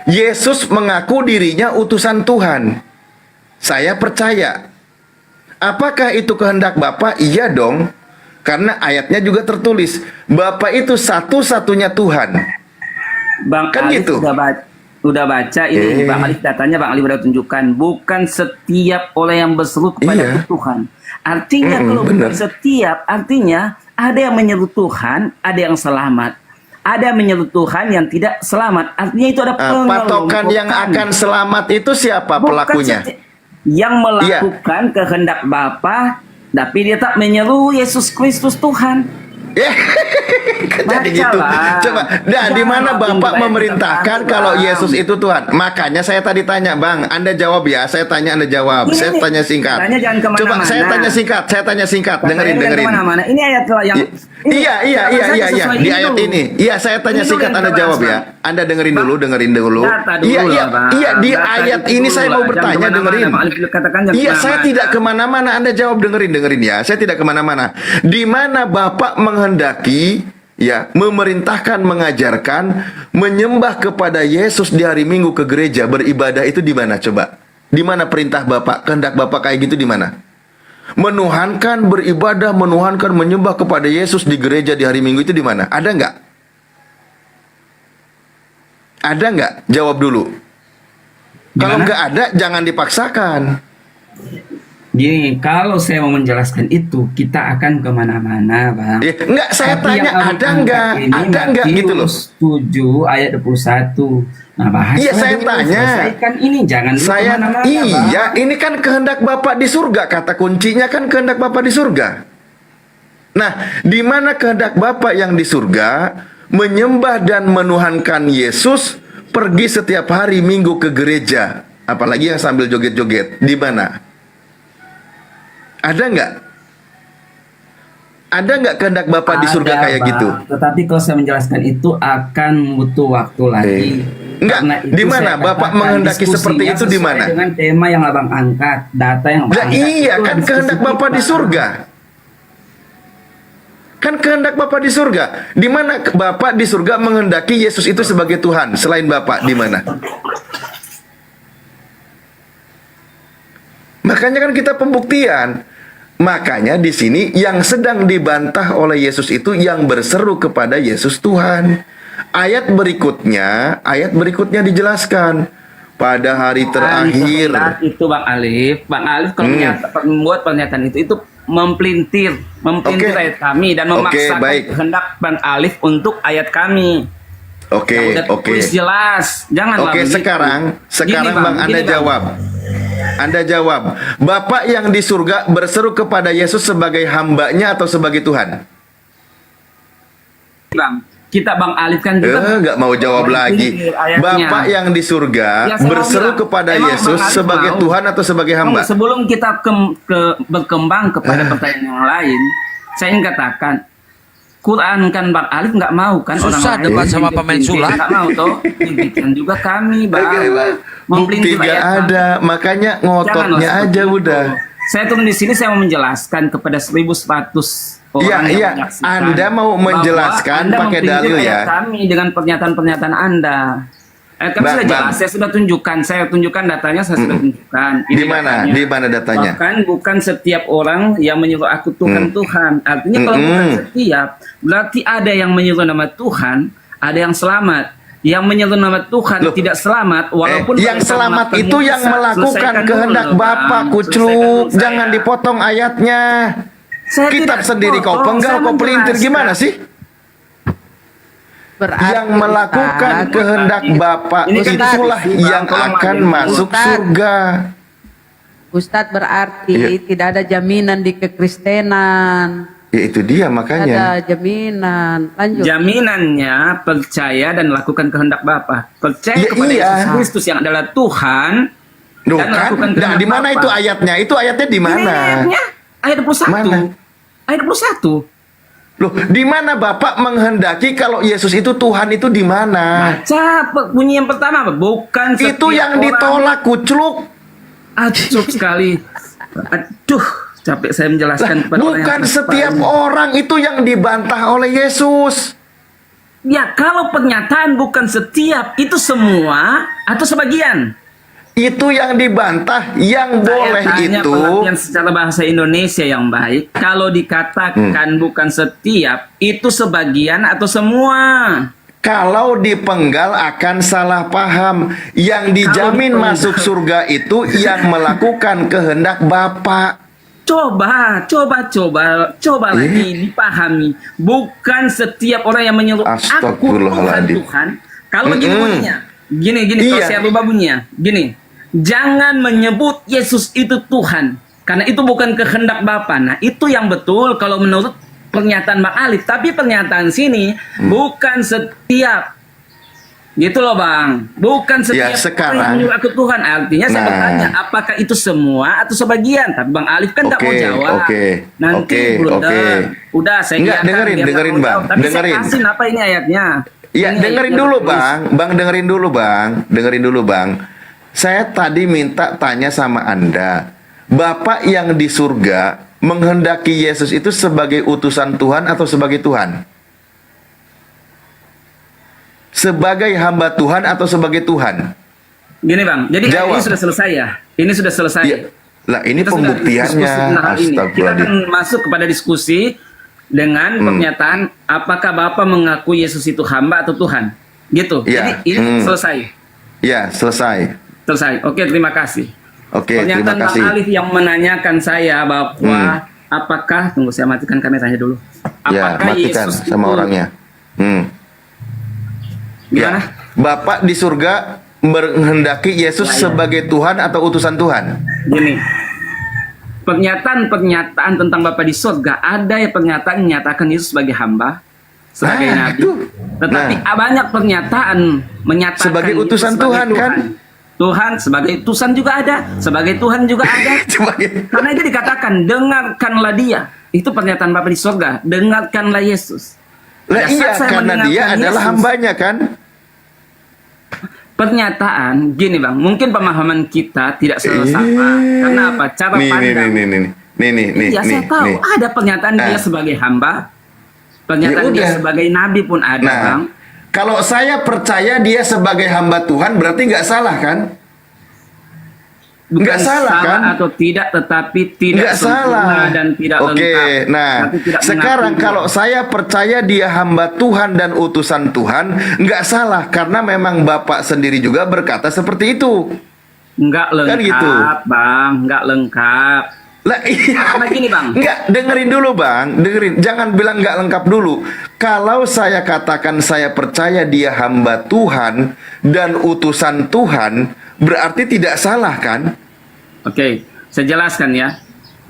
Speaker 2: Yesus mengaku dirinya utusan Tuhan. Saya percaya. Apakah itu kehendak Bapa? Iya dong. Karena ayatnya juga tertulis, Bapa itu satu-satunya Tuhan.
Speaker 9: Bang
Speaker 2: Kan
Speaker 9: Alif
Speaker 2: gitu.
Speaker 9: udah baca ini. Bang Alif datanya Bang Alif udah tunjukkan, bukan setiap orang yang berseru kepada
Speaker 2: Iya.
Speaker 9: Tuhan. Artinya kalau
Speaker 2: bener.
Speaker 9: bukan setiap, artinya ada yang menyeru Tuhan, ada yang selamat. Ada yang menyeru Tuhan yang tidak selamat. Artinya itu ada
Speaker 2: Patokan yang akan selamat itu siapa
Speaker 9: Bukan
Speaker 2: pelakunya?
Speaker 9: yang melakukan kehendak Bapa, tapi dia tak menyeru Yesus Kristus Tuhan.
Speaker 2: Jadi gitu.
Speaker 9: Bacalah.
Speaker 2: Coba, nah di mana
Speaker 9: Jangan
Speaker 2: Bapak
Speaker 9: pindah
Speaker 2: memerintahkan
Speaker 9: ke
Speaker 2: kalau
Speaker 9: dalam.
Speaker 2: Yesus itu Tuhan? Makanya saya tadi tanya, Bang, Anda jawab ya. Saya tanya, Anda jawab.
Speaker 9: Ini,
Speaker 2: Saya tanya singkat.
Speaker 9: tanya jangan kemana-mana.
Speaker 2: Coba saya tanya singkat. Dengerin.
Speaker 9: Kemana-mana. Ini ayat yang
Speaker 2: Iya.
Speaker 9: sesuai
Speaker 2: Di
Speaker 9: ini
Speaker 2: ayat
Speaker 9: dulu.
Speaker 2: ini. Iya, saya tanya
Speaker 9: Ini
Speaker 2: singkat,
Speaker 9: dulu yang
Speaker 2: Anda
Speaker 9: kita
Speaker 2: jawab
Speaker 9: bahas,
Speaker 2: ya.
Speaker 9: Bang.
Speaker 2: Anda dengerin dulu.
Speaker 9: Data dulu
Speaker 2: Iya,
Speaker 9: lah, Bang.
Speaker 2: di
Speaker 9: Data
Speaker 2: ayat
Speaker 9: itu
Speaker 2: ini
Speaker 9: dulu
Speaker 2: saya
Speaker 9: lah.
Speaker 2: mau
Speaker 9: Jangan
Speaker 2: bertanya,
Speaker 9: kemana-mana,
Speaker 2: dengerin.
Speaker 9: Bang Alif katakan jangan
Speaker 2: Iya, saya
Speaker 9: kemana-mana.
Speaker 2: tidak kemana-mana. Anda jawab, dengerin ya. Saya tidak kemana-mana. Di mana Bapak menghendaki, ya, memerintahkan, mengajarkan, menyembah kepada Yesus di hari Minggu ke gereja beribadah itu di mana coba? Di mana perintah Bapak, kehendak Bapak kayak gitu di mana? Menuhankan, beribadah, menuhankan, menyembah kepada Yesus di gereja di hari Minggu itu di mana? Ada nggak? Ada nggak? Jawab dulu. Kalau nggak ada, jangan dipaksakan.
Speaker 9: Gini, kalau saya mau menjelaskan itu, kita akan kemana-mana, Bang.
Speaker 2: Enggak, saya
Speaker 9: Tapi
Speaker 2: tanya
Speaker 9: yang kami
Speaker 2: ada
Speaker 9: angkat
Speaker 2: enggak?
Speaker 9: ini
Speaker 2: Ada enggak gitu loh.
Speaker 9: Matius 7 ayat 21. Nah, bahas.
Speaker 2: Iya, saya tanya.
Speaker 9: Selesaikan ini, jangan dulu
Speaker 2: Saya
Speaker 9: kemana-mana,
Speaker 2: iya,
Speaker 9: Bang.
Speaker 2: ini kan kehendak Bapak di surga. Kata kuncinya kan kehendak Bapak di surga. Nah, di mana kehendak Bapak yang di surga menyembah dan menuhankan Yesus, pergi setiap hari Minggu ke gereja, apalagi yang sambil joget-joget. Di mana? Ada nggak? Ada nggak kehendak Bapak di surga
Speaker 9: Ada,
Speaker 2: kayak
Speaker 9: Bang.
Speaker 2: gitu?
Speaker 9: Tetapi kalau saya menjelaskan itu akan butuh waktu lagi.
Speaker 2: Enggak,
Speaker 9: Karena itu
Speaker 2: di mana
Speaker 9: saya
Speaker 2: Bapak
Speaker 9: katakan
Speaker 2: menghendaki
Speaker 9: diskusinya
Speaker 2: seperti itu di
Speaker 9: sesuai
Speaker 2: mana?
Speaker 9: Dengan tema yang Abang angkat, data yang Abang
Speaker 2: Nah,
Speaker 9: angkat.
Speaker 2: iya
Speaker 9: Itulah
Speaker 2: kan
Speaker 9: diskusi
Speaker 2: kehendak Bapak di
Speaker 9: kita.
Speaker 2: surga. Kan kehendak Bapak di surga. Di mana Bapak di surga menghendaki Yesus itu sebagai Tuhan selain Bapak di mana? Makanya kan kita pembuktian. Makanya di sini yang sedang dibantah oleh Yesus itu yang berseru kepada Yesus Tuhan. Ayat berikutnya dijelaskan pada hari terakhir.
Speaker 9: Saat itu Bang Alif kalau membuat pernyataan itu mempelintir
Speaker 2: Oke.
Speaker 9: ayat kami dan
Speaker 2: Oke,
Speaker 9: memaksakan
Speaker 2: baik.
Speaker 9: kehendak Bang Alif untuk ayat kami.
Speaker 2: Oke,
Speaker 9: Udah
Speaker 2: oke.
Speaker 9: tulis jelas, janganlah
Speaker 2: Oke,
Speaker 9: begitu.
Speaker 2: sekarang
Speaker 9: Gini,
Speaker 2: Bang, Anda
Speaker 9: gini, Bang.
Speaker 2: jawab. Anda jawab. Bapak yang di surga berseru kepada Yesus sebagai hambanya atau sebagai Tuhan?
Speaker 9: Bang, kita Bang Alif kan juga
Speaker 2: Nggak mau jawab lagi.
Speaker 9: ayatnya.
Speaker 2: Bapak yang di surga
Speaker 9: Ya, saya
Speaker 2: berseru
Speaker 9: mau bilang,
Speaker 2: kepada
Speaker 9: emang
Speaker 2: Yesus
Speaker 9: Bang Alif
Speaker 2: sebagai
Speaker 9: mau?
Speaker 2: Tuhan atau sebagai hamba?
Speaker 9: Sebelum kita berkembang kepada pertanyaan yang lain, saya ingin katakan, Quran kan Bang Alif nggak mau kan
Speaker 7: Susah
Speaker 9: orang lain
Speaker 7: debat sama
Speaker 9: yang
Speaker 7: pemain
Speaker 9: dipimpin.
Speaker 7: sulap.
Speaker 9: Nggak mau toh, dibikin juga kami Bang.
Speaker 2: Bukti
Speaker 9: Mempelintir
Speaker 2: nggak
Speaker 9: ayat kami.
Speaker 2: ada, makanya ngototnya
Speaker 9: Janganlah
Speaker 2: aja
Speaker 9: seperti
Speaker 2: udah.
Speaker 9: itu. Saya turun di sini saya mau menjelaskan kepada 1.100 orang
Speaker 2: Iya,
Speaker 9: yang
Speaker 2: iya.
Speaker 9: menyaksikan
Speaker 2: Anda mau
Speaker 9: bahwa
Speaker 2: menjelaskan
Speaker 9: Anda
Speaker 2: pakai
Speaker 9: mempelintir
Speaker 2: dalil
Speaker 9: ayat
Speaker 2: ya.
Speaker 9: Kami dengan pernyataan-pernyataan Anda. Kan sudah jelas, saya tunjukkan datanya, saya sudah tunjukkan. Ini
Speaker 2: Di mana?
Speaker 9: datanya.
Speaker 2: Di mana datanya?
Speaker 9: Bahkan bukan setiap orang yang menyuruh aku Tuhan, Tuhan. Artinya kalau bukan setiap, berarti ada yang menyuruh nama Tuhan, ada yang selamat. Yang menyuruh nama Tuhan
Speaker 2: Loh.
Speaker 9: tidak selamat, walaupun
Speaker 2: yang
Speaker 9: mereka
Speaker 2: selamat
Speaker 9: melakukan
Speaker 2: itu yang
Speaker 9: mukjizat.
Speaker 2: melakukan
Speaker 9: Selesaikan dulu,
Speaker 2: kehendak
Speaker 9: Bang.
Speaker 2: Bapa,
Speaker 9: Selesaikan
Speaker 2: Kucluk.
Speaker 9: dulu
Speaker 2: Jangan
Speaker 9: saya.
Speaker 2: dipotong ayatnya.
Speaker 9: Saya
Speaker 2: Kitab
Speaker 9: tidak
Speaker 2: sendiri kau
Speaker 9: potong,
Speaker 2: penggal,
Speaker 9: saya
Speaker 2: kau pelintir,
Speaker 9: menjelaskan.
Speaker 2: gimana sih?
Speaker 1: Berarti
Speaker 2: Yang melakukan
Speaker 1: Ustaz,
Speaker 2: kehendak Bapa
Speaker 9: Ini kan
Speaker 2: itulah
Speaker 9: tadi, Bang,
Speaker 2: yang
Speaker 9: tolong
Speaker 2: akan
Speaker 9: maafin.
Speaker 2: masuk
Speaker 1: Ustaz.
Speaker 2: surga.
Speaker 1: Ustadz berarti
Speaker 2: Iya.
Speaker 1: tidak ada jaminan di kekristenan.
Speaker 2: Ya itu dia
Speaker 1: Ada
Speaker 2: makanya.
Speaker 1: jaminan. Lanjut.
Speaker 9: Jaminannya percaya dan lakukan kehendak Bapa. Percaya
Speaker 2: Ya,
Speaker 9: kepada
Speaker 2: iya.
Speaker 9: Yesus Kristus yang adalah Tuhan.
Speaker 2: Duh,
Speaker 9: dan
Speaker 2: kan?
Speaker 9: lakukan
Speaker 2: Nah,
Speaker 9: kehendak
Speaker 2: di mana
Speaker 9: Bapa.
Speaker 2: itu ayatnya? Itu ayatnya di
Speaker 9: Ini
Speaker 2: mana?
Speaker 9: ayatnya, ayat 21.
Speaker 2: Mana?
Speaker 9: Ayat 21.
Speaker 2: Loh, di mana Bapak menghendaki kalau Yesus itu Tuhan itu di mana?
Speaker 9: Baca bunyi yang pertama, apa? Bukan setiap
Speaker 2: Itu yang
Speaker 9: orang.
Speaker 2: ditolak, Kucluk.
Speaker 9: Aduh sekali. Aduh, capek saya menjelaskan kepada orang yang
Speaker 2: Bukan
Speaker 9: keras
Speaker 2: setiap
Speaker 9: kepala.
Speaker 2: orang itu yang dibantah oleh Yesus.
Speaker 9: Ya, kalau pernyataan bukan setiap, itu semua atau sebagian?
Speaker 2: Itu yang dibantah, yang boleh
Speaker 9: Saya tanya
Speaker 2: itu.
Speaker 9: pengertian secara bahasa Indonesia yang baik. Kalau dikatakan bukan setiap, itu sebagian atau semua?
Speaker 2: Kalau dipenggal akan salah paham. Yang dijamin
Speaker 9: dipenggal.
Speaker 2: masuk surga itu yang melakukan kehendak Bapa.
Speaker 9: Coba lagi dipahami. Bukan setiap orang yang menyuruh aku Tuhan,
Speaker 2: Astagfirullahaladzim.
Speaker 9: Tuhan. Kalau begini bunyinya, gini, kalau
Speaker 2: Iya.
Speaker 9: saya rubah bunyinya, gini. Jangan menyebut Yesus itu Tuhan, karena itu bukan kehendak Bapa. Nah, itu yang betul kalau menurut pernyataan Bang Alif. Tapi pernyataan sini bukan setiap. Gitu loh Bang. Bukan setiap
Speaker 2: Ya, sekarang.
Speaker 9: orang yang menyuruh aku Tuhan. Artinya saya
Speaker 2: Nah.
Speaker 9: bertanya, apakah itu semua atau sebagian? Tapi Bang Alif kan nggak mau
Speaker 2: Oke,
Speaker 9: jawab.
Speaker 2: oke,
Speaker 9: Nanti
Speaker 2: oke,
Speaker 9: blunder.
Speaker 2: oke.
Speaker 9: Udah saya
Speaker 2: Enggak,
Speaker 9: biarkan,
Speaker 2: dengerin,
Speaker 9: biar nggak
Speaker 2: dengerin,
Speaker 9: mau
Speaker 2: Bang.
Speaker 9: jawab. Tapi
Speaker 2: Dengerin.
Speaker 9: saya kasih apa ini ayatnya?
Speaker 2: Ya,
Speaker 9: Ini
Speaker 2: dengerin
Speaker 9: ayatnya
Speaker 2: dulu
Speaker 9: terus.
Speaker 2: Bang. Bang, dengerin dulu Bang. Dengerin dulu Bang. Saya tadi minta tanya sama Anda. Bapak yang di surga menghendaki Yesus itu sebagai utusan Tuhan atau sebagai Tuhan? Sebagai hamba Tuhan atau sebagai Tuhan?
Speaker 9: Gini Bang, jadi
Speaker 2: Jawab.
Speaker 9: ini sudah selesai ya? Ini sudah selesai.
Speaker 2: Ya, lah ini
Speaker 9: Kita sudah
Speaker 2: pembuktiannya.
Speaker 9: diskusi tentang hal ini. Kita akan
Speaker 2: Astagfirullahaladzim.
Speaker 9: masuk kepada diskusi dengan pernyataan apakah Bapak mengaku Yesus itu hamba atau Tuhan. Gitu.
Speaker 2: Ya,
Speaker 9: Jadi ini selesai.
Speaker 2: Ya, selesai.
Speaker 9: Selesai. Oke, terima kasih.
Speaker 2: Oke, terima
Speaker 9: Pernyataan Bang
Speaker 2: kasih.
Speaker 9: Alif yang menanyakan saya bahwa apakah, tunggu saya matikan kameranya dulu.
Speaker 2: Ya,
Speaker 9: Apakah
Speaker 2: matikan
Speaker 9: Yesus
Speaker 2: sama
Speaker 9: itu-
Speaker 2: orangnya.
Speaker 9: Gimana?
Speaker 2: Ya. Bapak di surga menghendaki Yesus
Speaker 9: Ya, ya.
Speaker 2: sebagai Tuhan atau utusan Tuhan?
Speaker 9: Gini, pernyataan tentang Bapa di surga, ada yang pernyataan menyatakan Yesus sebagai hamba, sebagai
Speaker 2: Nah,
Speaker 9: nabi.
Speaker 2: itu.
Speaker 9: Tetapi banyak pernyataan menyatakan
Speaker 2: Sebagai
Speaker 9: Yesus
Speaker 2: utusan
Speaker 9: sebagai
Speaker 2: Tuhan, kan?
Speaker 9: Tuhan sebagai utusan juga ada, sebagai Tuhan juga ada.
Speaker 2: Sebagai
Speaker 9: Karena itu dikatakan dengarkanlah dia. Itu pernyataan Bapa di surga, dengarkanlah Yesus.
Speaker 2: Lah
Speaker 9: Pada
Speaker 2: iya,
Speaker 9: saat saya
Speaker 2: karena dia
Speaker 9: mendengarkan
Speaker 2: adalah
Speaker 9: Yesus,
Speaker 2: hambanya kan?
Speaker 9: Pernyataan gini Bang, mungkin pemahaman kita tidak selalu sama. Karena apa? Cara
Speaker 2: Nih,
Speaker 9: pandang.
Speaker 2: nih,
Speaker 9: Iya, saya tahu ada pernyataan dia
Speaker 2: Nah.
Speaker 9: sebagai hamba, pernyataan
Speaker 2: Ya
Speaker 9: dia
Speaker 2: udah.
Speaker 9: sebagai nabi pun ada,
Speaker 2: Nah,
Speaker 9: Bang.
Speaker 2: kalau saya percaya dia sebagai hamba Tuhan, berarti nggak salah kan?
Speaker 9: Bukan
Speaker 2: nggak salah, kan?
Speaker 9: atau tidak, tetapi tidak
Speaker 2: Nggak
Speaker 9: sempurna
Speaker 2: salah.
Speaker 9: dan tidak
Speaker 2: Oke,
Speaker 9: lengkap.
Speaker 2: nah
Speaker 9: Tapi tidak
Speaker 2: sekarang
Speaker 9: mengakui.
Speaker 2: kalau saya percaya dia hamba Tuhan dan utusan Tuhan, nggak salah karena memang Bapak sendiri juga berkata seperti itu.
Speaker 9: nggak lengkap,
Speaker 2: Kan gitu.
Speaker 9: Bang, nggak lengkap.
Speaker 2: Lah iya.
Speaker 9: Karena gini, Bang.
Speaker 2: Nggak, dengerin dulu Bang, dengerin. Jangan bilang nggak lengkap dulu. Kalau saya katakan saya percaya dia hamba Tuhan dan utusan Tuhan, berarti tidak salah kan?
Speaker 9: Oke, saya jelaskan ya.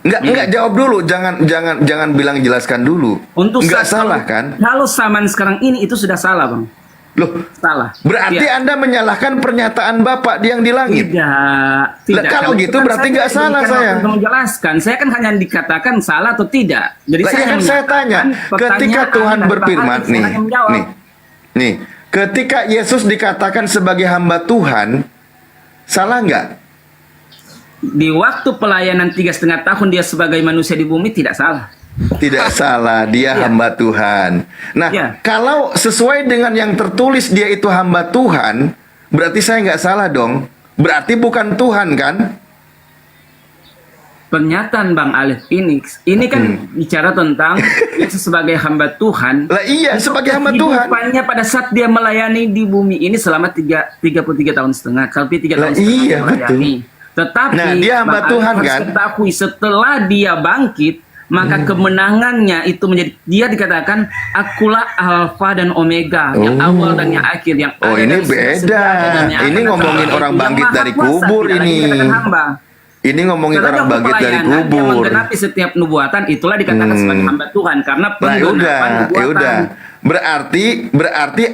Speaker 2: Nggak jawab dulu. Jangan bilang jelaskan dulu.
Speaker 9: Untuk
Speaker 2: nggak
Speaker 9: saat-
Speaker 2: salah kan?
Speaker 9: Kalau zaman sekarang ini itu sudah salah, Bang.
Speaker 2: Loh,
Speaker 9: Salah.
Speaker 2: berarti
Speaker 9: Iya.
Speaker 2: Anda menyalahkan pernyataan Bapak yang di langit.
Speaker 9: Tidak.
Speaker 2: kalau
Speaker 9: Karena
Speaker 2: gitu
Speaker 9: kan
Speaker 2: berarti
Speaker 9: saya
Speaker 2: nggak
Speaker 9: tidak
Speaker 2: salah
Speaker 9: diberikan
Speaker 2: saya.
Speaker 9: waktu untuk menjelaskan. Saya kan hanya dikatakan salah atau tidak. Jadi
Speaker 2: Lah,
Speaker 9: saya
Speaker 2: ya kan
Speaker 9: hanya
Speaker 2: saya tanya,
Speaker 9: menyatakan
Speaker 2: ketika
Speaker 9: pertanyaan
Speaker 2: Tuhan
Speaker 9: dari
Speaker 2: berfirman
Speaker 9: Bang Alif,
Speaker 2: nih,
Speaker 9: saya hanya menjawab.
Speaker 2: nih, ketika Yesus dikatakan sebagai hamba Tuhan, salah nggak?
Speaker 9: Di waktu pelayanan 3,5 tahun dia sebagai manusia di bumi tidak salah.
Speaker 2: Tidak salah, dia
Speaker 9: Iya.
Speaker 2: hamba Tuhan. Nah,
Speaker 9: Iya.
Speaker 2: kalau sesuai dengan yang tertulis dia itu hamba Tuhan, Berarti saya nggak salah dong. Berarti bukan Tuhan kan?
Speaker 9: Pernyataan Bang Alif ini kan bicara tentang Yesus sebagai hamba Tuhan.
Speaker 2: Lah iya, sebagai hamba Tuhan.
Speaker 9: Kehidupannya pada saat dia melayani di bumi ini selama 33 tahun setengah, sampai 3 tahun
Speaker 2: Lah
Speaker 9: setengah
Speaker 2: iya,
Speaker 9: dia melayani. Tetapi
Speaker 2: Nah, dia hamba
Speaker 9: Bang
Speaker 2: Tuhan,
Speaker 9: Alif harus
Speaker 2: kan?
Speaker 9: ketahui setelah dia bangkit, maka kemenangannya itu menjadi, dia dikatakan akulah Alfa dan Omega, yang awal dan yang akhir, yang
Speaker 2: Oh,
Speaker 9: ada
Speaker 2: ini
Speaker 9: dan sudah
Speaker 2: beda.
Speaker 9: sedia dan yang
Speaker 2: Ini
Speaker 9: akan
Speaker 2: ngomongin
Speaker 9: datang.
Speaker 2: orang
Speaker 9: Yang
Speaker 2: bangkit
Speaker 9: Maha
Speaker 2: dari
Speaker 9: Kuasa,
Speaker 2: kubur
Speaker 9: tidak lagi
Speaker 2: ini.
Speaker 9: dikatakan hamba.
Speaker 2: Ini ngomongin
Speaker 9: Karena
Speaker 2: orang
Speaker 9: dalam
Speaker 2: bangkit dari
Speaker 9: pelayanan yang
Speaker 2: kubur.
Speaker 9: menggenapi setiap nubuatan itulah dikatakan sebagai hamba Tuhan karena
Speaker 2: Nah,
Speaker 9: penggenapan
Speaker 2: ya
Speaker 9: nubuatan.
Speaker 2: udah. Berarti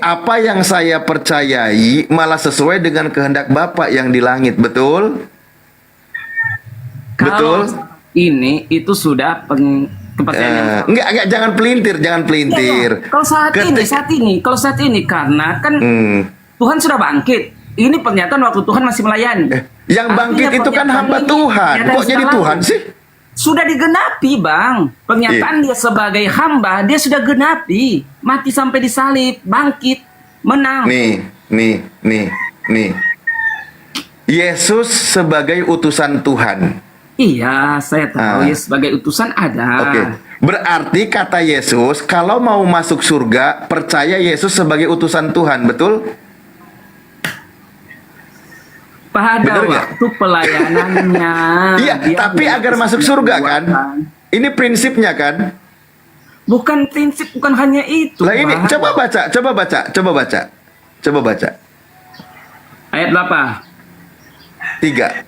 Speaker 2: apa yang saya percayai malah sesuai dengan kehendak Bapak yang di langit, betul?
Speaker 9: Kalau
Speaker 2: Betul?
Speaker 9: ini itu sudah kepercayaan yang
Speaker 2: Enggak, jangan pelintir, jangan pelintir.
Speaker 9: Kalau saat ini karena kan Tuhan sudah bangkit. Ini pernyataan waktu Tuhan masih melayani.
Speaker 2: Yang bangkit
Speaker 9: Artinya
Speaker 2: itu kan
Speaker 9: pernyataan
Speaker 2: hamba
Speaker 9: ini
Speaker 2: Tuhan.
Speaker 9: tiada
Speaker 2: Kok jadi
Speaker 9: salah.
Speaker 2: Tuhan sih?
Speaker 9: Sudah digenapi, Bang. Pernyataan dia sebagai hamba, dia sudah genapi. Mati sampai disalib, bangkit, menang.
Speaker 2: Nih. Yesus sebagai utusan Tuhan.
Speaker 9: Iya, saya tahu ya sebagai utusan ada.
Speaker 2: Oke. Berarti kata Yesus, kalau mau masuk surga, percaya Yesus sebagai utusan Tuhan, betul?
Speaker 9: Pada
Speaker 2: Bener nggak?
Speaker 9: waktu pelayanannya.
Speaker 2: Iya,
Speaker 9: dia
Speaker 2: tapi
Speaker 9: menjadi
Speaker 2: agar masuk surga kan?
Speaker 9: perbuatan.
Speaker 2: Ini prinsipnya kan?
Speaker 9: Bukan prinsip, bukan hanya itu.
Speaker 2: Lah ini
Speaker 9: Bang.
Speaker 2: coba baca.
Speaker 9: Ayat berapa?
Speaker 2: 3.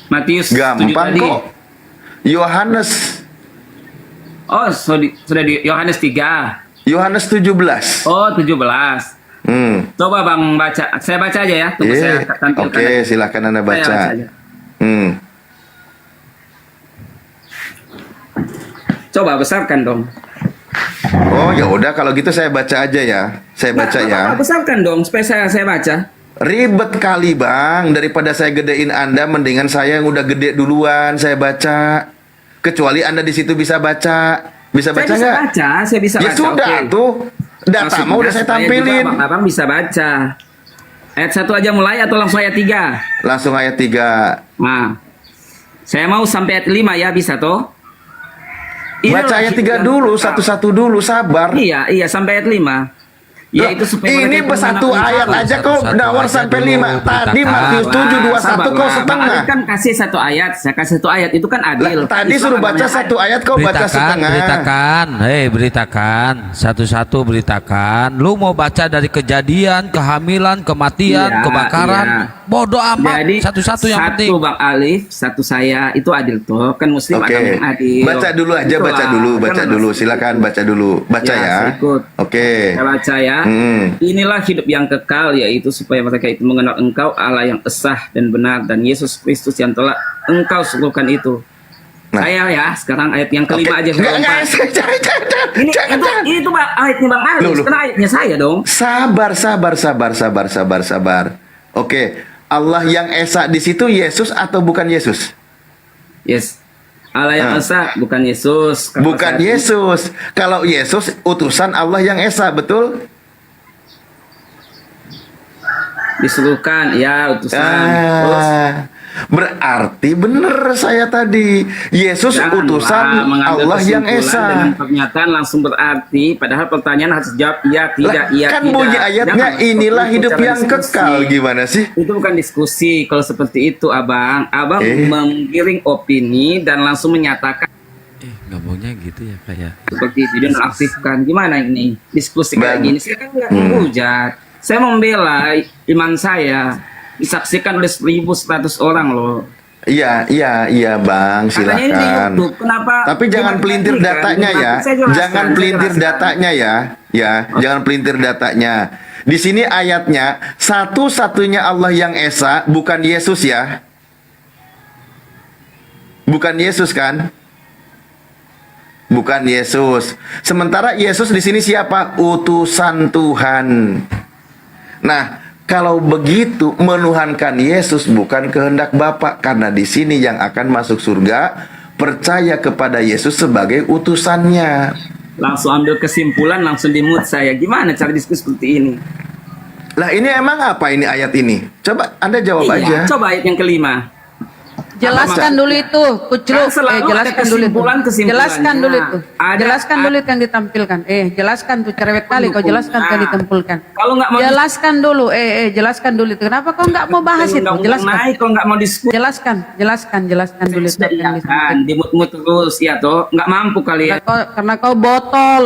Speaker 9: Matius 7
Speaker 2: Gampang
Speaker 9: tadi.
Speaker 2: kok. Yohanes
Speaker 9: Oh, sudah di Yohanes 3.
Speaker 2: Yohanes 17.
Speaker 9: Oh, 17. Coba Bang baca. Saya baca aja ya. Tunggu saya tampilkan.
Speaker 2: Oke, silakan Anda
Speaker 9: Saya baca
Speaker 2: baca.
Speaker 9: aja. Coba besarkan dong.
Speaker 2: Oh, ya udah kalau gitu saya baca aja ya. Saya baca ya.
Speaker 9: Besarkan dong supaya saya baca.
Speaker 2: Ribet kali Bang, daripada saya gedein Anda, mendingan saya yang udah gede duluan saya baca. Kecuali Anda di situ bisa baca. Bisa baca
Speaker 9: Saya bisa
Speaker 2: nggak?
Speaker 9: baca, saya bisa
Speaker 2: Ya
Speaker 9: baca.
Speaker 2: sudah
Speaker 9: oke.
Speaker 2: tuh. Data
Speaker 9: Maksudnya
Speaker 2: mau udah saya
Speaker 9: supaya
Speaker 2: tampilin.
Speaker 9: juga Abang bisa baca. Ayat 1 aja mulai atau langsung ayat 3?
Speaker 2: Langsung ayat 3.
Speaker 9: Nah, saya mau sampai ayat 5 ya, bisa toh? Inilah
Speaker 2: Baca ayat 3
Speaker 9: yang
Speaker 2: dulu,
Speaker 9: kekal.
Speaker 2: satu-satu dulu, sabar.
Speaker 9: Iya, sampai ayat 5.
Speaker 2: Loh,
Speaker 9: Yaitu supaya
Speaker 2: ini
Speaker 9: mereka itu
Speaker 2: satu
Speaker 9: mengenal
Speaker 2: ayat
Speaker 9: engkau.
Speaker 2: aja kau
Speaker 7: Satu-satu
Speaker 2: nawar
Speaker 7: aja
Speaker 2: sampai
Speaker 7: dulu,
Speaker 2: 5. Tadi
Speaker 7: beritakan.
Speaker 2: Matius 7, 21 kau
Speaker 9: Sabarlah. Bang
Speaker 2: setengah.
Speaker 9: Alif kan kasih 1 ayat, saya kasih 1 ayat, itu kan adil.
Speaker 2: Lah, tadi
Speaker 9: Islam
Speaker 2: suruh
Speaker 9: kan
Speaker 2: baca
Speaker 9: namanya
Speaker 2: 1 ayat, kau baca setengah.
Speaker 7: Beritakan. Satu-satu beritakan. Lu mau baca dari kejadian, kehamilan, kematian,
Speaker 9: Iya,
Speaker 7: kebakaran.
Speaker 9: iya.
Speaker 7: Bodoh amat.
Speaker 9: Jadi
Speaker 7: Satu-satu yang penting.
Speaker 9: Bang Alif, 1 saya, itu adil toh. Kan muslim
Speaker 2: Oke.
Speaker 9: agama yang adil.
Speaker 2: Baca dulu aja,
Speaker 9: Itulah.
Speaker 2: baca dulu.
Speaker 9: Kan
Speaker 2: Silakan baca dulu. Baca
Speaker 9: Ya,
Speaker 2: ya.
Speaker 9: saya ikut.
Speaker 2: Oke.
Speaker 9: Saya baca ya. Inilah hidup yang kekal, yaitu supaya mereka itu mengenal Engkau Allah yang esah dan benar, dan Yesus Kristus yang telah Engkau suruhkan itu.
Speaker 2: Nah.
Speaker 9: Saya ya, sekarang ayat yang kelima
Speaker 2: Oke.
Speaker 9: aja saya
Speaker 2: Enggak,
Speaker 9: lompat.
Speaker 2: jangan.
Speaker 9: Ini tuh Bang, ayatnya Bang Alif,
Speaker 2: Loh.
Speaker 9: kan ayatnya saya dong.
Speaker 2: Sabar. Oke. Allah yang esa di situ Yesus atau bukan Yesus?
Speaker 9: Yes. Allah yang esa bukan Yesus. Kalau
Speaker 2: Bukan
Speaker 9: saya-
Speaker 2: Yesus. Kalau Yesus utusan Allah yang esa, betul?
Speaker 9: Disuruhkan, ya utusan. Terus,
Speaker 2: Berarti benar saya tadi. Yesus
Speaker 9: jangan,
Speaker 2: utusan
Speaker 9: Bang, mengambil
Speaker 2: Allah yang
Speaker 9: kesimpulan
Speaker 2: esa.
Speaker 9: dengan pernyataan langsung berarti, padahal pertanyaan harus jawab iya, tidak,
Speaker 2: Lah,
Speaker 9: iya,
Speaker 2: kan
Speaker 9: tidak.
Speaker 2: bunyi ayatnya
Speaker 9: Jangan
Speaker 2: inilah
Speaker 9: seperti itu
Speaker 2: hidup
Speaker 9: cara
Speaker 2: yang
Speaker 9: diskusi.
Speaker 2: kekal. Gimana sih?
Speaker 9: Itu bukan diskusi. Kalau seperti itu, Abang menggiring opini dan langsung menyatakan
Speaker 7: Ngomongnya gitu ya kayak.
Speaker 9: seperti itu dan aktifkan. Gimana ini diskusi kayak
Speaker 2: Bang.
Speaker 9: gini? Saya kan nggak menghujat. Saya membela iman saya. Disaksikan oleh 1.100 orang loh.
Speaker 2: Iya Bang,
Speaker 9: Katanya ini di
Speaker 2: silakan.
Speaker 9: YouTube. Kenapa?
Speaker 2: Tapi jangan pelintir datanya ya. Jangan pelintir datanya ya. Ya, jangan pelintir datanya. Di sini ayatnya satu-satunya Allah yang esa, bukan Yesus ya. Bukan Yesus kan? Bukan Yesus. Sementara Yesus di sini siapa? Utusan Tuhan. Nah, kalau begitu menuhankan Yesus bukan kehendak Bapa, karena di sini yang akan masuk surga percaya kepada Yesus sebagai utusannya.
Speaker 9: Langsung ambil kesimpulan, langsung dimut saya. Gimana cara diskusi seperti ini?
Speaker 2: Lah ini emang apa ini ayat ini? Coba Anda jawab
Speaker 9: Iya,
Speaker 2: aja.
Speaker 9: coba ayat yang kelima.
Speaker 1: Jelaskan dulu itu, kucluk.
Speaker 9: Kan selalu ada
Speaker 1: Jelaskan dulu itu.
Speaker 9: kesimpulan-kesimpulannya.
Speaker 1: Jelaskan dulu itu.
Speaker 9: Ada-
Speaker 1: Jelaskan dulu itu yang ditampilkan. Jelaskan tuh cerewet kali kau jelaskan yang ditempulkan.
Speaker 9: Kalau nggak mau
Speaker 1: Jelaskan dulu. Jelaskan dulu itu. Kenapa kau nggak mau bahas itu?
Speaker 9: undang-undang
Speaker 1: Jelaskan.
Speaker 9: naik, kalau nggak mau diskusi.
Speaker 1: Jelaskan dulu itu.
Speaker 9: Sudah
Speaker 1: apa yang
Speaker 9: iya
Speaker 1: disampaikan.
Speaker 9: kan, dimut-mut terus ya toh, nggak mampu kali ya.
Speaker 1: Karena kau botol.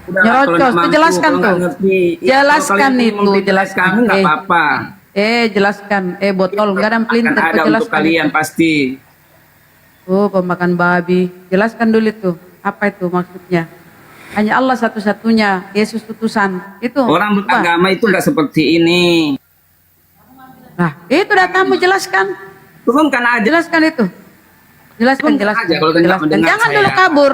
Speaker 9: Udah, kalau
Speaker 1: Nyerocos,
Speaker 9: nggak
Speaker 1: tuh
Speaker 9: mampu,
Speaker 1: jelaskan
Speaker 9: kalau
Speaker 1: tuh.
Speaker 9: nggak ngerti. Ya, kalau
Speaker 1: Jelaskan
Speaker 9: kalian
Speaker 1: itu,
Speaker 9: memfitnah
Speaker 1: jelaskan.
Speaker 9: kami nggak apa-apa.
Speaker 1: Jelaskan. Botol, enggak ada
Speaker 9: Akan
Speaker 1: pelintir,
Speaker 9: ada
Speaker 1: kau
Speaker 9: untuk
Speaker 1: jelaskan.
Speaker 9: kalian pasti.
Speaker 1: Oh, pemakan babi. Jelaskan dulu itu. Apa itu maksudnya? Hanya Allah satu-satunya, Yesus utusan. Itu.
Speaker 9: Orang
Speaker 1: apa?
Speaker 9: beragama itu nggak seperti ini.
Speaker 1: Nah, itu datamu jelaskan.
Speaker 9: Turunkan aja.
Speaker 1: Jelaskan itu. Jelaskan,
Speaker 9: Turunkan
Speaker 1: jelaskan.
Speaker 9: aja kalau nggak
Speaker 1: Jelaskan.
Speaker 9: mendengar
Speaker 1: Jangan
Speaker 9: saya.
Speaker 1: dulu kabur.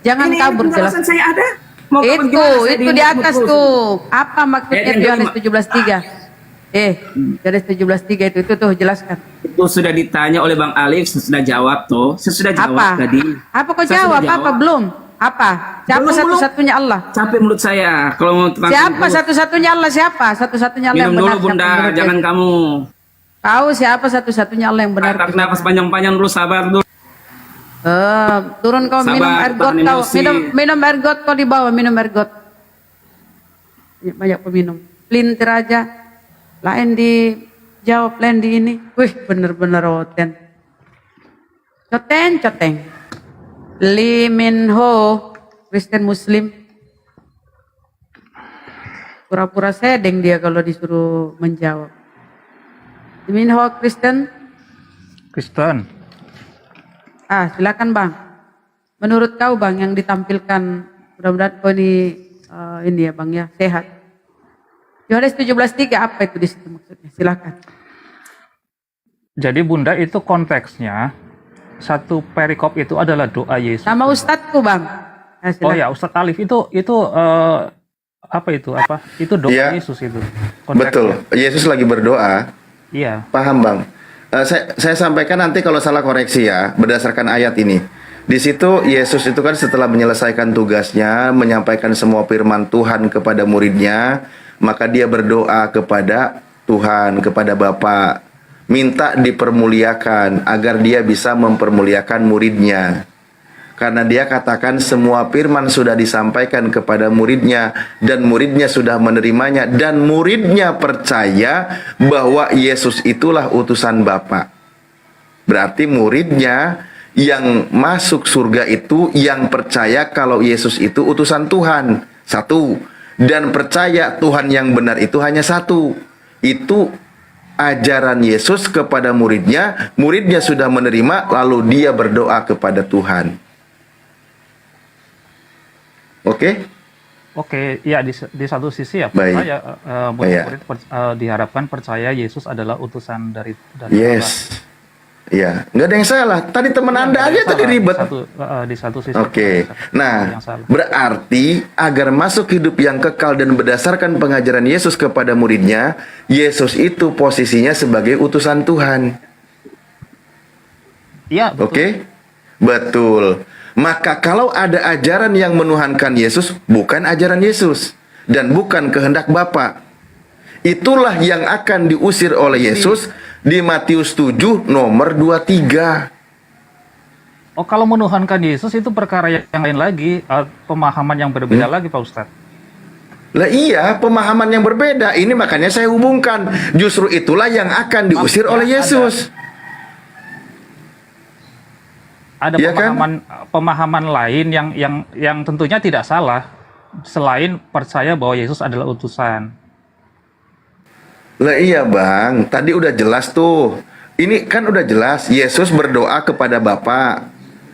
Speaker 1: Jangan
Speaker 9: Ini
Speaker 1: kabur,
Speaker 9: penjelasan
Speaker 1: jelaskan.
Speaker 9: saya ada. Mau kapan
Speaker 1: Itu,
Speaker 9: gimana saya
Speaker 1: itu di
Speaker 9: dimut-mut
Speaker 1: atas
Speaker 9: terus?
Speaker 1: tuh. Apa maksudnya
Speaker 9: yang
Speaker 1: Yohanes
Speaker 9: kelima.
Speaker 1: 17:3? Yohanes 17:3 itu tuh jelaskan.
Speaker 9: Itu sudah ditanya oleh Bang Alif, saya sudah jawab tuh. Saya sudah jawab
Speaker 1: Apa?
Speaker 9: tadi.
Speaker 1: Apa kau
Speaker 9: Saya
Speaker 1: jawab?
Speaker 9: sudah
Speaker 1: Apa belum? Apa? Siapa
Speaker 9: Belum,
Speaker 1: satu-satunya Allah?
Speaker 9: Capek mulut saya kalau mau terangkan
Speaker 1: Siapa
Speaker 9: terus.
Speaker 1: satu-satunya Allah? Siapa? Satu-satunya Allah
Speaker 9: Minum
Speaker 1: yang benar.
Speaker 9: dulu Bunda,
Speaker 1: siapa menurut
Speaker 9: jangan
Speaker 1: Yesus?
Speaker 9: kamu.
Speaker 1: Tahu siapa satu-satunya Allah yang benar?
Speaker 9: Tarik nafas panjang-panjang dulu, sabar dulu.
Speaker 1: Turun kau
Speaker 9: Sabar,
Speaker 1: minum air got
Speaker 9: tahan
Speaker 1: kau.
Speaker 9: emosi.
Speaker 1: Minum air got kau di bawah, minum air got. Banyak peminum. Pelintir aja. Lain dijawab, lain di ini. Wih, bener-bener roten. Coteng. Lee Min Ho, Kristen Muslim. Pura-pura sedeng dia kalau disuruh menjawab. Lee Min Ho, Kristen. Silakan Bang. Menurut kau Bang yang ditampilkan, mudah-mudahan kau ini ya Bang ya, sehat. Yohanes 17:3 apa itu di situ maksudnya? Silakan.
Speaker 10: Jadi Bunda itu konteksnya satu perikop itu adalah doa Yesus.
Speaker 1: Nama ustadzku Bang.
Speaker 10: Oh ya, Ustadz Alif itu apa itu? Itu doa
Speaker 2: Iya.
Speaker 10: Yesus itu.
Speaker 2: Betul. Yesus lagi berdoa.
Speaker 10: Iya.
Speaker 2: Paham Bang? Saya sampaikan nanti kalau salah koreksi ya, berdasarkan ayat ini. Di situ Yesus itu kan setelah menyelesaikan tugasnya, menyampaikan semua firman Tuhan kepada muridnya, maka dia berdoa kepada Tuhan, kepada Bapa, minta dipermuliakan agar dia bisa mempermuliakan muridnya. Karena dia katakan semua firman sudah disampaikan kepada muridnya dan muridnya sudah menerimanya dan muridnya percaya bahwa Yesus itulah utusan Bapa. Berarti muridnya yang masuk surga itu yang percaya kalau Yesus itu utusan Tuhan. Satu. Dan percaya Tuhan yang benar itu hanya satu. Itu ajaran Yesus kepada muridnya. Muridnya sudah menerima lalu dia berdoa kepada Tuhan. Oke?
Speaker 10: Ya di satu sisi ya
Speaker 2: Baik.
Speaker 10: percaya murid-murid diharapkan percaya Yesus adalah utusan dari
Speaker 2: Yes. Iya, nggak ada yang salah. Tadi teman Anda aja tadi ribet.
Speaker 10: Di satu sisi.
Speaker 2: Oke. Nah,
Speaker 10: yang salah.
Speaker 2: berarti agar masuk hidup yang kekal dan berdasarkan pengajaran Yesus kepada muridnya, Yesus itu posisinya sebagai utusan Tuhan.
Speaker 10: Iya, betul.
Speaker 2: Oke? Betul. Maka kalau ada ajaran yang menuhankan Yesus, bukan ajaran Yesus dan bukan kehendak Bapa. Itulah yang akan diusir oleh Yesus di Matius 7 nomor 23.
Speaker 10: Oh, kalau menuhankan Yesus itu perkara yang lain lagi, pemahaman yang berbeda lagi Pak Ustadz.
Speaker 2: Lah iya, pemahaman yang berbeda. Ini makanya saya hubungkan. Justru itulah yang akan diusir oleh Yesus.
Speaker 10: Ada
Speaker 2: Iya kan?
Speaker 10: pemahaman lain yang tentunya tidak salah selain percaya bahwa Yesus adalah utusan.
Speaker 2: Lah iya Bang, tadi udah jelas tuh. Ini kan udah jelas, Yesus berdoa kepada Bapa.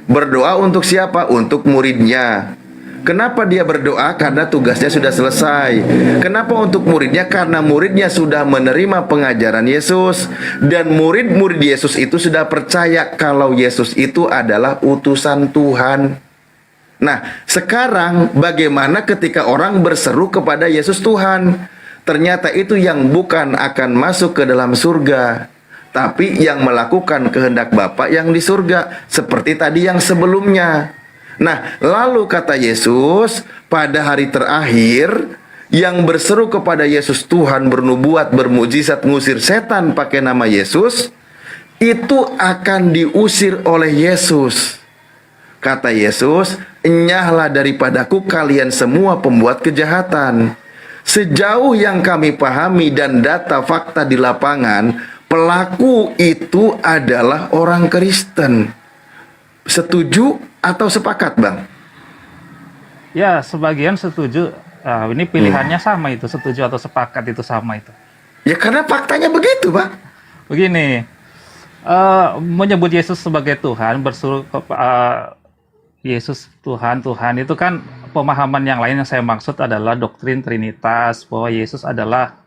Speaker 2: Berdoa untuk siapa? Untuk muridnya. Kenapa dia berdoa? Karena tugasnya sudah selesai. Kenapa untuk muridnya? Karena muridnya sudah menerima pengajaran Yesus. Dan murid-murid Yesus itu sudah percaya kalau Yesus itu adalah utusan Tuhan. Nah, sekarang bagaimana ketika orang berseru kepada Yesus Tuhan? Ternyata itu yang bukan akan masuk ke dalam surga, tapi yang melakukan kehendak Bapa yang di surga. Seperti tadi yang sebelumnya. Nah, lalu kata Yesus, pada hari terakhir, yang berseru kepada Yesus Tuhan, bernubuat, bermukjizat, ngusir setan pakai nama Yesus, itu akan diusir oleh Yesus. Kata Yesus, "Enyahlah daripadaku kalian semua pembuat kejahatan." Sejauh yang kami pahami dan data fakta di lapangan, pelaku itu adalah orang Kristen. Setuju atau sepakat, Bang?
Speaker 10: Ya, sebagian setuju. Ini pilihannya sama itu, setuju atau sepakat itu sama itu.
Speaker 2: Ya karena faktanya begitu, Bang.
Speaker 10: Begini, menyebut Yesus sebagai Tuhan, bersuruh ke Yesus Tuhan, Tuhan itu kan pemahaman yang lain yang saya maksud adalah doktrin Trinitas, bahwa Yesus adalah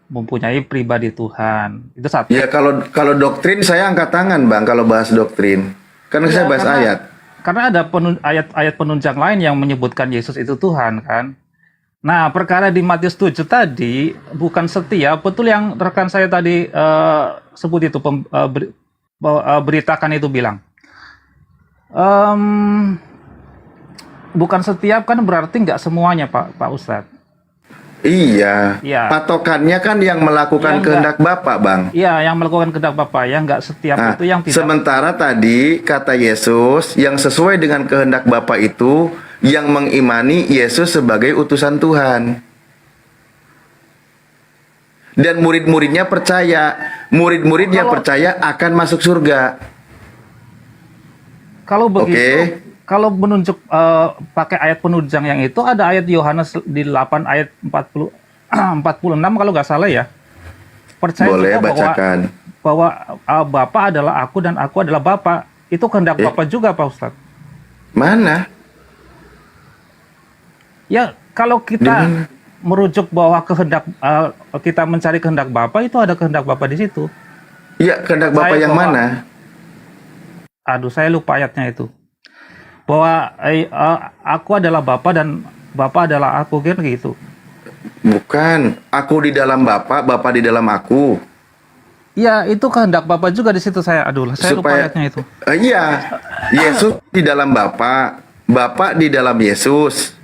Speaker 10: mempunyai pribadi Tuhan. Itu satu.
Speaker 2: Ya kalau doktrin saya angkat tangan, Bang, kalau bahas doktrin. Karena saya bahas ayat.
Speaker 10: Karena ada ayat-ayat penunjang lain yang menyebutkan Yesus itu Tuhan kan. Nah, perkara di Matius 7 tadi bukan setia, betul yang rekan saya tadi sebut itu, beritakan itu bilang. Bukan setiap kan berarti nggak semuanya Pak Ustadz.
Speaker 2: Iya.
Speaker 10: Iya.
Speaker 2: Patokannya kan yang melakukan kehendak Bapa, Bang.
Speaker 10: Iya, yang melakukan kehendak Bapa, yang nggak setiap itu yang tidak.
Speaker 2: Sementara tadi kata Yesus, yang sesuai dengan kehendak Bapa itu yang mengimani Yesus sebagai utusan Tuhan. Dan murid-muridnya percaya, percaya akan masuk surga.
Speaker 10: Kalau begitu,
Speaker 2: Oke.
Speaker 10: kalau menunjuk pakai ayat penunjang yang itu, ada ayat Yohanes di 8 ayat 46 kalau nggak salah ya. Percaya
Speaker 2: Boleh
Speaker 10: juga
Speaker 2: bacakan.
Speaker 10: bahwa Bapa adalah aku dan aku adalah Bapa. Itu kehendak Bapa juga Pak Ustadz.
Speaker 2: Mana?
Speaker 10: Ya, kalau kita merujuk bahwa kehendak kita mencari kehendak Bapa, itu ada kehendak Bapa di situ.
Speaker 2: Iya, kehendak Bapa yang mana?
Speaker 10: Aduh, saya lupa ayatnya itu. Bahwa aku adalah Bapa dan Bapa adalah aku, kan gitu.
Speaker 2: Bukan, aku di dalam Bapa, Bapa di dalam aku.
Speaker 10: Iya, itu kehendak Bapa juga di situ saya. Aduh, saya lupa ayatnya itu.
Speaker 2: Iya, Yesus di dalam Bapa, Bapa di dalam Yesus.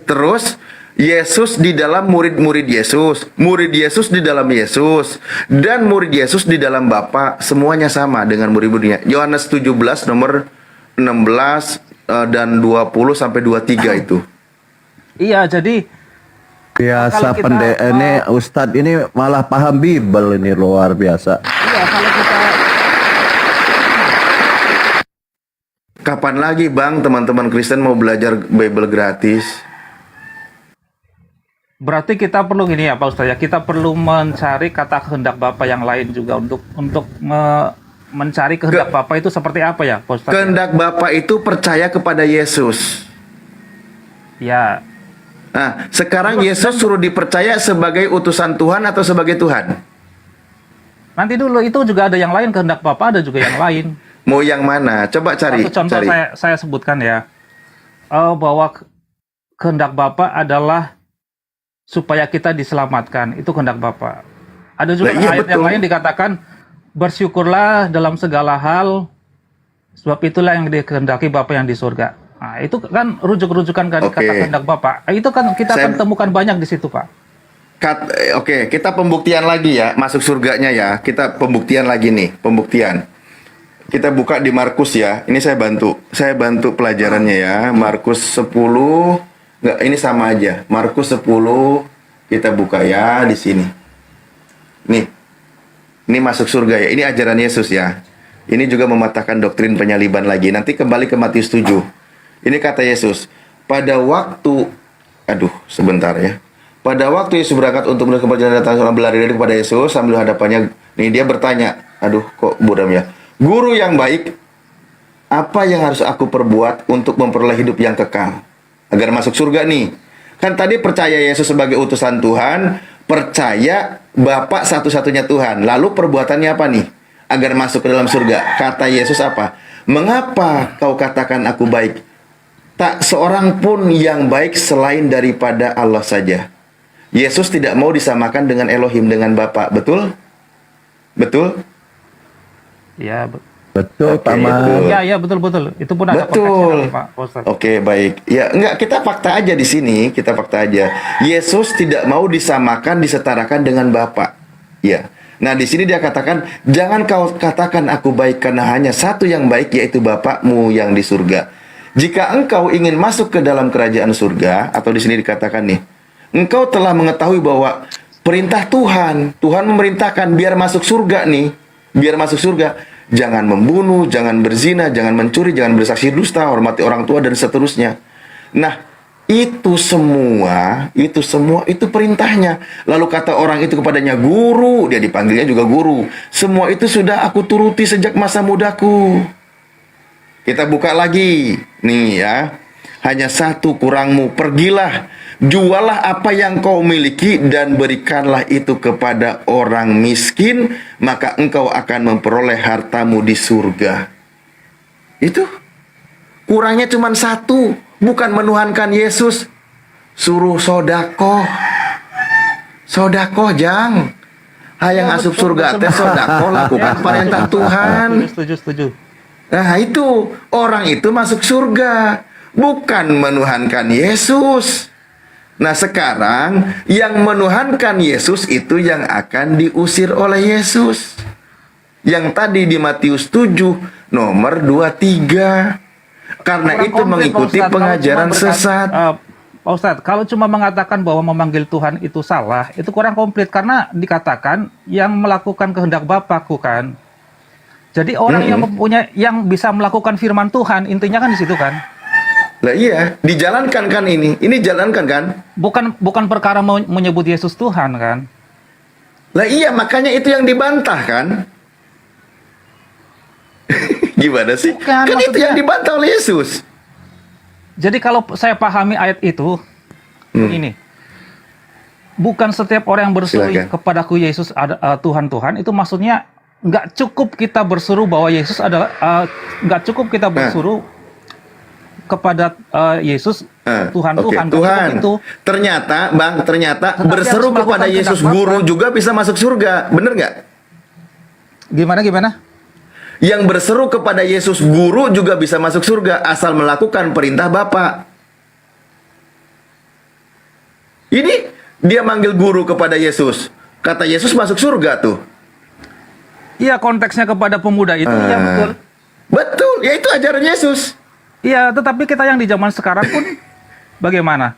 Speaker 2: Terus Yesus di dalam murid-murid Yesus, murid Yesus di dalam Yesus, dan murid Yesus di dalam Bapa, semuanya sama dengan murid-muridnya. Yohanes 17 nomor 16 dan 20 sampai 23 itu.
Speaker 10: Iya, jadi
Speaker 5: Biasa
Speaker 10: kalau kita-
Speaker 5: pendek ini Ustadz ini malah paham Bible ini luar biasa.
Speaker 10: iya kalau kita
Speaker 2: Kapan lagi, Bang, teman-teman Kristen mau belajar Bible gratis?
Speaker 10: berarti kita perlu gini ya Pak Ustaz ya, kita perlu mencari kata kehendak Bapa yang lain juga untuk mencari kehendak Bapa itu seperti apa ya Pak Ustaz?
Speaker 2: Kehendak Bapa itu percaya kepada Yesus.
Speaker 10: Ya.
Speaker 2: Nah, sekarang Yesus suruh dipercaya sebagai utusan Tuhan atau sebagai Tuhan?
Speaker 10: Nanti dulu, itu juga ada yang lain, kehendak Bapa ada juga yang lain.
Speaker 2: Mau yang mana? Coba cari.
Speaker 10: Satu contoh
Speaker 2: cari.
Speaker 10: saya sebutkan ya, bahwa kehendak Bapa adalah supaya kita diselamatkan, itu kehendak Bapa. Ada juga
Speaker 2: Nah, iya,
Speaker 10: ayat yang
Speaker 2: betul.
Speaker 10: lain dikatakan, bersyukurlah dalam segala hal, sebab itulah yang dikehendaki Bapa yang di surga. Nah, itu kan rujuk-rujukan dari
Speaker 2: Oke.
Speaker 10: kata kehendak Bapa. Itu kan kita akan temukan banyak di situ, Pak.
Speaker 2: Oke, kita pembuktian lagi ya, masuk surganya ya. Kita pembuktian lagi nih, pembuktian. Kita buka di Markus ya. Ini saya bantu pelajarannya ya. Markus 10, enggak, ini sama aja. Markus 10 kita buka ya di sini. Nih. Ini masuk surga ya. Ini ajaran Yesus ya. Ini juga mematahkan doktrin penyaliban lagi. Nanti kembali ke Matius 7. Ini kata Yesus, pada waktu sebentar ya. Pada waktu Yesus berangkat untuk menuju perjalanan, datang seorang berlari kepada Yesus sambil hadapannya. Nih dia bertanya, kok buram ya. Guru yang baik, apa yang harus aku perbuat untuk memperoleh hidup yang kekal? Agar masuk surga nih. Kan tadi percaya Yesus sebagai utusan Tuhan, percaya Bapa satu-satunya Tuhan. Lalu perbuatannya apa nih? Agar masuk ke dalam surga. Kata Yesus apa? Mengapa kau katakan aku baik? Tak seorang pun yang baik selain daripada Allah saja. Yesus tidak mau disamakan dengan Elohim, dengan Bapa. Betul? Betul?
Speaker 10: Ya,
Speaker 5: Betul, Pak
Speaker 2: Oke,
Speaker 5: Mas.
Speaker 2: betul.
Speaker 10: Ya, betul-betul. Itu pun ada konteksnya
Speaker 2: Betul.
Speaker 10: nanti, Pak Ustadz.
Speaker 2: Oke, baik. Ya, enggak, kita fakta aja di sini, kita fakta aja. Yesus tidak mau disamakan, disetarakan dengan Bapa. Ya. Nah, di sini dia katakan, jangan kau katakan aku baik karena hanya satu yang baik, yaitu Bapakmu yang di surga. Jika engkau ingin masuk ke dalam kerajaan surga, atau di sini dikatakan nih, engkau telah mengetahui bahwa perintah Tuhan memerintahkan biar masuk surga nih, biar masuk surga. Jangan membunuh, jangan berzina, jangan mencuri, jangan bersaksi dusta, hormati orang tua, dan seterusnya. Nah, itu semua itu perintahnya. Lalu kata orang itu kepadanya, guru, dia dipanggilnya juga guru. Semua itu sudah aku turuti sejak masa mudaku. Kita buka lagi, nih ya. Hanya satu kurangmu, pergilah, jualah apa yang kau miliki dan berikanlah itu kepada orang miskin, maka engkau akan memperoleh hartamu di surga. Itu kurangnya cuma satu, bukan menuhankan Yesus, suruh sodakoh. Sodakoh, Jang. Hayang asup surga teh sodakoh, lakukan perintah Tuhan.
Speaker 10: Setuju.
Speaker 2: Nah, itu orang itu masuk surga, bukan menuhankan Yesus. Nah, sekarang yang menuhankan Yesus itu yang akan diusir oleh Yesus. Yang tadi di Matius 7 nomor 23. Karena
Speaker 10: Kurang
Speaker 2: itu
Speaker 10: komplit,
Speaker 2: mengikuti
Speaker 10: Pak Ustadz.
Speaker 2: pengajaran sesat.
Speaker 10: Pak Ustadz, kalau cuma mengatakan bahwa memanggil Tuhan itu salah, itu kurang komplit karena dikatakan yang melakukan kehendak Bapakku kan. Jadi orang yang bisa melakukan firman Tuhan, intinya kan di situ kan.
Speaker 2: Lah iya, dijalankan kan ini. Ini jalankan kan?
Speaker 10: Bukan perkara menyebut Yesus Tuhan kan.
Speaker 2: Lah iya, makanya itu yang dibantah kan? Gimana sih?
Speaker 10: Bukan,
Speaker 2: Kan itu
Speaker 10: maksudnya-
Speaker 2: yang dibantah oleh Yesus.
Speaker 10: Jadi kalau saya pahami ayat itu, ini. Bukan setiap orang yang berseru
Speaker 2: Silakan.
Speaker 10: kepadaku Yesus ada Tuhan, itu maksudnya nggak cukup kita berseru bahwa Yesus adalah, nggak cukup kita berseru kepada Yesus Tuhan.
Speaker 2: Oke,
Speaker 10: Nggak cukup
Speaker 2: Tuhan.
Speaker 10: itu.
Speaker 2: Ternyata, Bang,
Speaker 10: Tetapi
Speaker 2: berseru
Speaker 10: harus
Speaker 2: kepada
Speaker 10: melakukan
Speaker 2: Yesus
Speaker 10: kehendak
Speaker 2: guru
Speaker 10: Bapa.
Speaker 2: juga bisa masuk surga. Bener nggak?
Speaker 10: Gimana?
Speaker 2: Yang berseru kepada Yesus guru juga bisa masuk surga asal melakukan perintah Bapa. Ini dia manggil guru kepada Yesus. Kata Yesus masuk surga tuh.
Speaker 10: Iya, konteksnya kepada pemuda itu, ya betul.
Speaker 2: Betul, ya itu ajaran Yesus.
Speaker 10: Iya, tetapi kita yang di zaman sekarang pun bagaimana?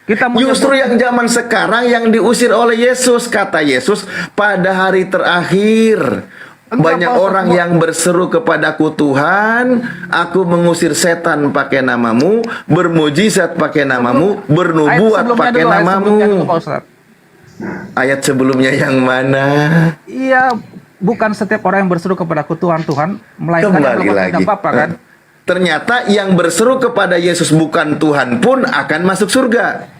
Speaker 10: Kita
Speaker 2: Justru yang zaman sekarang yang diusir oleh Yesus. Kata Yesus, pada hari terakhir banyak orang yang berseru kepadaku, Tuhan, aku mengusir setan pakai namamu, bermujizat pakai namamu, bernubuat pakai namamu. Ayat sebelumnya yang mana?
Speaker 10: Iya, bukan setiap orang yang berseru kepadaku Tuhan, melainkan yang
Speaker 2: Kembali
Speaker 10: melakukan
Speaker 2: lagi.
Speaker 10: kehendak Bapa kan.
Speaker 2: Ternyata yang berseru kepada Yesus bukan Tuhan pun akan masuk surga.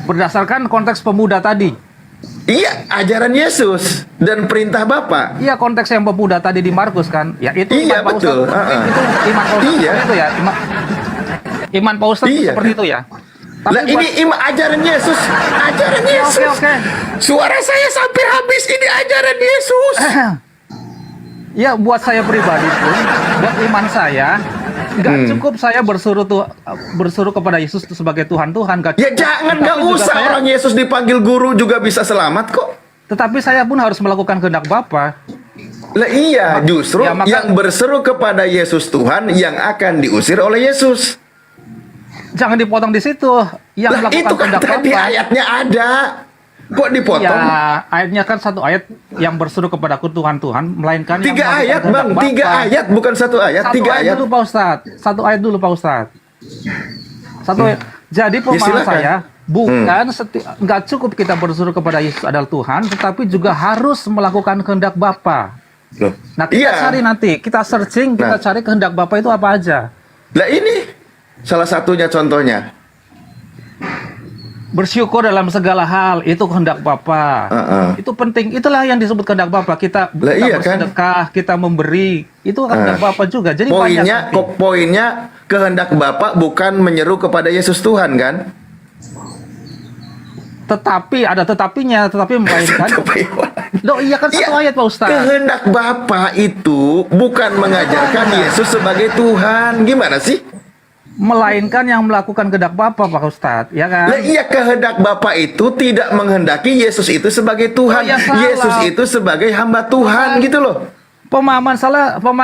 Speaker 10: Berdasarkan konteks pemuda tadi.
Speaker 2: Iya, ajaran Yesus dan perintah Bapa.
Speaker 10: Iya, konteks yang pemuda tadi di Markus kan. Ya itu
Speaker 2: Iya,
Speaker 10: iman Pak
Speaker 2: betul.
Speaker 10: Ustadz. Itu iman Pak Ustadz
Speaker 2: Iya.
Speaker 10: seperti itu ya. Iman Pak Ustadz
Speaker 2: Iya.
Speaker 10: seperti itu ya. Tapi
Speaker 2: Lah ini ajaran Yesus, ajaran Yesus.
Speaker 10: Oke.
Speaker 2: Suara saya sampai habis, ini ajaran Yesus.
Speaker 10: Ya, buat saya pribadi pun, buat iman saya, nggak cukup saya bersuruh kepada Yesus sebagai Tuhan, nggak
Speaker 2: Ya
Speaker 10: cukup.
Speaker 2: jangan,
Speaker 10: Tetapi
Speaker 2: nggak
Speaker 10: juga
Speaker 2: usah
Speaker 10: saya-
Speaker 2: orang Yesus dipanggil guru juga bisa selamat kok.
Speaker 10: Tetapi saya pun harus melakukan kehendak Bapa.
Speaker 2: Lah iya, justru
Speaker 10: Ya, maka-
Speaker 2: yang berseru kepada Yesus Tuhan yang akan diusir oleh Yesus.
Speaker 10: Jangan dipotong di situ. Yang
Speaker 2: Lah
Speaker 10: melakukan
Speaker 2: itu kan
Speaker 10: kehendak
Speaker 2: tadi
Speaker 10: Bapa.
Speaker 2: ayatnya ada. Kok dipotong?
Speaker 10: Ya, ayatnya kan satu ayat yang berseru kepadaku Tuhan, melainkan yang
Speaker 2: 3
Speaker 10: melakukan
Speaker 2: ayat,
Speaker 10: kehendak
Speaker 2: Bang. 3
Speaker 10: Bapa.
Speaker 2: ayat, bukan 1 ayat.
Speaker 10: Satu
Speaker 2: 3
Speaker 10: ayat
Speaker 2: ayat.
Speaker 10: dulu Pak Ustadz. Satu ayat dulu Pak Ustadz. Jadi pemahaman
Speaker 2: silakan.
Speaker 10: saya bukan nggak cukup kita berseru kepada Yesus adalah Tuhan, tetapi juga harus melakukan kehendak Bapa.
Speaker 2: Loh.
Speaker 10: Nah kita
Speaker 2: Iya.
Speaker 10: cari nanti, kita searching, kita
Speaker 2: Nah.
Speaker 10: cari kehendak Bapa itu apa aja.
Speaker 2: Lah ini salah satunya contohnya.
Speaker 10: Bersyukur dalam segala hal itu kehendak Bapa. Itu penting. Itulah yang disebut kehendak Bapa. Kita
Speaker 2: Lah iya kan?
Speaker 10: bersedekah, kita memberi. Itu kehendak Bapa juga. Jadi banyak.
Speaker 2: Poinnya kehendak Bapa bukan menyeru kepada Yesus Tuhan kan?
Speaker 10: Tetapi ada tetapinya, tetapi melainkan
Speaker 2: Tapi
Speaker 10: Loh, iya kan satu ayat Pak Ustadz.
Speaker 2: Kehendak Bapa itu bukan mengajarkan Yesus sebagai Tuhan. Gimana sih?
Speaker 10: Melainkan yang melakukan kehendak Bapa Pak Ustadz, ya kan?
Speaker 2: Lah iya, kehendak Bapa itu tidak menghendaki Yesus itu sebagai Tuhan.
Speaker 10: Oh, ya salah.
Speaker 2: Yesus itu sebagai hamba Tuhan gitu loh.
Speaker 10: Pemahaman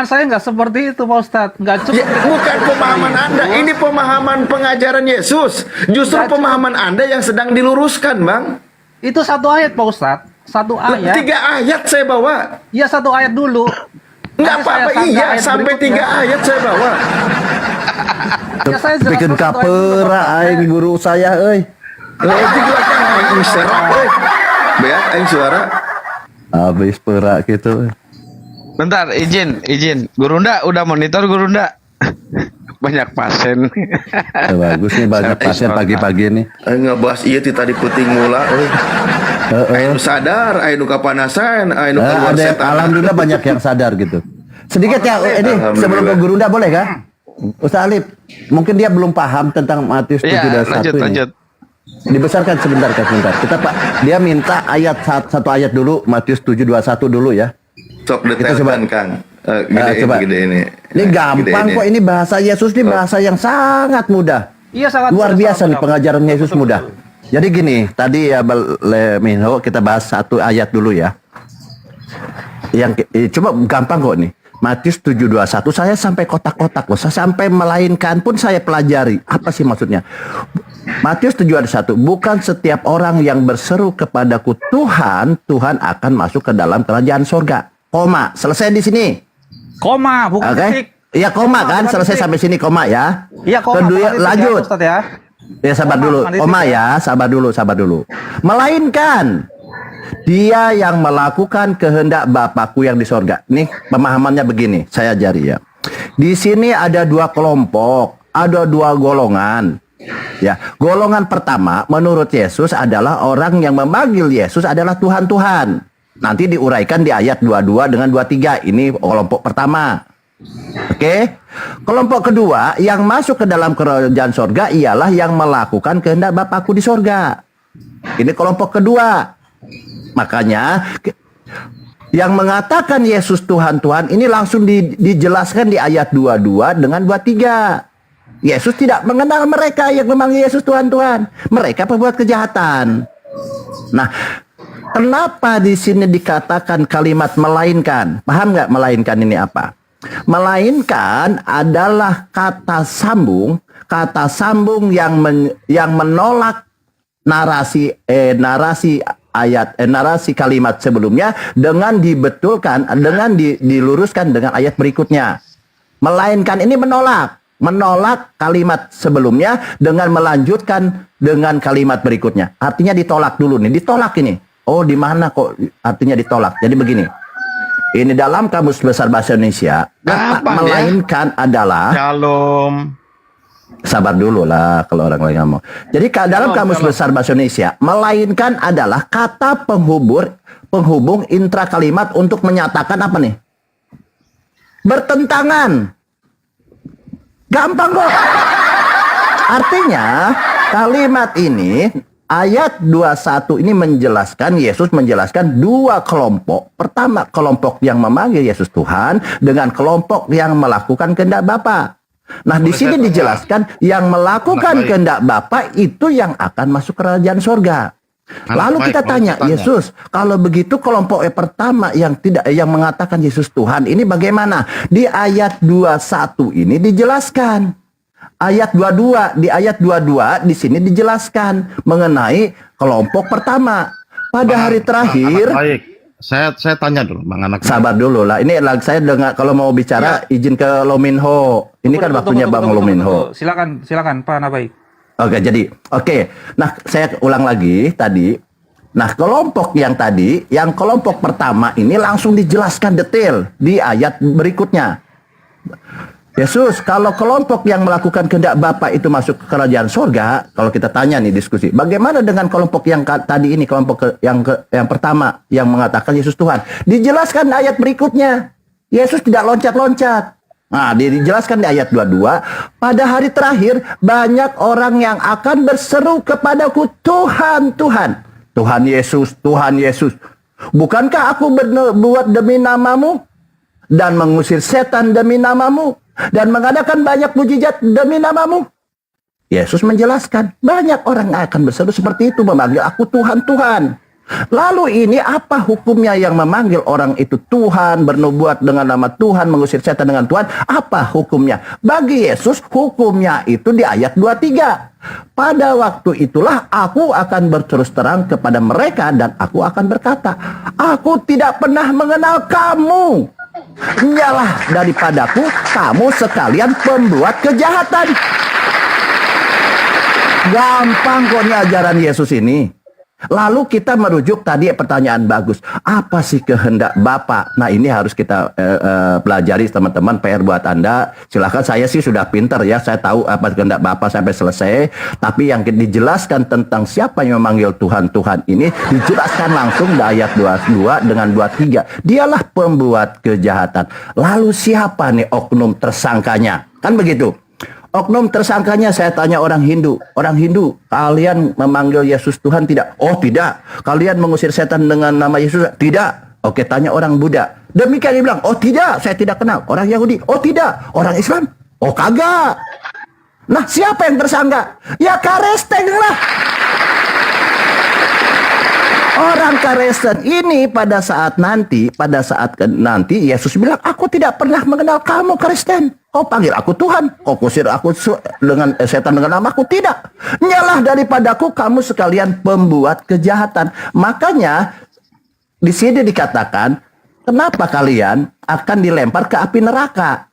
Speaker 10: saya nggak seperti itu Pak Ustadz. Nggak cukup.
Speaker 2: Ya, bukan pemahaman Anda, ini pemahaman pengajaran Yesus. Justru
Speaker 10: Nggak
Speaker 2: pemahaman Anda yang sedang diluruskan, Bang.
Speaker 10: Itu satu ayat Pak Ustadz. Satu
Speaker 2: Lah,
Speaker 10: ayat.
Speaker 2: 3 ayat saya bawa.
Speaker 10: Iya satu ayat dulu.
Speaker 2: Nggak
Speaker 10: Nanti saya
Speaker 2: apa-apa,
Speaker 10: sangka
Speaker 2: iya,
Speaker 10: ayat
Speaker 2: sampai
Speaker 10: berikutnya.
Speaker 2: 3 ayat saya bawa.
Speaker 10: Ya, saya jelaskan
Speaker 5: Bikin
Speaker 10: satu ayat dulu,
Speaker 5: kapera
Speaker 10: Pak.
Speaker 5: aing guru saya euy.
Speaker 2: Lagi kan aing serak, beak aing suara.
Speaker 5: Habis perak gitu.
Speaker 11: Bentar, izin. Gurunda udah monitor Gurunda. Banyak pasien.
Speaker 5: Bagus nih banyak pasien pagi-pagi nih.
Speaker 2: Aing ngebahas ieu ti tadi puting mula euy. Aing nu sadar, aing nu kapanasan, aing nu keluar
Speaker 5: Ada
Speaker 2: setan.
Speaker 5: alhamdulillah banyak yang sadar gitu. Sedikit ya ini sebelum ke Gurunda boleh kah? Ustaz Alif, mungkin dia belum paham tentang Matius 7
Speaker 11: Iya,
Speaker 5: dan 1 ini.
Speaker 11: lanjut.
Speaker 5: Dibesarkan sebentar. Kita Pak, dia minta ayat satu ayat dulu, Matius 7:21 dulu ya.
Speaker 2: Sok
Speaker 5: Kita coba.
Speaker 2: detailkan, Kang.
Speaker 5: Coba.
Speaker 2: Gede ini.
Speaker 5: Ini gampang kok, ini bahasa Yesus ini bahasa yang sangat mudah.
Speaker 10: Iya sangat
Speaker 5: Luar biasa nih
Speaker 10: mudah.
Speaker 5: pengajaran Yesus mudah. Jadi gini, tadi ya Minho kita bahas satu ayat dulu ya. Yang coba gampang kok nih. Matius 7:21 saya sampai kotak-kotak loh. Saya sampai melainkan pun saya pelajari. Apa sih maksudnya? Matius 7:21 bukan setiap orang yang berseru kepadaku Tuhan, Tuhan akan masuk ke dalam kerajaan sorga. Koma, selesai di sini.
Speaker 10: Koma, bukan
Speaker 5: Oke?
Speaker 10: titik.
Speaker 5: Iya koma kan,
Speaker 10: bukan
Speaker 5: selesai
Speaker 10: titik.
Speaker 5: sampai sini koma ya.
Speaker 10: Iya koma.
Speaker 5: Kedua,
Speaker 10: bukan titik ya,
Speaker 5: lanjut.
Speaker 10: Ustadz ya.
Speaker 5: Ya sabar
Speaker 10: Koma,
Speaker 5: dulu,
Speaker 10: bukan titik
Speaker 5: koma
Speaker 10: ya.
Speaker 5: ya, sabar dulu. Melainkan dia yang melakukan kehendak Bapakku yang di sorga. Nih pemahamannya begini, saya ajari ya. Di sini ada 2 kelompok, ada 2 golongan. Ya, golongan pertama menurut Yesus adalah orang yang memanggil Yesus adalah Tuhan. Nanti diuraikan di ayat 22 dengan 23. Ini kelompok pertama. Oke. Kelompok kedua yang masuk ke dalam kerajaan sorga ialah yang melakukan kehendak Bapakku di sorga. Ini kelompok kedua. Makanya yang mengatakan Yesus Tuhan ini langsung dijelaskan di ayat 22 dengan 23. Yesus tidak mengenal mereka yang memanggil Yesus Tuhan. Mereka pembuat kejahatan. Nah, kenapa di sini dikatakan kalimat melainkan? Paham nggak melainkan ini apa? Melainkan adalah kata sambung yang menolak narasi kalimat sebelumnya dengan dibetulkan, dengan diluruskan dengan ayat berikutnya. Melainkan ini menolak kalimat sebelumnya dengan melanjutkan dengan kalimat berikutnya. Artinya ditolak dulu nih, ditolak ini. Oh, di mana kok artinya ditolak? Jadi begini. Ini dalam Kamus Besar Bahasa Indonesia, kata melainkan adalah
Speaker 11: Shalom.
Speaker 5: sabar dulu lah kalau orang lain ngomong. Jadi dalam Kamus Besar Bahasa Indonesia, melainkan adalah kata penghubung intra kalimat untuk menyatakan apa nih? Bertentangan. Gampang kok. Artinya kalimat ini ayat 21 ini Yesus menjelaskan 2 kelompok. Pertama, kelompok yang memanggil Yesus Tuhan dengan kelompok yang melakukan kehendak Bapa. Nah, di sini dijelaskan yang melakukan kehendak Bapa itu yang akan masuk kerajaan sorga. Lalu kita tanya, Yesus, kalau begitu kelompok pertama yang mengatakan Yesus Tuhan ini bagaimana? Di ayat 21 ini dijelaskan. Di ayat 22 di sini dijelaskan mengenai kelompok pertama. Pada hari terakhir,
Speaker 11: Baik. Saya tanya dulu, Bang Anak.
Speaker 5: sabar dulu lah. Ini saya dengar kalau mau bicara izin ke Lominho. Ini kan waktunya Bang Lominho.
Speaker 10: Silakan Pak Nabai.
Speaker 5: Oke. Nah, saya ulang lagi tadi. Nah, kelompok yang kelompok pertama ini langsung dijelaskan detail di ayat berikutnya. Yesus, kalau kelompok yang melakukan kehendak Bapa itu masuk ke kerajaan sorga, kalau kita tanya nih diskusi, bagaimana dengan kelompok yang tadi ini, kelompok yang pertama yang mengatakan Yesus Tuhan? Dijelaskan ayat berikutnya. Yesus tidak loncat-loncat. Nah, dijelaskan di ayat 22, pada hari terakhir banyak orang yang akan berseru kepadaku, Tuhan, Tuhan. Tuhan Yesus, Tuhan Yesus. Bukankah aku berbuat demi namamu dan mengusir setan demi namamu dan mengadakan banyak mujizat demi namamu? Yesus menjelaskan, banyak orang akan berseru seperti itu, memanggil aku Tuhan, Tuhan. Lalu ini apa hukumnya yang memanggil orang itu Tuhan, bernubuat dengan nama Tuhan, mengusir setan dengan Tuhan? Apa hukumnya? Bagi Yesus hukumnya itu di ayat 23. Pada waktu itulah aku akan berterus terang kepada mereka dan aku akan berkata, aku tidak pernah mengenal kamu. Nyalah daripadaku, kamu sekalian pembuat kejahatan. Gampang kok nih ajaran Yesus ini. Lalu kita merujuk tadi pertanyaan bagus. Apa sih kehendak Bapa? Nah ini harus kita pelajari teman-teman, PR buat Anda. Silahkan, saya sih sudah pinter ya. Saya tahu apa kehendak Bapa sampai selesai. Tapi yang dijelaskan tentang siapa yang memanggil Tuhan, Tuhan ini dijelaskan langsung di ayat 22 dengan 23. Dialah pembuat kejahatan. Lalu siapa nih oknum tersangkanya? Kan begitu. Oknum tersangkanya, saya tanya orang Hindu. Orang Hindu, kalian memanggil Yesus Tuhan tidak? Oh tidak. Kalian mengusir setan dengan nama Yesus? Tidak. Oke, tanya orang Buddha. Demikian dia bilang, oh tidak, saya tidak kenal. Orang Yahudi, oh tidak. Orang Islam, oh kagak. Nah, siapa yang tersangka? Ya Kristen lah. Orang Kristen ini pada saat nanti Yesus bilang, aku tidak pernah mengenal kamu Kristen. Kau panggil aku Tuhan, kau kusir aku dengan setan dengan namaku. Tidak. Nyalah daripadaku, kamu sekalian pembuat kejahatan. Makanya di sini dikatakan, kenapa kalian akan dilempar ke api neraka?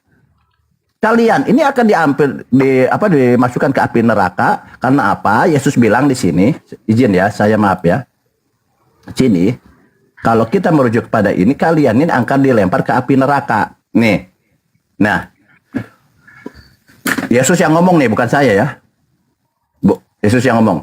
Speaker 5: Kalian ini akan dimasukkan ke api neraka karena apa? Yesus bilang di sini, izin ya, saya maaf ya. Sini, kalau kita merujuk pada ini, kalian ini akan dilempar ke api neraka. Nih. Nah, Yesus yang ngomong nih, bukan saya ya. Yesus yang ngomong.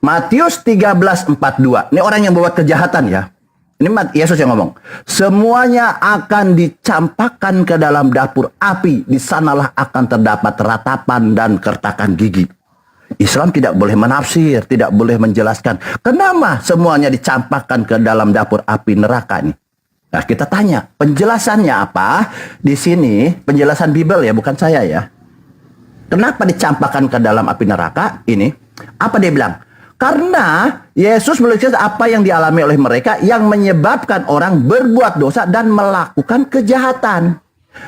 Speaker 5: Matius 13:42. Ini orang yang buat kejahatan ya. Ini Yesus yang ngomong. Semuanya akan dicampakkan ke dalam dapur api. Di sanalah akan terdapat ratapan dan kertakan gigi. Islam tidak boleh menafsir, tidak boleh menjelaskan kenapa semuanya dicampakkan ke dalam dapur api neraka ini. Nah, kita tanya, penjelasannya apa? Di sini penjelasan Bible ya, bukan saya ya. Kenapa dicampakkan ke dalam api neraka ini? Apa dia bilang? Karena Yesus menuliskan apa yang dialami oleh mereka yang menyebabkan orang berbuat dosa dan melakukan kejahatan.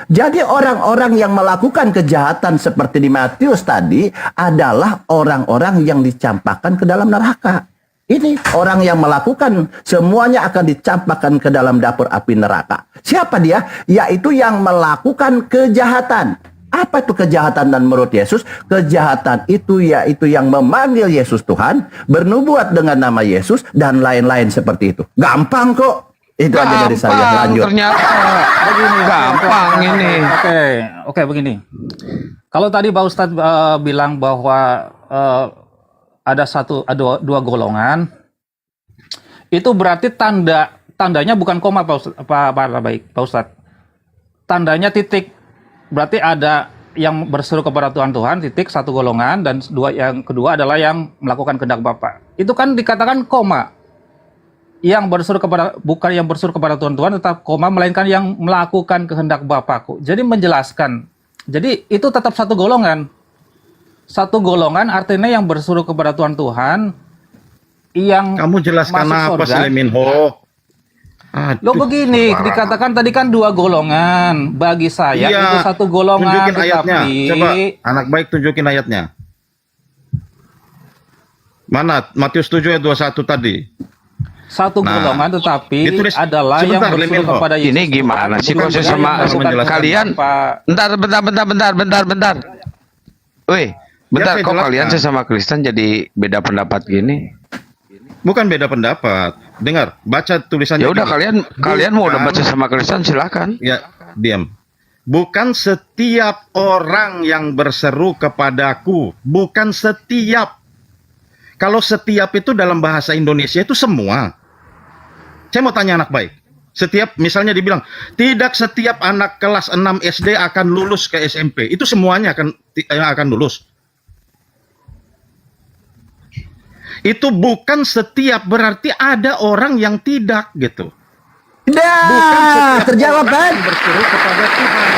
Speaker 5: Jadi orang-orang yang melakukan kejahatan seperti di Matius tadi adalah orang-orang yang dicampakkan ke dalam neraka. Ini orang yang melakukan semuanya akan dicampakkan ke dalam dapur api neraka. Siapa dia? Yaitu yang melakukan kejahatan. Apa itu kejahatan dan menurut Yesus? Kejahatan itu yaitu yang memanggil Yesus Tuhan, bernubuat dengan nama Yesus, dan lain-lain seperti itu. Gampang kok. Itu aja dari saya. Lanjut.
Speaker 11: Ternyata begini, gampang ini.
Speaker 10: Oke, begini. Kalau tadi Pak Ustadz bilang bahwa ada dua golongan, itu berarti tandanya bukan koma, Pak Ustadz. Tandanya titik. Berarti ada yang berseru kepada Tuhan, titik, satu golongan, dan yang kedua adalah yang melakukan kehendak Bapa. Itu kan dikatakan koma. Yang berseru kepada, bukan yang berseru kepada Tuhan, tetap koma, melainkan yang melakukan kehendak Bapakku. Jadi menjelaskan. Jadi itu tetap satu golongan. Satu golongan artinya yang berseru kepada Tuhan, yang
Speaker 11: Kamu jelaskan
Speaker 10: masuk
Speaker 11: apa
Speaker 10: surga.
Speaker 11: sih Minho?
Speaker 10: Lo begini, dikatakan tadi kan dua golongan. Bagi saya
Speaker 11: Iya,
Speaker 10: itu satu golongan,
Speaker 11: tunjukin ayatnya.
Speaker 10: tetapi
Speaker 11: Coba anak baik tunjukin ayatnya. Mana? Matius 7 ayat 21 tadi.
Speaker 10: satu
Speaker 11: Nah,
Speaker 10: golongan, tetapi
Speaker 11: ditulis
Speaker 10: adalah yang
Speaker 11: sebentar,
Speaker 10: berseru
Speaker 11: Leminho.
Speaker 10: kepada Yesus.
Speaker 11: Ini gimana sih kok saya sama kalian? Bentar. Wih, bentar,
Speaker 2: saya
Speaker 11: kok
Speaker 2: jelaskan.
Speaker 11: kalian sesama Kristen jadi beda pendapat gini?
Speaker 2: Bukan beda pendapat. Dengar, baca tulisannya.
Speaker 11: Ya udah,
Speaker 2: gini.
Speaker 11: kalian mau
Speaker 2: Bukan-
Speaker 11: debat sesama Kristen silakan.
Speaker 2: Ya, diam. Bukan setiap orang yang berseru kepadaku. Bukan setiap. Kalau setiap itu dalam bahasa Indonesia itu semua. Saya mau tanya anak baik. Setiap, misalnya dibilang, tidak setiap anak kelas 6 SD akan lulus ke SMP. Itu semuanya akan lulus.
Speaker 12: Itu bukan setiap, berarti ada orang yang tidak gitu.
Speaker 5: Dah, terjawab kan?
Speaker 12: Berseru kepada Tuhan.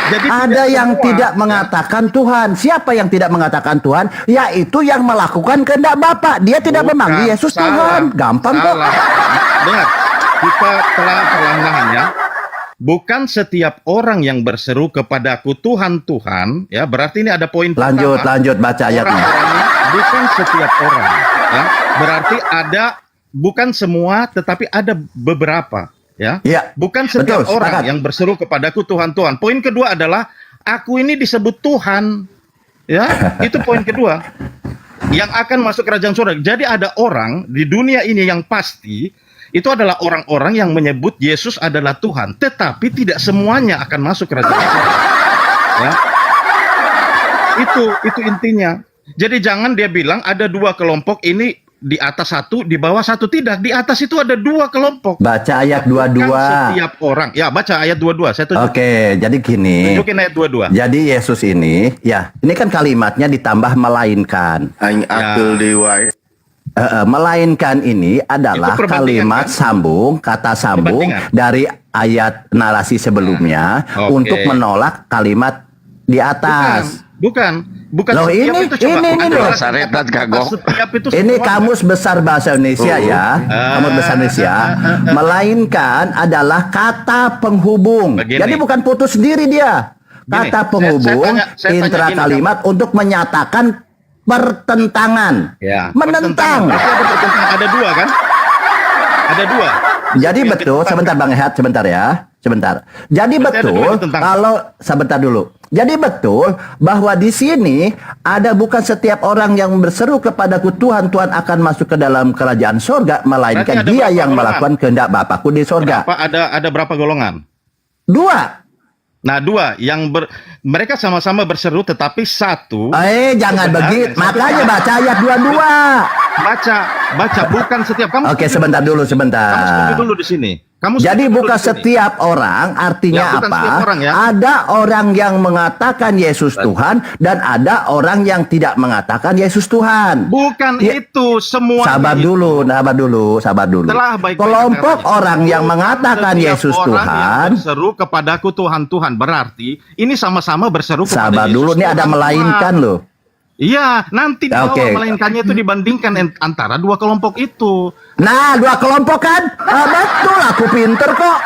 Speaker 12: Jadi
Speaker 5: Ada yang tidak mengatakan Tuhan. Siapa yang tidak mengatakan Tuhan? Yaitu yang melakukan kehendak Bapa. Dia tidak memanggil Yesus Tuhan. Gampang kok.
Speaker 12: Dengar, kita telah perlahan-lahannya. Bukan setiap orang yang berseru kepadaku Tuhan, Tuhan, ya berarti ini ada poin
Speaker 5: Lanjut,
Speaker 12: pertama.
Speaker 5: lanjut baca ayatnya.
Speaker 12: Orang-orangnya bukan setiap orang, ya. Berarti ada, bukan semua, tetapi ada beberapa, ya.
Speaker 5: Iya,
Speaker 12: Bukan setiap
Speaker 5: betul,
Speaker 12: orang
Speaker 5: sepakat.
Speaker 12: yang berseru kepadaku Tuhan, Tuhan. Poin kedua adalah aku ini disebut Tuhan, ya. Itu poin kedua. Yang akan masuk kerajaan surga. Jadi ada orang di dunia ini yang pasti itu adalah orang-orang yang menyebut Yesus adalah Tuhan, tetapi tidak semuanya akan masuk kerajaan surga. Ya. Itu intinya. Jadi jangan dia bilang ada dua kelompok ini di atas satu, di bawah satu. Tidak, di atas itu ada dua kelompok.
Speaker 5: Baca ayat
Speaker 12: Bukan
Speaker 5: 22.
Speaker 12: setiap orang. Ya, baca ayat 22. Saya tunjuk.
Speaker 5: Oke, jadi gini.
Speaker 12: Tunjukin ayat 22.
Speaker 5: Jadi Yesus ini, ya, ini kan kalimatnya ditambah melainkan.
Speaker 2: Aing akil dewa.
Speaker 5: Melainkan ini adalah
Speaker 12: Itu perbandingan,
Speaker 5: kalimat
Speaker 12: kan?
Speaker 5: sambung, kata sambung
Speaker 12: Perbandingan.
Speaker 5: dari ayat narasi sebelumnya
Speaker 12: Oke.
Speaker 5: untuk menolak kalimat di atas.
Speaker 12: Bukan
Speaker 5: Loh,
Speaker 12: setiap
Speaker 5: ini-
Speaker 12: itu coba.
Speaker 5: ini
Speaker 12: Adalah
Speaker 5: loh.
Speaker 11: Saretat kagok.
Speaker 12: Setiap itu
Speaker 5: Ini
Speaker 12: semua.
Speaker 5: kamus besar bahasa Indonesia ya, kamus besar Indonesia. Melainkan adalah kata penghubung.
Speaker 12: Begini.
Speaker 5: Jadi bukan putus sendiri dia.
Speaker 12: Gini,
Speaker 5: Kata penghubung
Speaker 12: saya tanya
Speaker 5: intra
Speaker 12: gini,
Speaker 5: kalimat untuk menyatakan pertentangan.
Speaker 12: Ya,
Speaker 5: Menentang.
Speaker 12: berarti ada pertentangan. Ada dua kan? Ada dua.
Speaker 5: Jadi
Speaker 12: Yang
Speaker 5: betul,
Speaker 12: kita-
Speaker 5: sebentar Bang Ehat, sebentar ya. Sebentar. Jadi
Speaker 12: Berarti ada dua
Speaker 5: betul
Speaker 12: tentang-
Speaker 5: kalau sebentar dulu. Jadi betul bahwa di sini ada bukan setiap orang yang berseru kepadaku Tuhan, Tuhan akan masuk ke dalam kerajaan sorga, melainkan
Speaker 12: Berarti ada
Speaker 5: dia
Speaker 12: berapa
Speaker 5: yang
Speaker 12: golongan?
Speaker 5: melakukan kehendak Bapakku di sorga.
Speaker 12: Ada berapa golongan?
Speaker 5: Dua.
Speaker 12: Nah, dua yang mereka sama-sama berseru tetapi satu
Speaker 5: Jangan
Speaker 12: sebenarnya,
Speaker 5: begitu.
Speaker 12: satu
Speaker 5: Makanya
Speaker 12: yang-
Speaker 5: baca ayat 22.
Speaker 12: baca bukan setiap kamu.
Speaker 5: Oke,
Speaker 12: setuju
Speaker 5: sebentar dulu,
Speaker 12: Kamu
Speaker 5: sebentar.
Speaker 12: setuju dulu di sini. Kamu
Speaker 5: Jadi
Speaker 12: setuju dulu
Speaker 5: bukan
Speaker 12: di sini.
Speaker 5: setiap orang, artinya
Speaker 12: Ya, bukan
Speaker 5: apa?
Speaker 12: setiap orang, ya.
Speaker 5: Ada orang yang mengatakan Yesus Tuhan dan ada orang yang tidak mengatakan Yesus Tuhan.
Speaker 12: Bukan
Speaker 5: Ya.
Speaker 12: itu semua.
Speaker 5: Sabar dulu.
Speaker 12: Telah baik-baik
Speaker 5: Kelompok
Speaker 12: caranya.
Speaker 5: orang yang
Speaker 12: Bukan
Speaker 5: mengatakan
Speaker 12: setiap
Speaker 5: Yesus
Speaker 12: orang
Speaker 5: Tuhan.
Speaker 12: yang berseru kepadaku Tuhan Tuhan, berarti ini sama-sama berseru kepada
Speaker 5: Sabar
Speaker 12: Yesus
Speaker 5: dulu, ini ada
Speaker 12: Tuhan,
Speaker 5: melainkan
Speaker 12: Tuhan.
Speaker 5: loh.
Speaker 12: Iya, nanti di bawah
Speaker 5: Oke.
Speaker 12: melainkannya itu dibandingkan antara dua kelompok itu.
Speaker 5: Nah, dua kelompok kan? Betul, aku pinter kok.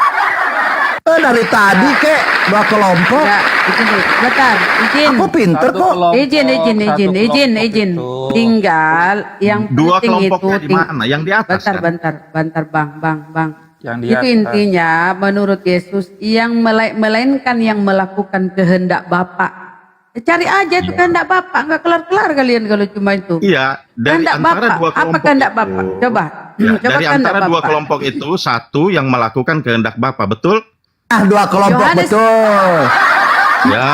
Speaker 5: Dari tadi kek dua kelompok.
Speaker 1: Enggak, izin dulu. Bentar, izin.
Speaker 5: Aku pinter kok.
Speaker 1: Izin. Tinggal yang
Speaker 12: Dua
Speaker 1: penting itu
Speaker 12: kelompoknya di mana? Yang di atas,
Speaker 1: bentar, Bang.
Speaker 10: Yang di
Speaker 1: Itu
Speaker 10: atas.
Speaker 1: intinya menurut Yesus yang melainkan yang melakukan kehendak Bapa. Cari aja itu kehendak Bapa, enggak kelar-kelar kalian kalau cuma itu.
Speaker 12: Iya, dari
Speaker 1: Kehendak
Speaker 12: antara
Speaker 1: Bapa.
Speaker 12: dua
Speaker 1: Apa
Speaker 12: kelompok
Speaker 1: kehendak
Speaker 12: itu.
Speaker 1: Bapa? Coba.
Speaker 12: Ya,
Speaker 1: Coba
Speaker 12: dari
Speaker 1: kehendak
Speaker 12: antara dua
Speaker 1: Bapa.
Speaker 12: kelompok itu satu yang melakukan kehendak Bapa, betul?
Speaker 5: Dua kelompok
Speaker 1: Yohanes.
Speaker 5: betul.
Speaker 12: Ya,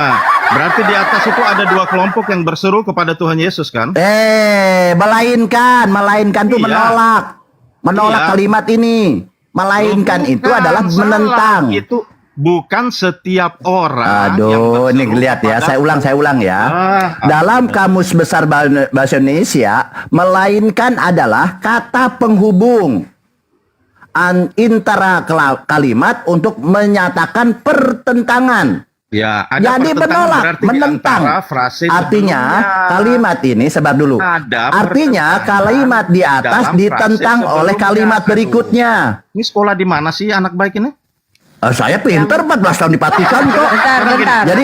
Speaker 12: berarti di atas itu ada dua kelompok yang berseru kepada Tuhan Yesus kan?
Speaker 5: Melainkan tuh
Speaker 12: Iya.
Speaker 5: menolak
Speaker 12: Iya.
Speaker 5: kalimat ini. Melainkan
Speaker 12: Bukan,
Speaker 5: itu adalah
Speaker 12: salah.
Speaker 5: menentang.
Speaker 12: Itu bukan setiap orang. yang
Speaker 5: Aduh, ini
Speaker 12: berseru
Speaker 5: lihat ya,
Speaker 12: kepada-
Speaker 5: saya ulang ya.
Speaker 12: Ah,
Speaker 5: Dalam kamus besar bahasa Indonesia, melainkan adalah kata penghubung antara kalimat untuk menyatakan pertentangan.
Speaker 12: Ya, ada
Speaker 5: Jadi
Speaker 12: pertentangan
Speaker 5: menolak,
Speaker 12: berarti di
Speaker 5: menentang.
Speaker 12: antara frase
Speaker 5: Artinya
Speaker 12: sebelumnya.
Speaker 5: kalimat ini sebar dulu.
Speaker 12: Ada
Speaker 5: Artinya
Speaker 12: pertentangan
Speaker 5: kalimat di atas
Speaker 12: dalam frase
Speaker 5: ditentang oleh
Speaker 12: sebelumnya.
Speaker 5: kalimat
Speaker 12: Aduh.
Speaker 5: berikutnya.
Speaker 12: Ini sekolah di mana sih anak baik ini?
Speaker 5: Saya pinter 14 tahun di Vatikan kok.
Speaker 1: Bentar.
Speaker 5: Jadi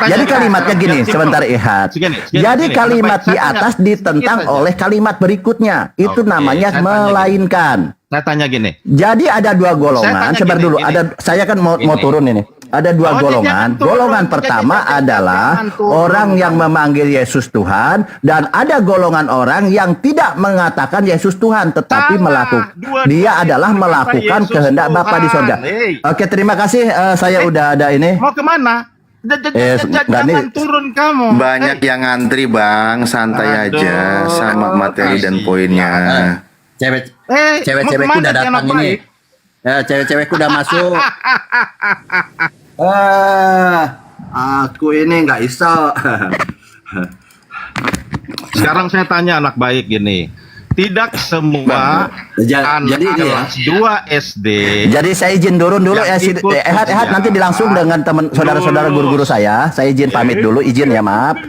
Speaker 12: tanya
Speaker 5: kalimatnya
Speaker 12: biar
Speaker 5: gini,
Speaker 12: simpel.
Speaker 5: sebentar Ihat.
Speaker 12: Segini.
Speaker 5: Jadi
Speaker 12: Gini,
Speaker 5: kalimat
Speaker 12: Baik,
Speaker 5: di
Speaker 12: saya tanya
Speaker 5: atas ditentang
Speaker 12: sedikit saja.
Speaker 5: oleh kalimat berikutnya. Itu
Speaker 12: Oke,
Speaker 5: namanya
Speaker 12: saya tanya
Speaker 5: melainkan.
Speaker 12: Saya tanya gini.
Speaker 5: Jadi ada dua golongan.
Speaker 12: tanya
Speaker 5: Sebentar
Speaker 12: gini,
Speaker 5: dulu.
Speaker 12: gini.
Speaker 5: Saya kan mau
Speaker 12: Gini.
Speaker 5: turun ini. Ada dua
Speaker 12: Oh,
Speaker 5: golongan.
Speaker 12: jangan turun.
Speaker 5: Golongan pertama adalah
Speaker 12: jangan turun.
Speaker 5: orang yang memanggil Yesus Tuhan dan ada golongan orang yang tidak mengatakan Yesus Tuhan tetapi
Speaker 12: Salah.
Speaker 5: melakukan.
Speaker 12: Dua-duanya
Speaker 5: Dia adalah
Speaker 12: berkata
Speaker 5: melakukan
Speaker 12: Yesus
Speaker 5: kehendak Bapa di
Speaker 12: Tuhan.
Speaker 5: sorga.
Speaker 12: Hey.
Speaker 5: Oke, terima kasih. Saya udah ada ini.
Speaker 12: Mau kemana?
Speaker 5: nggak
Speaker 12: Jangan
Speaker 5: nih.
Speaker 12: turun kamu.
Speaker 2: Banyak yang ngantri bang, santai
Speaker 12: Aduh.
Speaker 2: aja sama materi dan poinnya.
Speaker 12: Cewek-cewekku udah datang ini.
Speaker 5: Ya, cewek-cewekku udah masuk. Aku ini nggak iso.
Speaker 12: Sekarang saya tanya anak baik gini. Tidak semua anak
Speaker 5: jadi
Speaker 12: kelas 2 SD.
Speaker 5: Jadi saya izin turun dulu ya,
Speaker 12: yang ikut
Speaker 5: Ehat nanti dilangsung dengan teman saudara-saudara guru-guru saya. Saya izin pamit dulu, izin ya, maaf.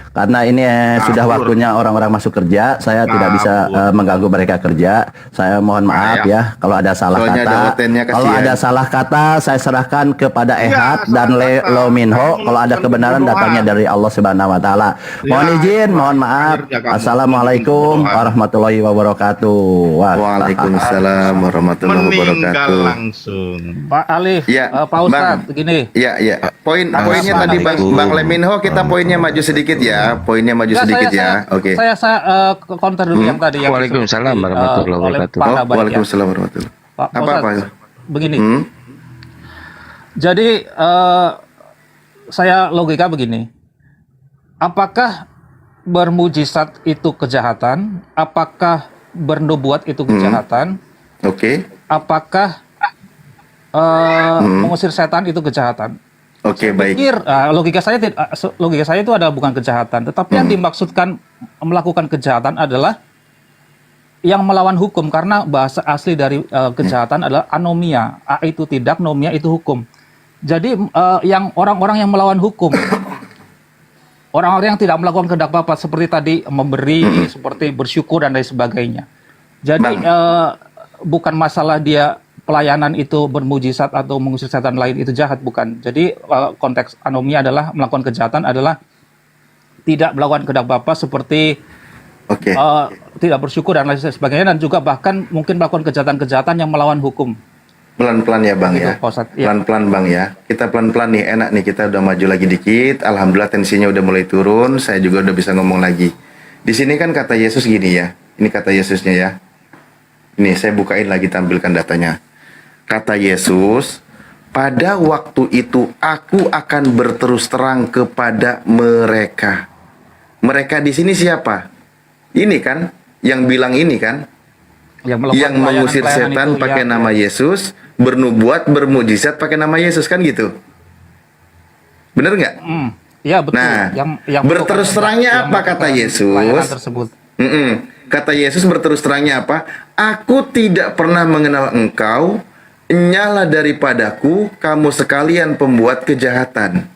Speaker 5: Karena ini sudah waktunya orang-orang masuk kerja, saya tidak bisa mengganggu mereka kerja. Saya mohon maaf ya kalau ada salah
Speaker 2: Soalnya ada
Speaker 5: kata.
Speaker 2: hotennya,
Speaker 5: Kalau
Speaker 2: kasihan.
Speaker 5: ada salah kata, saya serahkan kepada Ehat dan Lo Minho. Kalau ada kebenaran datangnya dari Allah Subhanahu wa taala. Mohon izin, mohon maaf. Assalamualaikum warahmatullahi wabarakatuh.
Speaker 2: Waalaikumsalam warahmatullahi
Speaker 12: Meninggal
Speaker 2: wabarakatuh.
Speaker 12: langsung.
Speaker 10: Pak Alif,
Speaker 2: Ya,
Speaker 10: Pak Ustadz, begini.
Speaker 2: Ya. Poinnya tadi Bang Leminho, kita poinnya maju sedikit ya. Poinnya maju
Speaker 10: Enggak,
Speaker 2: sedikit
Speaker 10: saya,
Speaker 2: ya. Oke.
Speaker 10: Saya counter dulu yang tadi yang
Speaker 11: Waalaikumsalam
Speaker 10: disebut,
Speaker 11: warahmatullahi
Speaker 10: oleh
Speaker 11: wabarakatuh.
Speaker 10: Pak Ngabalin ya.
Speaker 2: Waalaikumsalam warahmatullahi.
Speaker 10: Pak
Speaker 2: Apa?
Speaker 10: Ustadz, begini.
Speaker 2: Hmm?
Speaker 10: Jadi saya logika begini. Apakah bermujizat itu kejahatan? Apakah bernubuat itu kejahatan?
Speaker 2: Oke.
Speaker 10: Apakah mengusir setan itu kejahatan?
Speaker 2: Oke, baik.
Speaker 10: Pikir logika saya itu adalah bukan kejahatan, tetapi yang dimaksudkan melakukan kejahatan adalah yang melawan hukum, karena bahasa asli dari kejahatan adalah anomia. A itu tidak, nomia itu hukum. Jadi yang orang-orang yang melawan hukum, orang-orang yang tidak melakukan kehendak Bapa seperti tadi memberi, seperti bersyukur dan lain sebagainya. Jadi bukan masalah dia pelayanan itu bermujizat atau mengusir setan lain itu jahat, bukan. Jadi konteks anomia adalah melakukan kejahatan adalah tidak melakukan kehendak Bapa seperti tidak bersyukur dan lain sebagainya, dan juga bahkan mungkin melakukan kejahatan-kejahatan yang melawan hukum.
Speaker 2: Pelan-pelan ya Bang ya.
Speaker 10: Pak Ustadz,
Speaker 2: Pelan-pelan Bang ya. Kita pelan-pelan nih, enak nih, kita udah maju lagi dikit. Alhamdulillah tensinya udah mulai turun. Saya juga udah bisa ngomong lagi. Di sini kan kata Yesus gini ya. Ini kata Yesusnya ya. Ini saya bukain lagi, tampilkan datanya. Kata Yesus, pada waktu itu aku akan berterus terang kepada mereka. Mereka di sini siapa? Ini kan, yang bilang ini kan, yang mengusir setan pakai nama Yesus, bernubuat, bermujizat pakai nama Yesus, kan gitu. Bener nggak?
Speaker 10: Ya betul.
Speaker 2: Nah,
Speaker 10: yang
Speaker 2: berterus terangnya apa kata Yesus? Kata Yesus berterus terangnya apa? Aku tidak pernah mengenal engkau, nyala daripadaku, kamu sekalian pembuat kejahatan.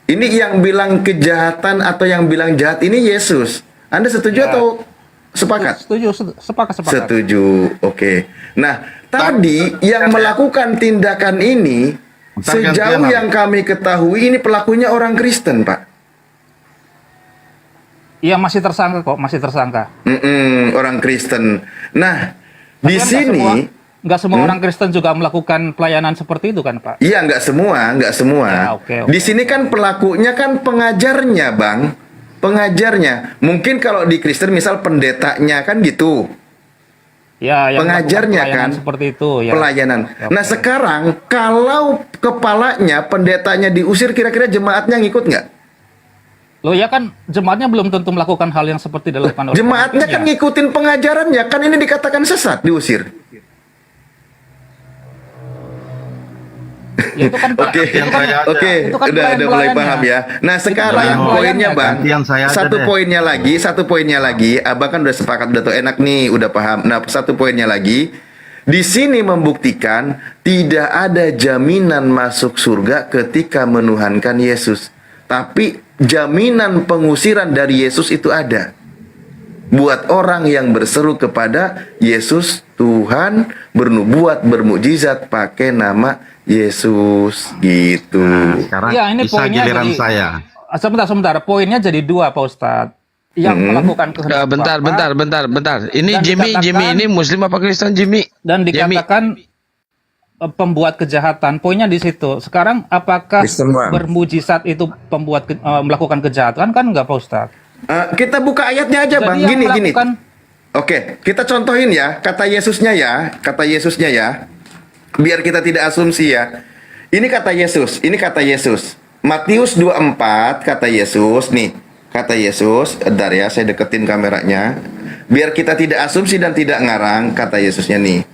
Speaker 2: Ini yang bilang kejahatan atau yang bilang jahat ini Yesus. Anda setuju atau sepakat?
Speaker 10: Setuju, sepakat.
Speaker 2: Setuju, oke. Nah, tadi yang melakukan tindakan ini, sejauh yang kami ketahui, ini pelakunya orang Kristen, Pak.
Speaker 10: Iya, masih tersangka kok, masih tersangka.
Speaker 2: Orang Kristen. Nah,
Speaker 10: Tapi
Speaker 2: di
Speaker 10: kan
Speaker 2: sini
Speaker 10: nggak semua orang Kristen juga melakukan pelayanan seperti itu kan, Pak?
Speaker 2: iya, nggak semua.
Speaker 10: Ya, oke.
Speaker 2: Di sini kan pelakunya kan pengajarnya, Bang. Pengajarnya. Mungkin kalau di Kristen misal pendetanya kan gitu.
Speaker 10: Ya, yang
Speaker 2: pengajarnya
Speaker 10: melakukan
Speaker 2: kan
Speaker 10: pelayanan seperti itu ya.
Speaker 2: Pelayanan.
Speaker 10: Oke.
Speaker 2: Nah, sekarang kalau kepalanya, pendetanya diusir, kira-kira jemaatnya ngikut nggak?
Speaker 10: Loh ya kan jemaatnya belum tentu melakukan hal yang seperti dilakukan oleh
Speaker 2: Jemaatnya kan
Speaker 10: pengikutnya.
Speaker 2: ngikutin pengajarannya, kan ini dikatakan sesat, diusir.
Speaker 10: Ya, itu kan
Speaker 2: Oke,
Speaker 10: itu kan
Speaker 2: udah mulai paham ya. Nah, sekarang poinnya Bang, satu poinnya lagi, Abang kan udah sepakat, udah tuh enak nih, udah paham. Nah, satu poinnya lagi, di sini membuktikan tidak ada jaminan masuk surga ketika menuhankan Yesus. Tapi jaminan pengusiran dari Yesus itu ada. Buat orang yang berseru kepada Yesus Tuhan, bernubuat, bermukjizat pakai nama Yesus gitu.
Speaker 12: Sekarang
Speaker 10: ya, ini poinnya
Speaker 12: giliran
Speaker 10: jadi,
Speaker 12: saya.
Speaker 10: Sebentar. Poinnya jadi dua, Pak Ustadz. Yang melakukan kehendak
Speaker 11: Bentar. Ini Jimmy ini Muslim apa Kristen, Jimmy?
Speaker 10: Dan dikatakan pembuat kejahatan. Poinnya di situ. Sekarang apakah bermujizat itu pembuat melakukan kejahatan? Kan enggak, Pak Ustadz?
Speaker 2: Kita buka ayatnya aja, Bang.
Speaker 10: Jadi
Speaker 2: Gini. Oke, kita contohin ya, kata Yesusnya ya. Biar kita tidak asumsi ya. Ini kata Yesus. Matius 24 kata Yesus nih. Kata Yesus, bentar ya, saya deketin kameranya. Biar kita tidak asumsi dan tidak ngarang, kata Yesusnya nih.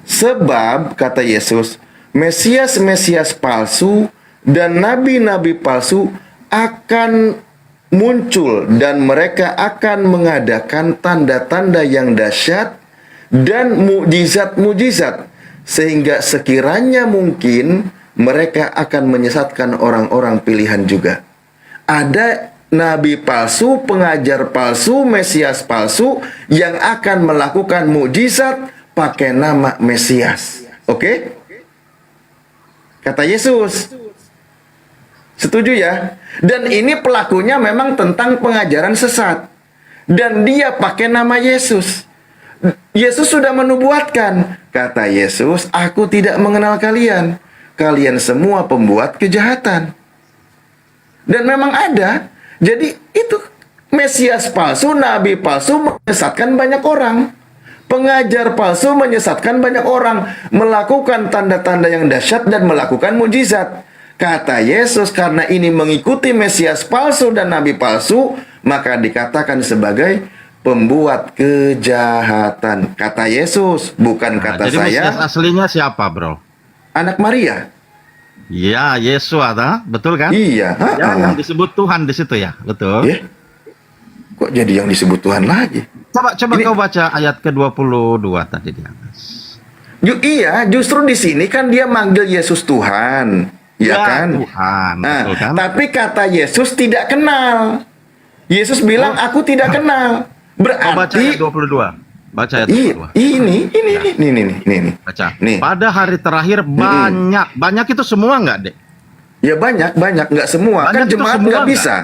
Speaker 2: Sebab, kata Yesus, Mesias palsu dan nabi-nabi palsu akan muncul dan mereka akan mengadakan tanda-tanda yang dahsyat dan mukjizat-mukjizat, sehingga sekiranya mungkin mereka akan menyesatkan orang-orang pilihan juga. Ada nabi palsu, pengajar palsu, Mesias palsu yang akan melakukan mukjizat pakai nama Mesias. Oke? Kata Yesus. Setuju ya? Dan ini pelakunya memang tentang pengajaran sesat. Dan dia pakai nama Yesus. Yesus sudah menubuatkan. Kata Yesus, aku tidak mengenal kalian. Kalian semua pembuat kejahatan. Dan memang ada. Jadi itu Mesias palsu, nabi palsu menyesatkan banyak orang. Pengajar palsu menyesatkan banyak orang. Melakukan tanda-tanda yang dahsyat dan melakukan mujizat. Kata Yesus, karena ini mengikuti Mesias palsu dan nabi palsu, maka dikatakan sebagai pembuat kejahatan. Kata Yesus, bukan kata
Speaker 12: jadi
Speaker 2: saya.
Speaker 12: Mesias aslinya siapa, bro?
Speaker 2: Anak Maria.
Speaker 12: Ya, Yesus ada, betul kan?
Speaker 2: Iya.
Speaker 12: Ya, yang disebut Tuhan di situ ya, betul.
Speaker 2: Kok jadi yang disebut Tuhan lagi?
Speaker 12: Coba kau baca ayat ke-22 tadi di atas.
Speaker 2: Iya, justru di sini kan dia manggil Yesus Tuhan. Ya kan?
Speaker 12: Tuhan, betul kan?
Speaker 2: Tapi kata Yesus tidak kenal. Yesus bilang aku tidak kenal.
Speaker 12: Baca
Speaker 2: Berarti
Speaker 12: ayat 22. Baca ayat 22.
Speaker 2: Ini.
Speaker 12: Baca.
Speaker 2: Nih.
Speaker 12: Pada hari terakhir banyak itu semua nggak, Dek?
Speaker 2: Ya banyak, nggak semua.
Speaker 12: Banyak
Speaker 2: Kan
Speaker 12: itu
Speaker 2: jemaat
Speaker 12: semua
Speaker 2: nggak
Speaker 12: nggak?
Speaker 2: bisa.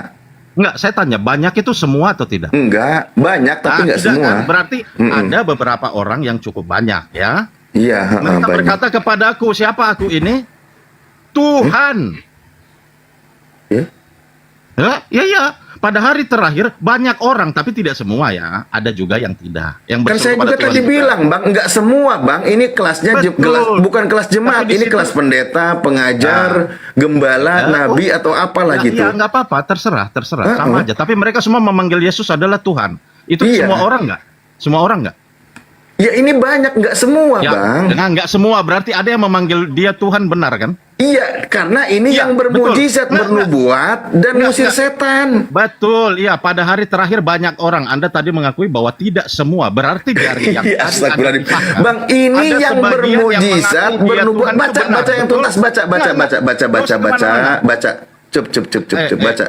Speaker 12: Enggak, saya tanya, banyak itu semua atau tidak?
Speaker 2: Enggak, banyak tapi nggak
Speaker 12: tidak
Speaker 2: semua.
Speaker 12: kan? Berarti ada beberapa orang yang cukup banyak ya.
Speaker 2: Iya,
Speaker 12: Mereka
Speaker 2: banyak.
Speaker 12: berkata kepadaku, siapa aku ini? Tuhan. Ya. Pada hari terakhir banyak orang, tapi tidak semua ya. Ada juga yang tidak. Yang
Speaker 2: Kan saya
Speaker 12: berseru pada
Speaker 2: juga tadi
Speaker 12: Tuhan
Speaker 2: bilang, Bang, nggak semua, Bang. Ini kelasnya
Speaker 12: Betul.
Speaker 2: bukan kelas jemaat,
Speaker 12: Tapi di
Speaker 2: ini
Speaker 12: situ-
Speaker 2: kelas pendeta, pengajar, gembala, nabi atau apalah gitu.
Speaker 12: Ya nggak apa-apa, terserah, sama aja. Tapi mereka semua memanggil Yesus adalah Tuhan. Itu
Speaker 2: Iya.
Speaker 12: semua orang nggak? Semua orang nggak?
Speaker 2: Ya ini banyak, nggak semua, Bang.
Speaker 12: Nah, nggak semua, berarti ada yang memanggil dia Tuhan, benar kan?
Speaker 2: Iya, karena ini
Speaker 12: Iya,
Speaker 2: yang bermujizat,
Speaker 12: betul.
Speaker 2: bernubuat, dan ngusir setan.
Speaker 12: Betul, iya. Pada hari terakhir banyak orang. Anda tadi mengakui bahwa tidak semua. Berarti dari yang
Speaker 2: Iya,
Speaker 12: tadi
Speaker 2: astagfirullahaladzim.
Speaker 12: Anda pisahkan,
Speaker 2: Bang, ini
Speaker 12: ada
Speaker 2: yang
Speaker 12: sebagian
Speaker 2: bermujizat,
Speaker 12: mengaku dia
Speaker 2: bernubuat.
Speaker 12: Tuhan itu
Speaker 2: Baca
Speaker 12: benar,
Speaker 2: yang
Speaker 12: betul?
Speaker 2: tuntas, baca. Baca.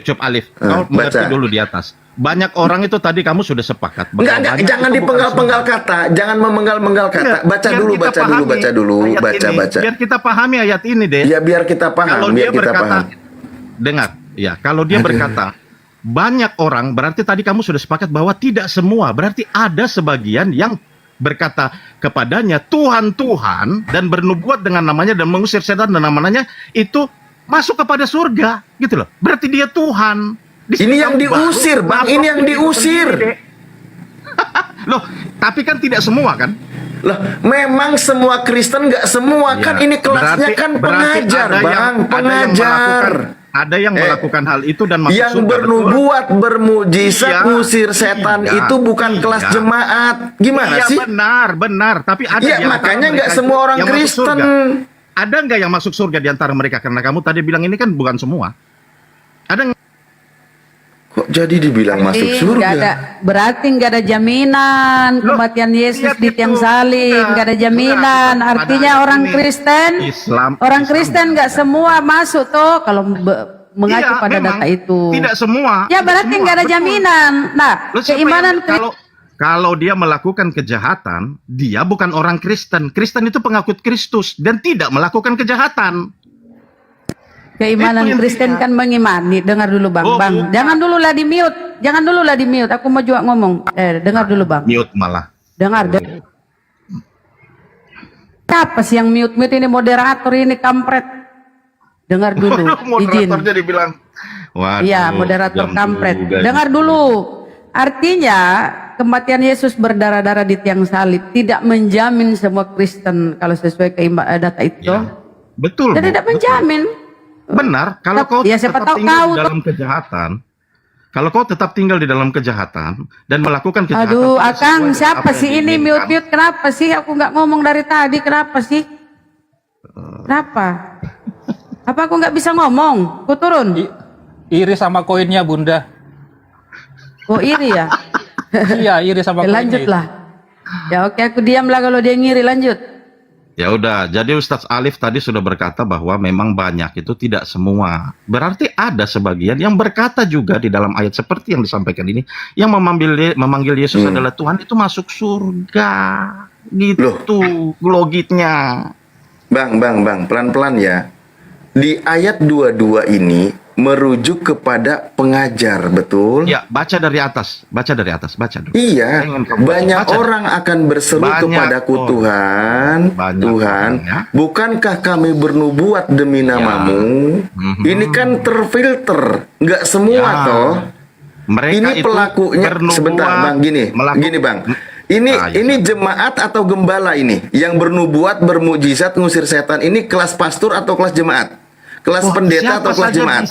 Speaker 12: Cup, Alif. Kau mengerti
Speaker 2: baca.
Speaker 12: dulu di atas. Banyak orang itu tadi kamu sudah sepakat. bahwa
Speaker 2: Enggak,
Speaker 12: banyak
Speaker 2: jangan
Speaker 12: itu bukan
Speaker 2: dipenggal-penggal
Speaker 12: semua.
Speaker 2: kata, jangan memenggal-menggal kata.
Speaker 12: Enggak,
Speaker 2: Baca
Speaker 12: biar
Speaker 2: dulu,
Speaker 12: kita
Speaker 2: baca
Speaker 12: pahami
Speaker 2: dulu,
Speaker 12: ayat
Speaker 2: baca.
Speaker 12: ini. Biar kita pahami ayat ini, deh.
Speaker 2: Ya biar kita paham,
Speaker 12: Kalau
Speaker 2: biar
Speaker 12: dia
Speaker 2: kita
Speaker 12: berkata,
Speaker 2: paham.
Speaker 12: dengar, ya, kalau dia berkata banyak orang, berarti tadi kamu sudah sepakat bahwa tidak semua, berarti ada sebagian yang berkata kepadanya Tuhan, dan bernubuat dengan namanya dan mengusir setan dan namanya, itu masuk kepada surga, gitu loh. Berarti dia Tuhan. Di
Speaker 2: Ini
Speaker 12: sini
Speaker 2: yang
Speaker 12: kamu
Speaker 2: diusir,
Speaker 12: baru
Speaker 2: Bang. Ini yang
Speaker 12: masuk
Speaker 2: diusir.
Speaker 12: sendiri, Dek. Loh, tapi kan tidak semua kan?
Speaker 2: Loh, memang semua Kristen nggak semua kan
Speaker 12: Ya,
Speaker 2: ini kelasnya kan pengajar, Bang, pengajar.
Speaker 12: Ada yang melakukan hal itu dan masuk
Speaker 2: Yang
Speaker 12: surga,
Speaker 2: bernubuat, bermujizat,
Speaker 12: Iya.
Speaker 2: ngusir setan
Speaker 12: Iya.
Speaker 2: itu bukan kelas
Speaker 12: Iya.
Speaker 2: jemaat. Gimana
Speaker 12: Iya,
Speaker 2: sih?
Speaker 12: benar. Tapi ada
Speaker 2: Iya,
Speaker 12: di antara
Speaker 2: makanya nggak
Speaker 12: mereka
Speaker 2: semua
Speaker 12: itu
Speaker 2: orang
Speaker 12: yang masuk
Speaker 2: Kristen.
Speaker 12: surga. Ada nggak yang masuk surga di antara mereka? Karena kamu tadi bilang ini kan bukan semua. Ada nggak?
Speaker 2: Kok jadi dibilang masuk
Speaker 1: Nggak ada,
Speaker 2: surga?
Speaker 1: berarti nggak ada jaminan kematian Yesus di tiang salib, nggak ada jaminan.
Speaker 12: Pada
Speaker 1: Artinya
Speaker 12: ayat
Speaker 1: orang
Speaker 12: ini,
Speaker 1: Kristen, orang Kristen nggak semua masuk toh kalau mengacu
Speaker 12: Iya,
Speaker 1: pada
Speaker 12: memang.
Speaker 1: data itu.
Speaker 12: Tidak semua.
Speaker 1: Ya
Speaker 12: Tidak
Speaker 1: berarti
Speaker 12: semua,
Speaker 1: nggak ada
Speaker 12: betul.
Speaker 1: jaminan. Nah,
Speaker 12: Loh, siapa
Speaker 1: keimanan
Speaker 12: yang- kalau dia melakukan kejahatan, dia bukan orang Kristen. Kristen itu pengikut Kristus dan tidak melakukan kejahatan.
Speaker 1: Keimanan
Speaker 12: Itu yang
Speaker 1: Kristen
Speaker 12: tidak.
Speaker 1: kan mengimani. Dengar dulu Bang.
Speaker 12: Oh,
Speaker 1: Bang,
Speaker 12: bukan.
Speaker 1: jangan dulu lah di mute. Jangan dulu lah di mute. Aku mau juga ngomong. Dengar dulu Bang.
Speaker 12: Mute malah.
Speaker 1: Dengar. Siapa sih yang mute ini moderator ini kampret? Dengar dulu. Izin.
Speaker 12: Moderatornya dibilang. Waduh,
Speaker 1: Iya, moderator
Speaker 12: jam
Speaker 1: kampret.
Speaker 12: juga.
Speaker 1: Dengar dulu. Artinya kematian Yesus berdarah-darah di tiang salib tidak menjamin semua Kristen kalau sesuai data itu.
Speaker 12: Betul.
Speaker 1: Dan
Speaker 12: Bu.
Speaker 1: tidak menjamin.
Speaker 12: Benar, kalau kau
Speaker 1: Ya, siapa
Speaker 12: tetap
Speaker 1: tahu
Speaker 12: tinggal
Speaker 1: kau
Speaker 12: di dalam kejahatan, kalau kau tetap tinggal di dalam kejahatan dan melakukan kejahatan,
Speaker 1: Aduh,
Speaker 12: tidak
Speaker 1: Akang,
Speaker 12: sesuai dengan
Speaker 1: siapa
Speaker 12: apa yang
Speaker 1: sih ini
Speaker 12: diinginkan,
Speaker 1: mute-mute? Kenapa sih? Aku nggak ngomong dari tadi. Kenapa sih? Kenapa? Apa aku nggak bisa ngomong? Ku turun?
Speaker 10: Iri sama koinnya Bunda.
Speaker 1: Oh iri ya?
Speaker 10: Iya, iri sama
Speaker 1: Ya,
Speaker 10: koinnya.
Speaker 1: lanjutlah. Ya oke, aku diamlah kalau dia ngiri, lanjut.
Speaker 12: Ya udah, jadi Ustadz Alif tadi sudah berkata bahwa memang banyak itu tidak semua. Berarti ada sebagian yang berkata juga di dalam ayat seperti yang disampaikan ini, yang memanggil Yesus adalah Tuhan itu masuk surga. Gitu logiknya.
Speaker 2: Bang, pelan-pelan ya. Di ayat 22 ini merujuk kepada pengajar, betul?
Speaker 12: Ya, baca dari atas, baca dulu.
Speaker 2: Iya,
Speaker 12: Saya ingin kamu
Speaker 2: banyak
Speaker 12: baca.
Speaker 2: orang akan berseru
Speaker 12: Banyak
Speaker 2: kepadaku,
Speaker 12: orang.
Speaker 2: Tuhan,
Speaker 12: Banyak
Speaker 2: Tuhan,
Speaker 12: orang, ya.
Speaker 2: bukankah kami bernubuat demi namamu? Ini kan terfilter, nggak semua
Speaker 12: Ya.
Speaker 2: toh.
Speaker 12: Mereka
Speaker 2: Ini
Speaker 12: itu
Speaker 2: pelakunya,
Speaker 12: bernubuat,
Speaker 2: sebentar bang, gini bang. Ini jemaat atau gembala ini yang bernubuat, bermujizat, ngusir setan. Ini kelas pastor atau kelas jemaat? Kelas pendeta atau kelas jemaat?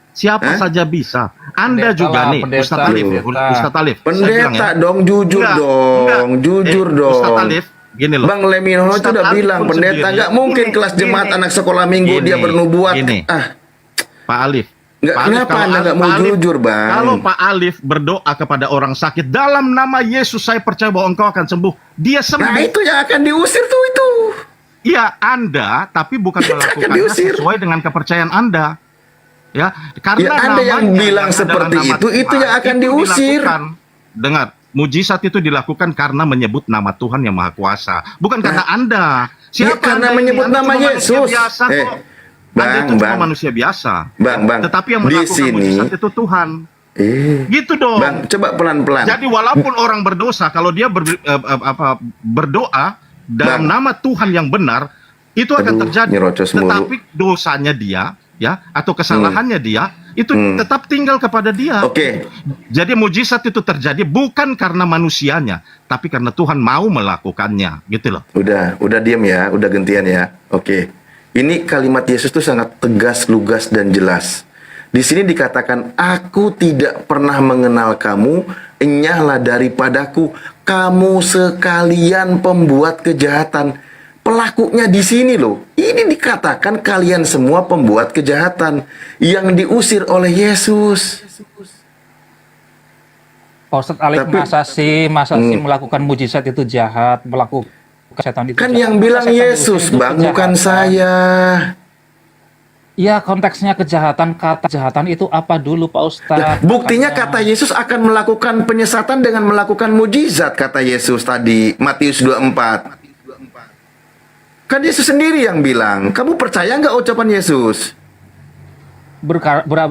Speaker 12: Siapa saja bisa. Anda
Speaker 10: Pendeta
Speaker 12: juga
Speaker 10: lah,
Speaker 12: nih,
Speaker 10: pendeta,
Speaker 12: Ustadz Alif.
Speaker 10: pendeta.
Speaker 12: Ustadz Alif. saya bilang
Speaker 2: Pendeta
Speaker 12: ya.
Speaker 2: dong, jujur
Speaker 12: Enggak,
Speaker 2: dong, jujur dong.
Speaker 12: Ustadz Alif, gini loh.
Speaker 2: Bang Lemino itu
Speaker 12: Ustadz
Speaker 2: udah
Speaker 12: Alif
Speaker 2: bilang
Speaker 12: pun
Speaker 2: pendeta
Speaker 12: sendiri.
Speaker 2: nggak mungkin kelas jemaat anak sekolah minggu dia bernubuat.
Speaker 12: Gini. Pak Alif.
Speaker 2: Nggak,
Speaker 12: Pak Alif,
Speaker 2: kenapa
Speaker 12: kalau
Speaker 2: Anda nggak
Speaker 12: Pak
Speaker 2: mau
Speaker 12: Alif-
Speaker 2: jujur, Bang?
Speaker 12: Kalau Pak Alif berdoa kepada orang sakit dalam nama Yesus, saya percaya bahwa engkau akan sembuh. Dia sembuh.
Speaker 2: Nah itu yang akan diusir tuh itu.
Speaker 12: Iya, Anda, tapi bukan melakukannya
Speaker 2: diusir.
Speaker 12: sesuai dengan kepercayaan Anda. Ya, karena
Speaker 2: Ya, Anda yang
Speaker 12: namanya
Speaker 2: bilang
Speaker 12: adalah
Speaker 2: seperti
Speaker 12: nama
Speaker 2: itu
Speaker 12: Tuhan,
Speaker 2: yang akan
Speaker 12: itu
Speaker 2: diusir.
Speaker 12: dilakukan. Dengar, mujizat itu dilakukan karena menyebut nama Tuhan yang Maha Kuasa, bukan karena Anda.
Speaker 2: Ya, karena
Speaker 12: Anda ini?
Speaker 2: menyebut
Speaker 12: Anda
Speaker 2: nama
Speaker 12: cuma manusia
Speaker 2: Yesus.
Speaker 12: biasa kok. Anda itu cuma manusia biasa.
Speaker 2: Bang,
Speaker 12: Tetapi yang
Speaker 2: di
Speaker 12: melakukan
Speaker 2: sini.
Speaker 12: mujizat itu Tuhan. Gitu dong.
Speaker 2: Bang, coba pelan-pelan.
Speaker 12: Jadi walaupun orang berdosa, kalau dia berdoa dalam nama Tuhan yang benar, itu akan
Speaker 2: Aduh,
Speaker 12: terjadi.
Speaker 2: nyerocos mulu.
Speaker 12: Tetapi dosanya dia, ya, atau kesalahannya dia, itu tetap tinggal kepada dia.
Speaker 2: Oke.
Speaker 12: Jadi mujizat itu terjadi bukan karena manusianya, tapi karena Tuhan mau melakukannya, gitu loh.
Speaker 2: Udah diam ya, udah gantian ya. Oke. Ini kalimat Yesus tuh sangat tegas, lugas, dan jelas. Di sini dikatakan, aku tidak pernah mengenal kamu, enyahlah daripadaku, kamu sekalian pembuat kejahatan. Pelakunya di sini loh. Ini dikatakan kalian semua pembuat kejahatan yang diusir oleh Yesus.
Speaker 10: Pak Ustadz Alif, masa sih melakukan mujizat itu jahat, melakukan setan itu
Speaker 2: Kan
Speaker 10: jahat?
Speaker 2: yang
Speaker 10: Masa
Speaker 2: bilang
Speaker 10: setan
Speaker 2: Yesus,
Speaker 10: diusir itu
Speaker 2: Bang, bukan
Speaker 10: kejahatan?
Speaker 2: saya.
Speaker 10: Ya, konteksnya kejahatan, kata kejahatan itu apa dulu Pak Ustadz?
Speaker 2: Buktinya kata Yesus akan melakukan penyesatan dengan melakukan mujizat, kata Yesus tadi, Matius 24. Kan Yesus sendiri yang bilang. Kamu percaya nggak ucapan Yesus?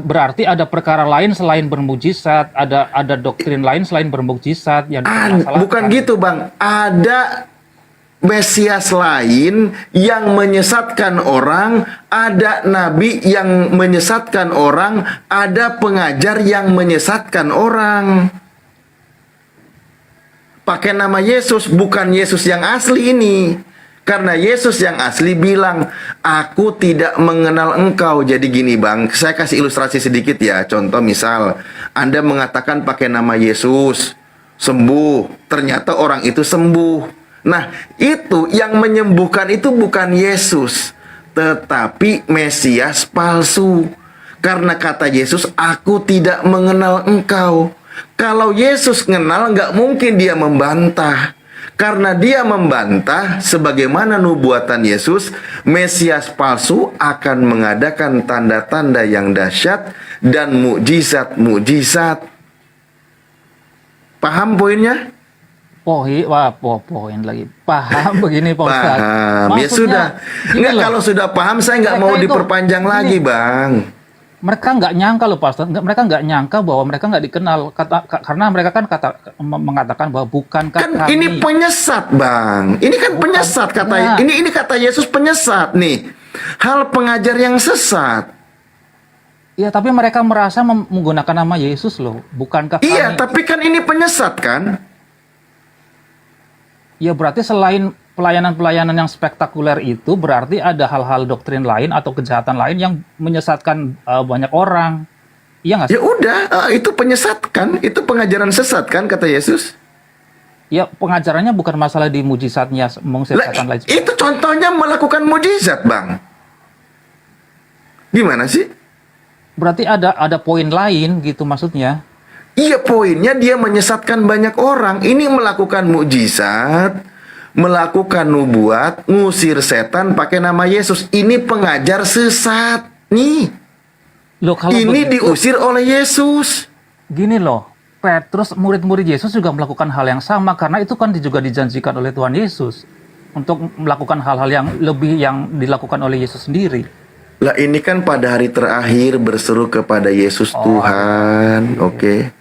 Speaker 10: Berarti ada perkara lain selain bermujizat, ada doktrin lain selain bermujizat yang dipermasalahkan.
Speaker 2: Bukan gitu, Bang. Ada Mesias lain yang menyesatkan orang, ada nabi yang menyesatkan orang, ada pengajar yang menyesatkan orang. Pakai nama Yesus, bukan Yesus yang asli ini. Karena Yesus yang asli bilang, aku tidak mengenal engkau. Jadi gini bang, saya kasih ilustrasi sedikit ya. Contoh misal, Anda mengatakan pakai nama Yesus, sembuh. Ternyata orang itu sembuh. Nah, itu yang menyembuhkan itu bukan Yesus, tetapi Mesias palsu. Karena kata Yesus, aku tidak mengenal engkau. Kalau Yesus kenal, nggak mungkin dia membantah. Karena dia membantah, sebagaimana nubuatan Yesus, Mesias palsu akan mengadakan tanda-tanda yang dahsyat dan mukjizat-mukjizat. Paham poinnya?
Speaker 10: Poin lagi. Paham begini Pak Ustadz.
Speaker 2: Paham. Ya
Speaker 10: Maksudnya,
Speaker 2: sudah.
Speaker 10: gini
Speaker 2: Enggak,
Speaker 10: loh.
Speaker 2: kalau sudah paham saya nggak
Speaker 10: Mereka
Speaker 2: mau
Speaker 10: itu-
Speaker 2: diperpanjang
Speaker 10: gini.
Speaker 2: lagi, Bang.
Speaker 10: Mereka nggak nyangka loh Pak Ustadz. Mereka nggak nyangka bahwa mereka nggak dikenal. Karena mereka kan mengatakan bahwa bukankah
Speaker 2: Kan
Speaker 10: kami.
Speaker 2: ini penyesat, Bang. Ini kan penyesat kata
Speaker 10: Nah.
Speaker 2: ini kata Yesus penyesat nih. Hal pengajar yang sesat.
Speaker 10: Ya, tapi mereka merasa menggunakan nama Yesus loh. Bukankah
Speaker 2: Iya,
Speaker 10: kami.
Speaker 2: tapi kan ini penyesat kan?
Speaker 10: Ya, berarti selain pelayanan-pelayanan yang spektakuler itu, berarti ada hal-hal doktrin lain atau kejahatan lain yang menyesatkan banyak orang. Iya nggak sih?
Speaker 2: Ya udah, itu penyesat kan? Itu pengajaran sesat kan kata Yesus?
Speaker 10: Ya, pengajarannya bukan masalah di mujizatnya, mengusir
Speaker 2: Lah,
Speaker 10: setan lain.
Speaker 2: itu contohnya melakukan mujizat, Bang. Gimana sih?
Speaker 10: berarti ada poin lain gitu maksudnya.
Speaker 2: Iya, poinnya dia menyesatkan banyak orang. Ini melakukan mukjizat, melakukan nubuat, ngusir setan pakai nama Yesus. Ini pengajar sesat nih.
Speaker 10: Loh, kalau
Speaker 2: Ini
Speaker 10: begitu,
Speaker 2: diusir oleh Yesus.
Speaker 10: gini loh, Petrus murid-murid Yesus juga melakukan hal yang sama karena itu kan juga dijanjikan oleh Tuhan Yesus untuk melakukan hal-hal yang lebih yang dilakukan oleh Yesus sendiri.
Speaker 2: Lah ini kan pada hari terakhir berseru kepada Yesus Tuhan, oke.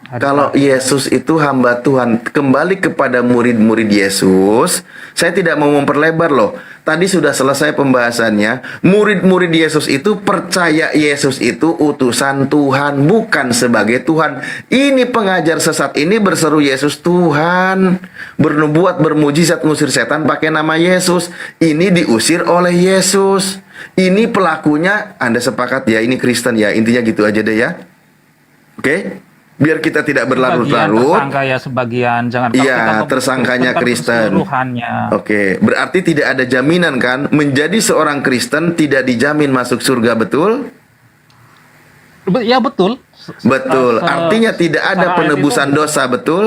Speaker 2: Kalau Yesus itu hamba Tuhan, kembali kepada murid-murid Yesus. Saya tidak mau memperlebar loh. Tadi sudah selesai pembahasannya. Murid-murid Yesus itu percaya Yesus itu utusan Tuhan, bukan sebagai Tuhan. Ini pengajar sesat ini berseru Yesus Tuhan, bernubuat, bermujizat, ngusir setan pakai nama Yesus. Ini diusir oleh Yesus. Ini pelakunya, Anda sepakat ya, ini Kristen ya. Intinya gitu aja deh ya. Oke? Biar kita tidak berlarut-larut.
Speaker 10: Tersangka ya sebagian, jangan kalau
Speaker 2: Iya,
Speaker 10: kita
Speaker 2: tersangkanya Kristen.
Speaker 10: keseluruhannya.
Speaker 2: Oke, berarti tidak ada jaminan kan? Menjadi seorang Kristen tidak dijamin masuk surga, betul?
Speaker 10: Ya betul.
Speaker 2: Betul. Artinya tidak ada
Speaker 10: secara
Speaker 2: penebusan
Speaker 10: itu-
Speaker 2: dosa, betul?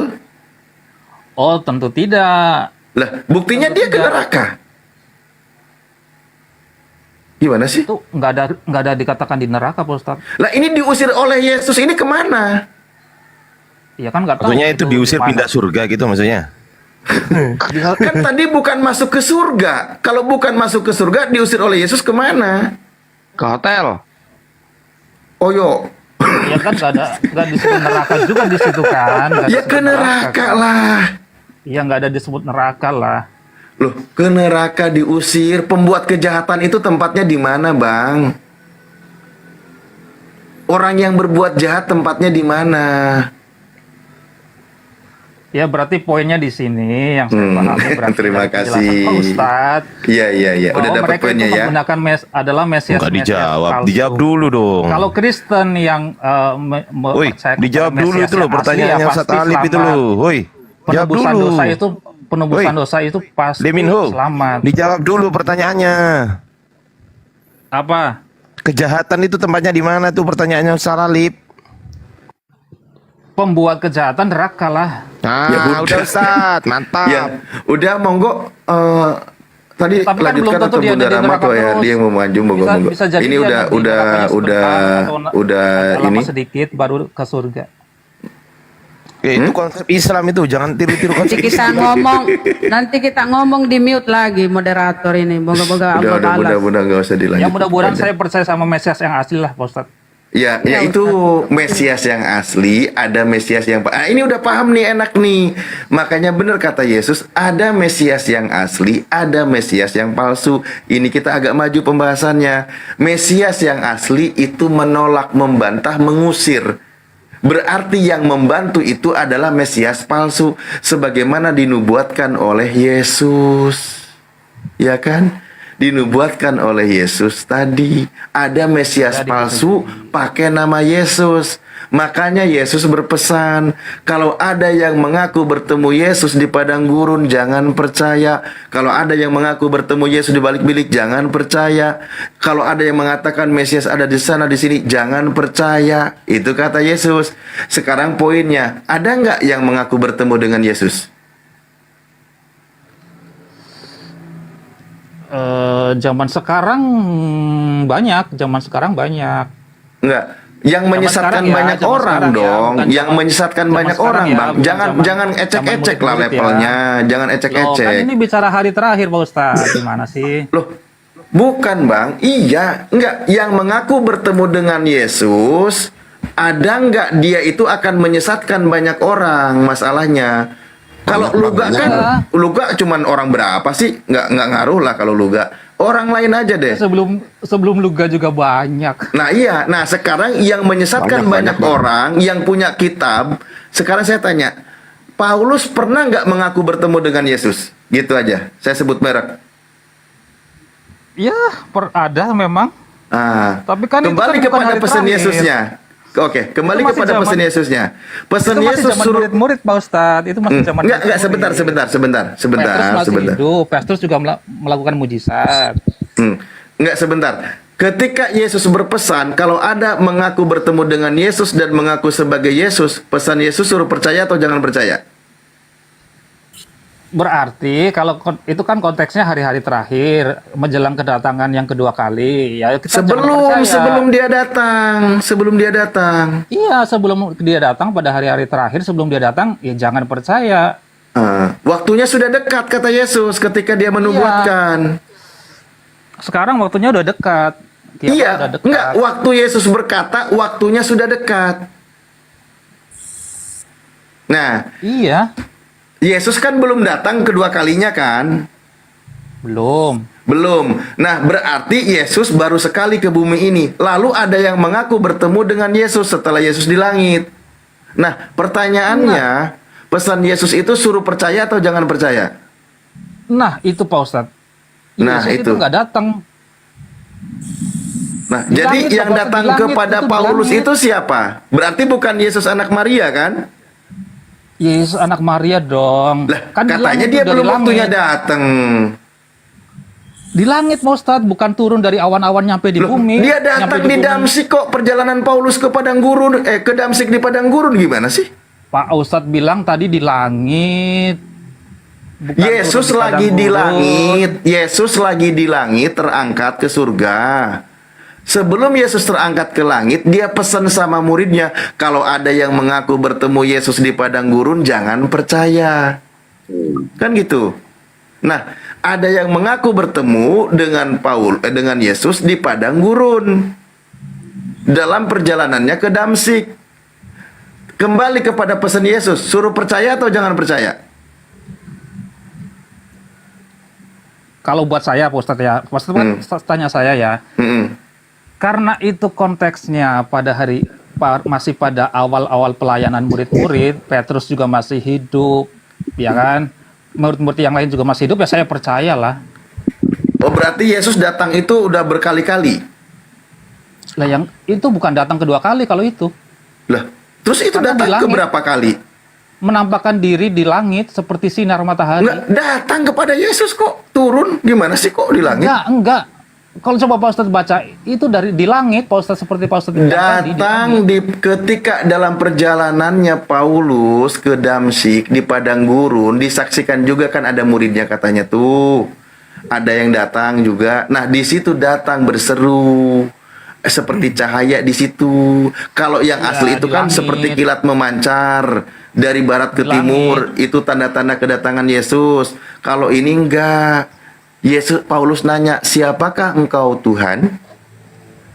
Speaker 10: Oh, tentu tidak.
Speaker 2: Lah, buktinya dia ke neraka. Gimana sih?
Speaker 10: Itu nggak ada dikatakan di neraka, Pak Ustadz.
Speaker 2: Lah ini diusir oleh Yesus, ini kemana?
Speaker 10: Iya kan nggak tahu.
Speaker 13: Maksudnya itu diusir
Speaker 10: gimana.
Speaker 13: pindah surga gitu maksudnya?
Speaker 2: Kan tadi bukan masuk ke surga. Kalau bukan masuk ke surga, diusir oleh Yesus kemana?
Speaker 11: Ke hotel.
Speaker 2: Oh yo.
Speaker 10: Ya kan nggak disebut neraka juga di situ kan? Nggak
Speaker 2: Ya
Speaker 10: disebut
Speaker 2: ke neraka
Speaker 10: kan?
Speaker 2: lah.
Speaker 10: Iya nggak ada disebut neraka lah.
Speaker 2: Loh, ke neraka diusir. Pembuat kejahatan itu tempatnya di mana, Bang? Orang yang berbuat jahat tempatnya di mana?
Speaker 10: Ya berarti poinnya di sini yang saya pahami berarti
Speaker 2: Terima
Speaker 10: dari penjelasan
Speaker 2: kasih.
Speaker 10: Pak Ustadz.
Speaker 2: Iya, iya, iya. Udah
Speaker 10: bahwa
Speaker 2: dapat
Speaker 10: mereka
Speaker 2: poinnya
Speaker 10: itu
Speaker 2: ya.
Speaker 10: menggunakan adalah Mesias.
Speaker 13: Enggak dijawab.
Speaker 10: palsu.
Speaker 13: Dijawab dulu dong.
Speaker 10: Kalau Kristen yang
Speaker 13: Woi,
Speaker 10: percaya kepada
Speaker 13: dijawab dulu
Speaker 10: Mesias
Speaker 13: itu loh
Speaker 10: yang asli,
Speaker 13: pertanyaannya
Speaker 10: ya
Speaker 13: Ustaz
Speaker 10: pasti
Speaker 13: Alif itu
Speaker 10: selamat.
Speaker 13: loh. Woi, jawab
Speaker 10: Penebusan
Speaker 13: dulu.
Speaker 10: dosa itu penebusan
Speaker 13: Woi,
Speaker 10: dosa itu pasti
Speaker 13: Deminho,
Speaker 10: selamat.
Speaker 13: dijawab dulu pertanyaannya.
Speaker 10: Apa?
Speaker 13: Kejahatan itu tempatnya di mana tuh pertanyaannya Ustaz Alif?
Speaker 10: Pembuat kejahatan neraka lah.
Speaker 13: Nah,
Speaker 2: Ya
Speaker 13: udah
Speaker 2: udah.
Speaker 13: Ustaz, mantap.
Speaker 2: Ya, udah monggo. Tadi
Speaker 10: Tapi kan belum
Speaker 2: lanjutkan
Speaker 10: tentu
Speaker 2: atau
Speaker 10: dia
Speaker 2: Bunda
Speaker 10: ada di
Speaker 2: Rama
Speaker 10: neraka
Speaker 2: tuh ya,
Speaker 10: terus.
Speaker 2: dia yang mau maju monggo
Speaker 10: Bisa-
Speaker 2: monggo.
Speaker 10: bisa jadi
Speaker 2: Ini
Speaker 10: dia
Speaker 2: udah
Speaker 10: nanti nerakanya sebentar,
Speaker 2: udah
Speaker 10: lama
Speaker 2: ini.
Speaker 10: sedikit baru ke surga.
Speaker 13: Itu konsep Islam itu, jangan tiru-tiru konsep
Speaker 1: Nanti kita
Speaker 13: Islam.
Speaker 1: ngomong, nanti kita ngomong di mute lagi moderator ini. Moga-moga Allah balas.
Speaker 2: Udah nggak usah dilanjut.
Speaker 10: Ya mudah-mudahan saya percaya sama Mesias yang asli lah, Pak Ustadz.
Speaker 2: Ya, ya itu Mesias yang asli, ada Mesias yang ini udah paham nih, enak nih. Makanya benar kata Yesus, ada Mesias yang asli, ada Mesias yang palsu. Ini kita agak maju pembahasannya. Mesias yang asli itu menolak, membantah, mengusir. Berarti yang membantu itu adalah Mesias palsu, sebagaimana dinubuatkan oleh Yesus. Ya kan? Dinubuatkan oleh Yesus tadi. Ada Mesias palsu pakai nama Yesus. Makanya Yesus berpesan, kalau ada yang mengaku bertemu Yesus di padang gurun, jangan percaya. Kalau ada yang mengaku bertemu Yesus di balik bilik, jangan percaya. Kalau ada yang mengatakan Mesias ada di sana di sini, jangan percaya. Itu kata Yesus. Sekarang poinnya, ada nggak yang mengaku bertemu dengan Yesus?
Speaker 10: Zaman sekarang banyak,
Speaker 2: Enggak. Yang menyesatkan
Speaker 10: sekarang ya,
Speaker 2: banyak
Speaker 10: zaman
Speaker 2: orang
Speaker 10: sekarang ya,
Speaker 2: dong.
Speaker 10: bukan
Speaker 2: Yang
Speaker 10: zaman-
Speaker 2: menyesatkan
Speaker 10: zaman
Speaker 2: banyak
Speaker 10: sekarang
Speaker 2: orang,
Speaker 10: ya,
Speaker 2: Bang.
Speaker 10: bukan
Speaker 2: Jangan
Speaker 10: zaman-
Speaker 2: jangan ecek-ecek
Speaker 10: zaman
Speaker 2: lah
Speaker 10: murid-murid ya.
Speaker 2: levelnya. Jangan
Speaker 10: Loh, kan
Speaker 2: ecek-ecek.
Speaker 10: ini bicara hari terakhir, Pak Ustadz. Gimana sih?
Speaker 2: Loh, bukan, Bang. Iya, enggak. Yang mengaku bertemu dengan Yesus, ada enggak dia itu akan menyesatkan banyak orang masalahnya. Kalau luga kan, luga cuman orang berapa sih? Enggak ngaruh lah kalau luga. Orang lain aja deh.
Speaker 10: Sebelum luga juga banyak.
Speaker 2: Nah iya, nah sekarang yang menyesatkan banyak orang yang punya kitab. Sekarang saya tanya, Paulus pernah nggak mengaku bertemu dengan Yesus? Gitu aja, saya sebut merek.
Speaker 10: Ya, ada memang.
Speaker 2: Ah,
Speaker 10: Tapi kan itu
Speaker 2: kembali
Speaker 10: kan bukan
Speaker 2: kepada
Speaker 10: hari
Speaker 2: pesan
Speaker 10: terakhir.
Speaker 2: Yesusnya. Oke, kembali
Speaker 10: Itu masih
Speaker 2: kepada
Speaker 10: zaman-
Speaker 2: pesan Yesusnya. Pesan
Speaker 10: Itu masih
Speaker 2: Yesus
Speaker 10: zaman
Speaker 2: suruh
Speaker 10: murid-murid, Pak Ustadz. Itu masih zaman
Speaker 2: enggak
Speaker 10: murid-murid.
Speaker 2: sebentar.
Speaker 10: Petrus masih
Speaker 2: Sebentar.
Speaker 10: hidup. Petrus juga melakukan mujizat.
Speaker 2: Enggak sebentar. Ketika Yesus berpesan, kalau ada mengaku bertemu dengan Yesus dan mengaku sebagai Yesus, pesan Yesus suruh percaya atau jangan percaya?
Speaker 10: Berarti kalau itu kan konteksnya hari-hari terakhir menjelang kedatangan yang kedua kali, ya kita jangan percaya.
Speaker 2: Sebelum dia datang.
Speaker 10: Iya, sebelum dia datang pada hari-hari terakhir sebelum dia datang, ya jangan percaya.
Speaker 2: Waktunya sudah dekat kata Yesus ketika dia menubuatkan.
Speaker 10: Sekarang waktunya udah dekat.
Speaker 2: Iya, enggak, waktu Yesus berkata waktunya sudah dekat. Nah,
Speaker 10: iya.
Speaker 2: Yesus kan belum datang kedua kalinya kan?
Speaker 10: Belum.
Speaker 2: Nah, berarti Yesus baru sekali ke bumi ini. Lalu ada yang mengaku bertemu dengan Yesus setelah Yesus di langit. Nah, pertanyaannya, pesan Yesus itu suruh percaya atau jangan percaya?
Speaker 10: Nah, itu Pak Ustadz.
Speaker 2: Nah,
Speaker 10: Yesus itu nggak datang.
Speaker 2: Nah, jadi yang datang kepada Paulus itu siapa? Berarti bukan Yesus anak Maria kan?
Speaker 10: Yesus anak Maria dong.
Speaker 2: Kan katanya dia belum waktunya datang.
Speaker 10: Di langit Pak Ustadz, bukan turun dari awan-awan nyampe di bumi.
Speaker 2: Dia datang di Damsik kok. Perjalanan Paulus ke padang gurun, ke Damsik di padang gurun gimana sih?
Speaker 10: Pak Ustadz bilang tadi di langit.
Speaker 2: Yesus lagi di langit terangkat ke surga. Sebelum Yesus terangkat ke langit, dia pesan sama muridnya, kalau ada yang mengaku bertemu Yesus di padang gurun, jangan percaya. Kan gitu. Nah, ada yang mengaku bertemu dengan Yesus di padang gurun dalam perjalanannya ke Damsik. Kembali kepada pesan Yesus, suruh percaya atau jangan percaya?
Speaker 10: Kalau buat saya Pak Ustadz ya, Pak Ustadz tanya saya ya. Karena itu konteksnya pada masih pada awal-awal pelayanan murid-murid, Petrus juga masih hidup, ya kan? Murid-murid yang lain juga masih hidup, ya saya percayalah.
Speaker 2: Oh, berarti Yesus datang itu udah berkali-kali?
Speaker 10: Lah, yang itu bukan datang kedua kali kalau itu.
Speaker 2: Lah, terus itu karena datang ke berapa kali?
Speaker 10: Menampakkan diri di langit seperti sinar matahari.
Speaker 2: Nggak datang kepada Yesus kok, turun gimana sih kok di langit?
Speaker 10: Enggak. Kalau coba Pak Ustadz baca, itu di langit, Pak Ustadz, seperti Pak Ustadz
Speaker 2: datang ketika dalam perjalanannya Paulus ke Damsik di padang gurun, disaksikan juga kan ada muridnya katanya tuh. Ada yang datang juga. Nah, di situ datang berseru seperti cahaya di situ. Kalau yang asli itu kan seperti kilat memancar dari barat ke timur, itu tanda-tanda kedatangan Yesus. Kalau ini enggak. Paulus nanya, siapakah engkau Tuhan?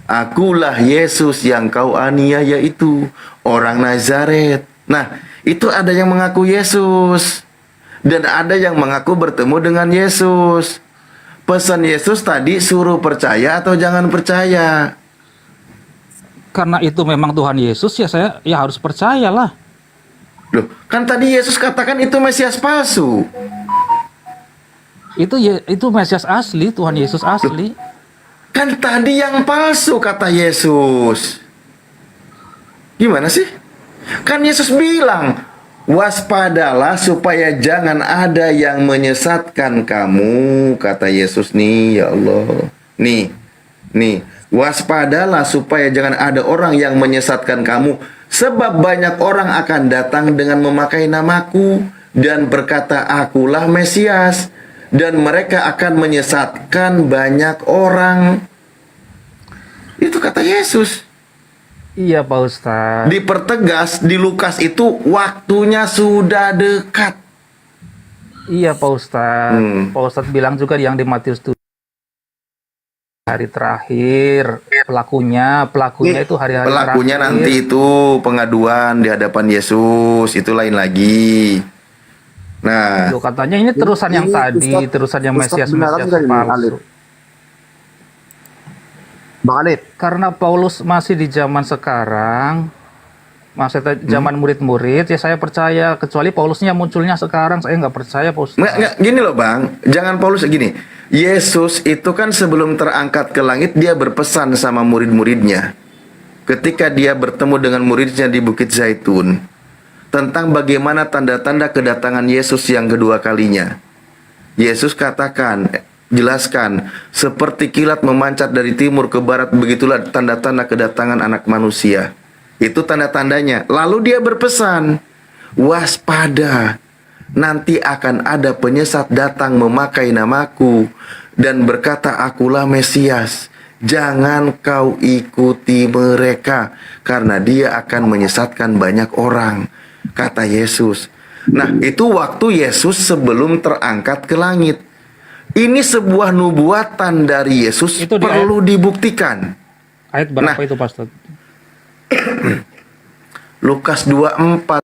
Speaker 2: Akulah Yesus yang kau aniaya itu, orang Nazaret. Nah, itu ada yang mengaku Yesus. Dan ada yang mengaku bertemu dengan Yesus. Pesan Yesus tadi suruh percaya atau jangan percaya?
Speaker 10: Karena itu memang Tuhan Yesus, ya saya harus percayalah.
Speaker 2: Loh, kan tadi Yesus katakan itu Mesias palsu.
Speaker 10: Itu Mesias asli, Tuhan Yesus asli.
Speaker 2: Kan tadi yang palsu kata Yesus. Gimana sih? Kan Yesus bilang, waspadalah supaya jangan ada yang menyesatkan kamu, kata Yesus nih, ya Allah. Nih, waspadalah supaya jangan ada orang yang menyesatkan kamu, sebab banyak orang akan datang dengan memakai namaku dan berkata, akulah Mesias. Dan mereka akan menyesatkan banyak orang. Itu kata Yesus.
Speaker 10: Iya Pak Ustadz.
Speaker 2: Dipertegas di Lukas itu waktunya sudah dekat.
Speaker 10: Iya Pak Ustadz. Pak Ustadz bilang juga yang di Matius 7 hari terakhir. Pelakunya itu hari-hari terakhir.
Speaker 2: Pelakunya nanti itu pengaduan di hadapan Yesus. Itu lain lagi. Nah,
Speaker 10: loh, katanya ini terusan yang tadi, terusan yang Mesias palsu.
Speaker 3: Bang Alif,
Speaker 10: karena Paulus masih di zaman sekarang, masih zaman murid-murid, ya saya percaya. Kecuali Paulusnya munculnya sekarang, saya nggak percaya Paulus.
Speaker 2: Nggak, gini loh Bang, jangan Paulus gini. Yesus itu kan sebelum terangkat ke langit, dia berpesan sama murid-muridnya. Ketika dia bertemu dengan muridnya di Bukit Zaitun, tentang bagaimana tanda-tanda kedatangan Yesus yang kedua kalinya. Yesus katakan, jelaskan, seperti kilat memancat dari timur ke barat, begitulah tanda-tanda kedatangan anak manusia. Itu tanda-tandanya. Lalu dia berpesan, waspada, nanti akan ada penyesat datang memakai namaku dan berkata, akulah Mesias. Jangan kau ikuti mereka, karena dia akan menyesatkan banyak orang, kata Yesus. Nah, itu waktu Yesus sebelum terangkat ke langit. Ini sebuah nubuatan dari Yesus,
Speaker 10: Itu di
Speaker 2: perlu dibuktikan.
Speaker 10: Ayat berapa
Speaker 2: Nah,
Speaker 10: itu, Pastor?
Speaker 2: Lukas 24.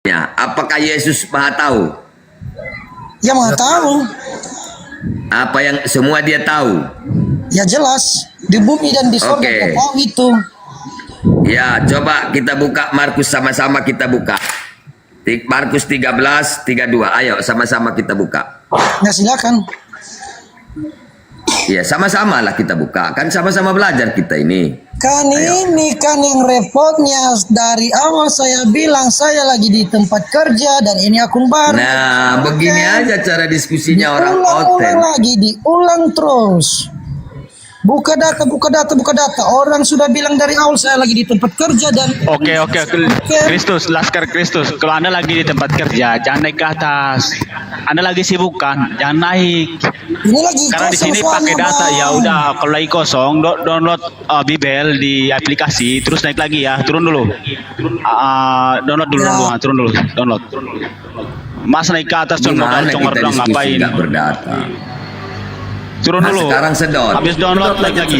Speaker 14: Ya, apakah Yesus Maha tahu?
Speaker 15: Ya Maha tahu.
Speaker 14: Apa yang semua dia tahu?
Speaker 15: Ya jelas. Di bumi dan di surga dia tahu itu.
Speaker 14: Ya, coba kita buka Markus, sama-sama kita buka. Markus 13:32. Ayo sama-sama kita buka.
Speaker 15: Ya silakan.
Speaker 14: Ya, sama-sama lah kita buka. Kan sama-sama belajar kita ini.
Speaker 15: Kan ini kan yang repotnya, dari awal saya bilang saya lagi di tempat kerja dan ini akun baru.
Speaker 14: Nah, begini aja cara diskusinya orang oten.
Speaker 15: Diulang lagi, diulang terus. Buka data. Orang sudah bilang dari awal saya lagi di tempat kerja dan
Speaker 8: Oke. Kristus, Laskar Kristus. Kalau Anda lagi di tempat kerja, jangan naik ke atas. Anda lagi sibuk kan? Jangan naik.
Speaker 15: Ini lagi
Speaker 8: Karena di
Speaker 15: kosong
Speaker 8: sini
Speaker 15: soalnya,
Speaker 8: pakai data.
Speaker 15: Bang.
Speaker 8: Ya udah, kalau lagi kosong, download Bibel di aplikasi, terus naik lagi ya. Turun dulu. Download dulu. Download. Mas naik ke atas cuma
Speaker 14: Gimana
Speaker 8: congor
Speaker 14: kita
Speaker 8: doang,
Speaker 14: diskusi
Speaker 8: ngapain?
Speaker 14: nggak berdata?
Speaker 8: Turun
Speaker 14: Nah,
Speaker 8: dulu.
Speaker 14: sekarang sedot.
Speaker 8: Habis download naik lagi.